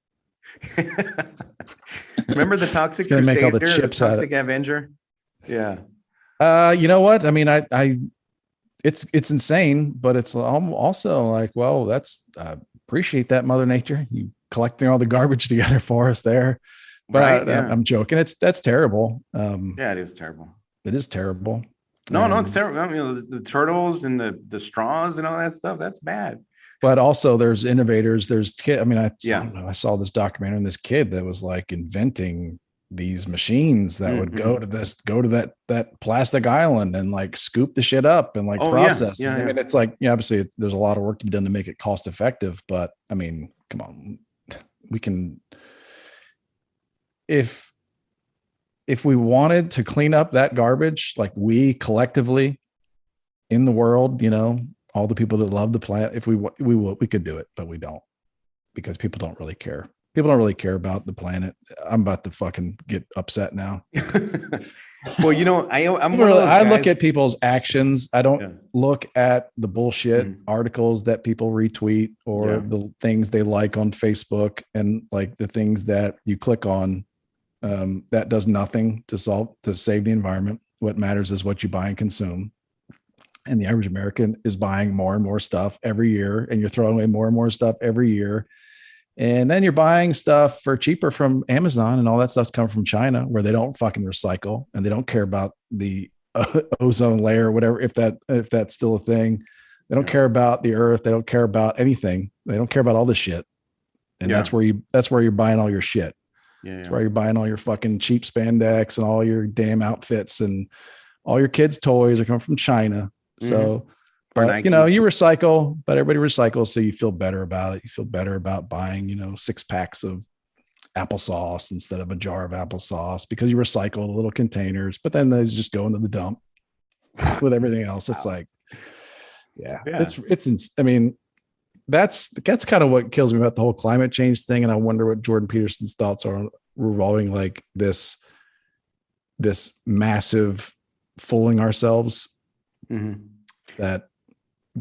Remember the Toxic Crusader, make all the chips the Toxic Avenger? Yeah. You know what? I mean, it's insane, but it's also like, well, that's appreciate that, Mother Nature. You collecting all the garbage together for us there. But I'm joking. That's terrible. It is terrible. It is terrible. No, it's terrible. I mean, the turtles and the straws and all that stuff. That's bad. But also there's innovators. There's kid. I mean, I saw this documentary on this kid that was like inventing these machines that would go to that plastic island and like scoop the shit up and like process. I mean, it's like, obviously there's a lot of work to be done to make it cost effective, but I mean, come on, we can, if we wanted to clean up that garbage, like we collectively in the world, all the people that love the planet, if we could do it, but we don't, because people don't really care. People don't really care about the planet. I'm about to fucking get upset now. Well, I look at people's actions. I don't look at the bullshit articles that people retweet or the things they like on Facebook and like the things that you click on. That does nothing to save the environment. What matters is what you buy and consume. And the average American is buying more and more stuff every year, and you're throwing away more and more stuff every year. And then you're buying stuff for cheaper from Amazon, and all that stuff's coming from China, where they don't fucking recycle and they don't care about the ozone layer or whatever. If that's still a thing, they don't care about the earth. They don't care about anything. They don't care about all this shit. And that's where you're buying all your shit. That's where you're buying all your fucking cheap spandex and all your damn outfits, and all your kids' toys are coming from China. So But you recycle, but everybody recycles, so you feel better about it. You feel better about buying, 6 packs of applesauce instead of a jar of applesauce because you recycle the little containers, but then those just go into the dump with everything else. It's like, I mean, that's kind of what kills me about the whole climate change thing. And I wonder what Jordan Peterson's thoughts are revolving like this massive fooling ourselves that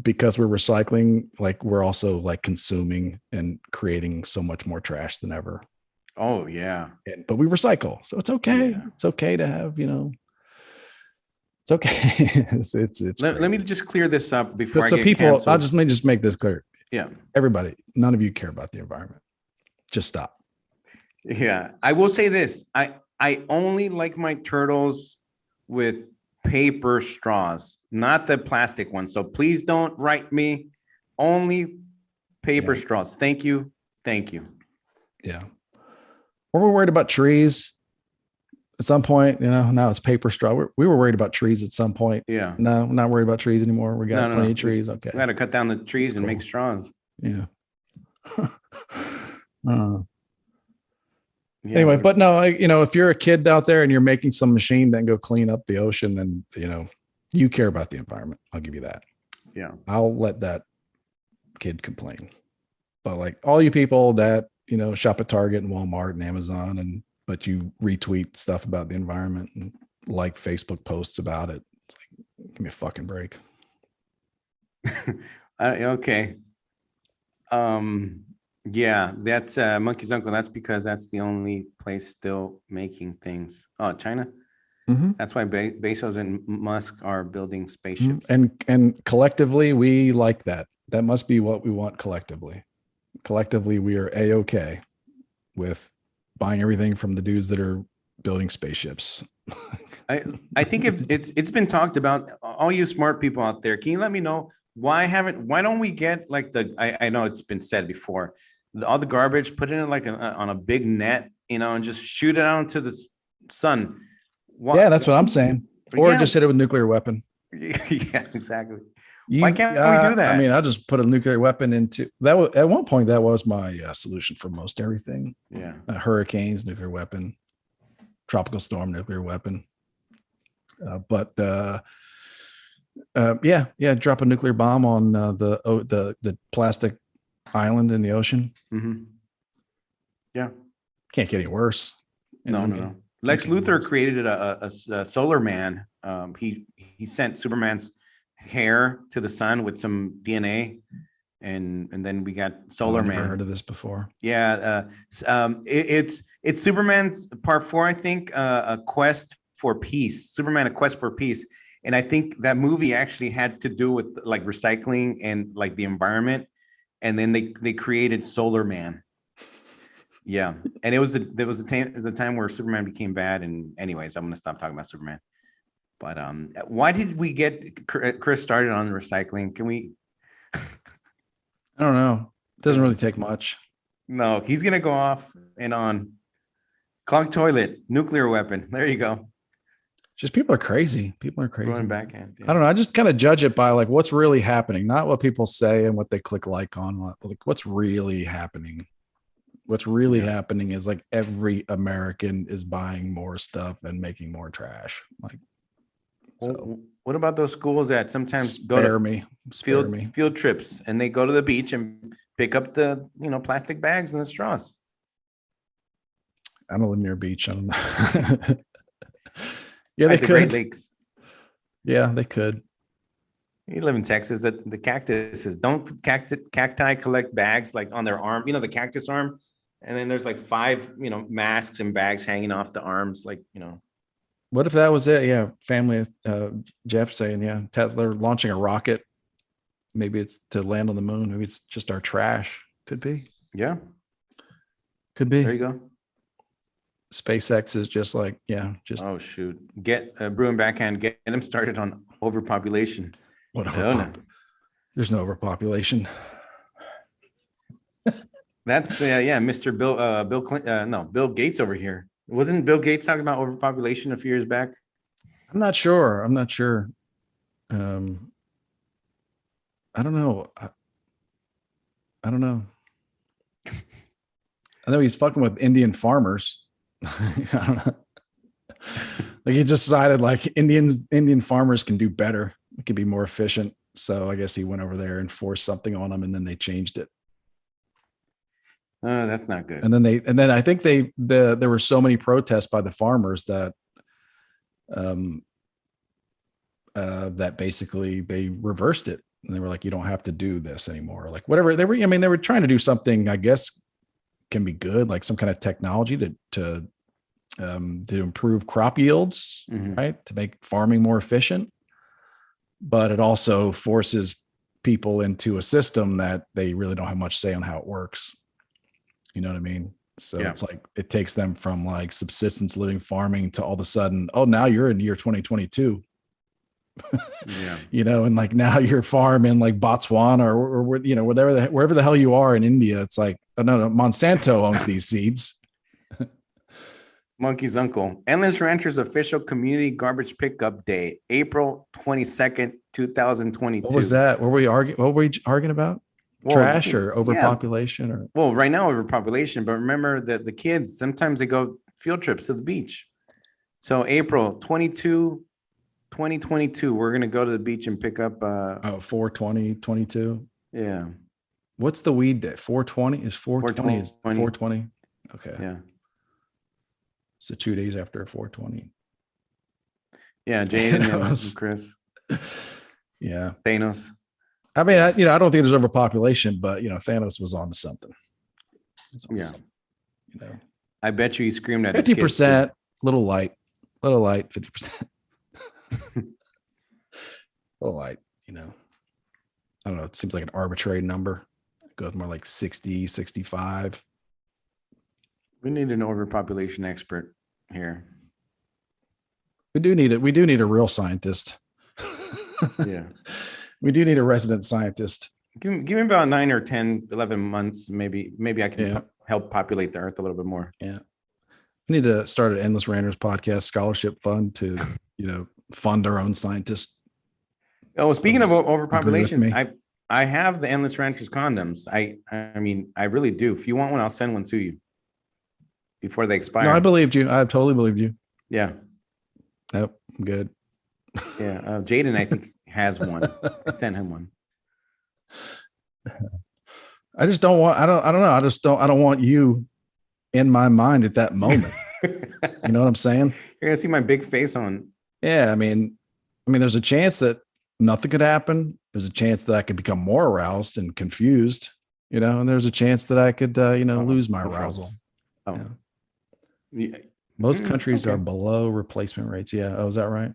because we're recycling, like we're also like consuming and creating so much more trash than ever. Oh yeah. But we recycle. So it's okay. Yeah. It's okay to have, it's okay. Let me just clear this up before let me just make this clear. Yeah. Everybody, none of you care about the environment. Just stop. Yeah. I will say this. I only like my turtles with paper straws, not the plastic ones. So please don't write me. Only paper straws. Thank you. Yeah. We're worried about trees at some point, now it's paper straw. We were worried about trees at some point. Yeah. No, we're not worried about trees anymore. We got plenty of trees. Okay. We got to cut down the trees and make straws. Yeah. Anyway, but no, if you're a kid out there and you're making some machine that go clean up the ocean, then, you care about the environment. I'll give you that. Yeah. I'll let that kid complain. But like all you people that, shop at Target and Walmart and Amazon but you retweet stuff about the environment and like Facebook posts about it. It's like, give me a fucking break. Okay. Yeah, that's Monkey's Uncle. That's because that's the only place still making things. Oh, China. Mm-hmm. That's why Bezos and Musk are building spaceships. And collectively, we like that. That must be what we want collectively. Collectively, we are A-okay with buying everything from the dudes that are building spaceships. I think it's been talked about. All you smart people out there, can you let me know why don't we get like I know it's been said before, all the garbage, put it in like on a big net, and just shoot it out into the sun. Yeah, that's what I'm saying. Or just hit it with a nuclear weapon. Yeah, exactly. Why can't we do that? I mean, I'll just put a nuclear weapon into that. At one point, that was my solution for most everything. Yeah. Hurricanes, nuclear weapon, tropical storm, nuclear weapon. Drop a nuclear bomb on the plastic island in the ocean. Mm-hmm. Yeah. Can't get any worse. No. Lex Luthor created a solar man. He sent Superman's hair to the sun with some DNA, and then we got Solar Man. I've never heard of this before. Yeah, it's Superman's part 4, I think. A quest for peace. Superman: A Quest for Peace, and I think that movie actually had to do with like recycling and like the environment, and then they created Solar Man. Yeah, and there was a time where Superman became bad. And anyways, I'm gonna stop talking about Superman. But why did we get Chris started on recycling? Can we? I don't know. It doesn't really take much. No, he's gonna go off and on. Clogged toilet, nuclear weapon. There you go. Just people are crazy. People are crazy. Going backhand. Yeah. I don't know. I just kind of judge it by like what's really happening, not what people say and what they click like on. Like what's really happening. What's really happening is like every American is buying more stuff and making more trash. Like, so, what about those schools that sometimes go to field trips and they go to the beach and pick up the plastic bags and the straws? I don't live near a beach. I don't know. Yeah, they could. Great Lakes. Yeah, they could. You live in Texas. The cactuses don't cacti collect bags like on their arm. The cactus arm, and then there's like 5 masks and bags hanging off the arms, like. What if that was it? Yeah, family. Jeff saying, Tesla launching a rocket. Maybe it's to land on the moon. Maybe it's just our trash. Could be. Yeah. Could be. There you go. SpaceX is just like, oh shoot, get Bruin backhand, get him started on overpopulation. There's no overpopulation. That's Mr. Bill Clinton, Bill Gates over here. Wasn't Bill Gates talking about overpopulation a few years back? I'm not sure. I don't know. I don't know. I know he's fucking with Indian farmers. I don't know. Like he just decided like Indian farmers can do better. It can be more efficient. So I guess he went over there and forced something on them, and then they changed it. That's not good. And then I think there were so many protests by the farmers that that basically they reversed it, and they were like, you don't have to do this anymore. Like whatever they were. I mean, they were trying to do something, I guess, can be good, like some kind of technology to improve crop yields, right? To make farming more efficient. But it also forces people into a system that they really don't have much say on how it works. You know what I mean? So it's like, it takes them from like subsistence living farming to all of a sudden, oh, now you're in year 2022. You know, and like now you're farming like Botswana or you know, wherever the hell you are in India. It's like, oh, no, Monsanto owns these seeds. Monkey's Uncle. Endless Ranchers official community garbage pickup day, April 22nd, 2022. What was that? What were we arguing about? Well, trash or overpopulation? Or well, right now overpopulation, but remember that the kids, sometimes they go field trips to the beach. So April 22, 2022, we're going to go to the beach and pick up 4/20/22. Yeah. What's the weed day? 4/20 is 4/20 is 4/20. Okay. Yeah. So 2 days after 4/20. Yeah, Jaden and Chris. Yeah. Thanos. I mean, I don't think there's overpopulation, but Thanos was on to something. Something, I bet you he screamed at 50%, little light, 50%. Little light, I don't know. It seems like an arbitrary number. It goes more like 60, 65. We need an overpopulation expert here. We do need it. We do need a real scientist. Yeah. We do need a resident scientist. Give me about 9 or 10, 11 months. Maybe I can help populate the earth a little bit more. Yeah. We need to start an Endless Ranters podcast scholarship fund to, fund our own scientists. Oh, speaking of overpopulation, I have the Endless Ranters condoms. I mean, I really do. If you want one, I'll send one to you before they expire. No, I believed you. I totally believed you. Yeah. Nope. I'm good. Yeah. Jaden, I think, has one. I sent him one. I just don't want, I don't know. I don't want you in my mind at that moment. You know what I'm saying? You're going to see my big face on. Yeah. I mean, there's a chance that nothing could happen. There's a chance that I could become more aroused and confused, and there's a chance that I could, lose my arousal. Oh, yeah. Most countries are below replacement rates. Yeah. Oh, is that right?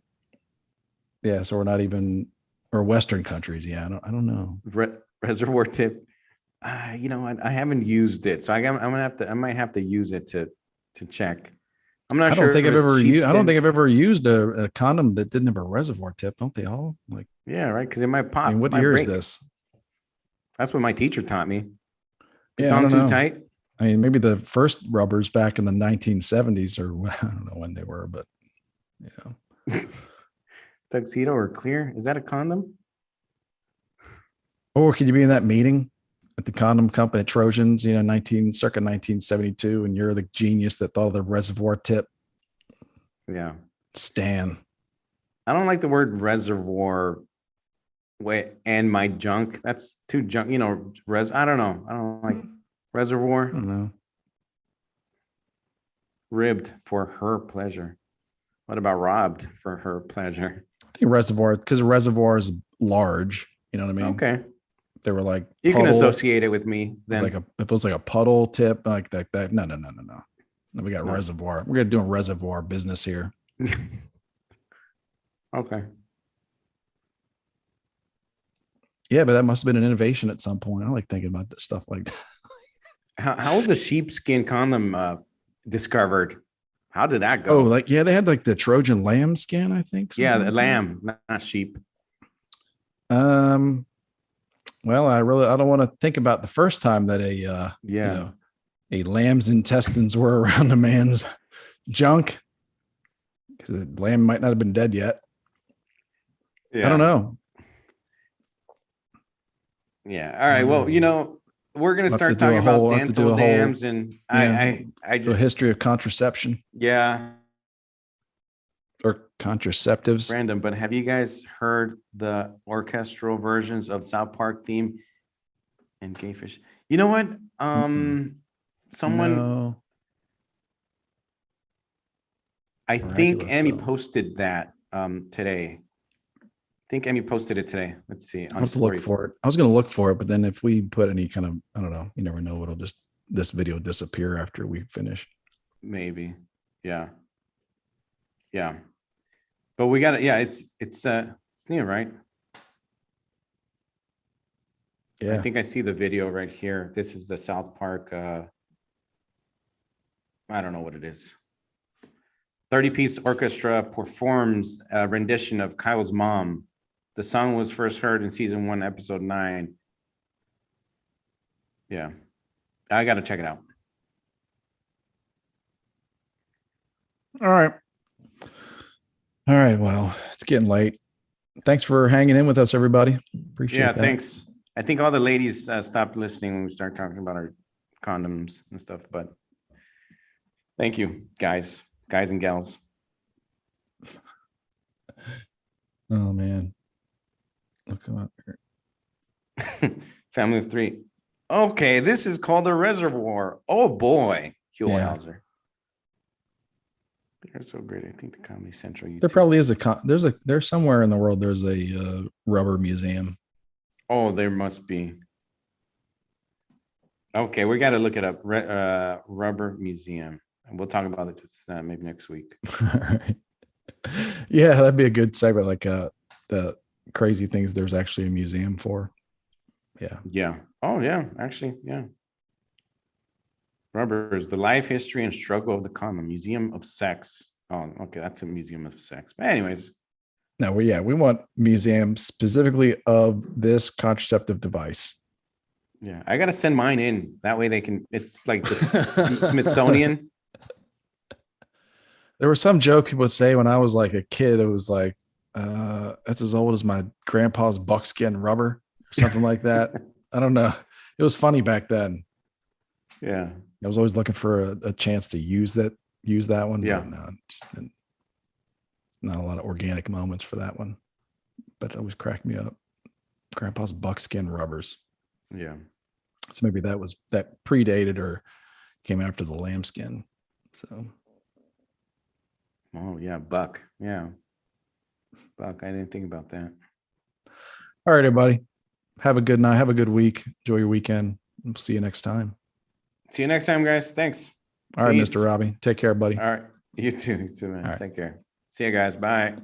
Yeah. So we're not even, or Western countries. Yeah. I don't know. Reservoir tip. I haven't used it. So I might have to use it to check. I'm not sure. I don't think I've ever used a condom that didn't have a reservoir tip. Don't they all? Like, yeah, right. Because it might pop. I mean, what year is this? That's what my teacher taught me. It's on too tight. I mean, maybe the first rubbers back in the 1970s, or I don't know when they were, but Tuxedo or clear? Is that a condom? Or could you be in that meeting at the condom company at Trojans, circa 1972, and you're the genius that thought of the reservoir tip? Yeah. Stan. I don't like the word reservoir and my junk. That's too junk, I don't know. I don't like reservoir. I don't know. Ribbed for her pleasure. What about robbed for her pleasure? I think reservoir, because a reservoir is large. You know what I mean? Okay. They were like, you can associate it with me then. If it was like a puddle tip like that. No. No, we got reservoir. We're gonna do a reservoir business here. Okay. Yeah, but that must have been an innovation at some point. I like thinking about this stuff like that. How was the sheepskin condom discovered? How did that Oh, go? they had like the Trojan lamb skin, I think. Yeah, the lamb, not sheep. Well, I don't want to think about the first time that a lamb's intestines were around a man's junk, because the lamb might not have been dead yet. Yeah. I don't know. Yeah. All right. Well, we're gonna start talking about dental dams, and I just history of contraception. Yeah. Or contraceptives. Random, but have you guys heard the orchestral versions of South Park theme and Gayfish? You know what? Someone, No. I think Emmy posted that today. I think Emmy posted it today. Let's see. I'll have to look for it. I was going to look for it, but then if we put any kind of, I don't know, you never know. It'll just, this video disappear after we finish. Maybe. Yeah. Yeah. But we got it. Yeah. It's near, right? Yeah. I think I see the video right here. This is the South Park. I don't know what it is. 30-piece orchestra performs a rendition of Kyle's Mom. The song was first heard in season 1, episode 9. Yeah, I got to check it out. All right. Well, it's getting late. Thanks for hanging in with us, everybody. Appreciate that. Yeah, thanks. I think all the ladies stopped listening when we started talking about our condoms and stuff, but thank you, guys and gals. Oh, man. Look up here. Family of 3. Okay, this is called a reservoir. Oh boy, Huelhauser. They're so great. I think the Comedy Central YouTube. There probably is there's somewhere in the world there's a rubber museum. Oh, there must be. Okay, we got to look it up. Rubber Museum, and we'll talk about it maybe next week. All right. Yeah, that'd be a good segment, like the crazy things there's actually a museum for. Yeah. Yeah. Oh, yeah. Actually, yeah. Rubbers, the life history and struggle of the condom, Museum of Sex. Oh, okay, that's a museum of sex. But anyways. No, we want museums specifically of this contraceptive device. Yeah, I gotta send mine in. That way they can. It's like the Smithsonian. There was some joke people would say when I was like a kid. It was like, that's as old as my grandpa's buckskin rubber or something like that. I don't know. It was funny back then. Yeah. I was always looking for a chance to use that one. Yeah. But no, just not a lot of organic moments for that one. But it always cracked me up. Grandpa's buckskin rubbers. Yeah. So maybe that predated or came after the lambskin. So. Oh yeah, buck. Yeah. Buck. I didn't think about that. All right, everybody. Have a good night. Have a good week. Enjoy your weekend. We'll see you next time. See you next time, guys. Thanks. All right, Mr. Robbie. Take care, buddy. All right. You too, man. Right. Take care. See you guys. Bye.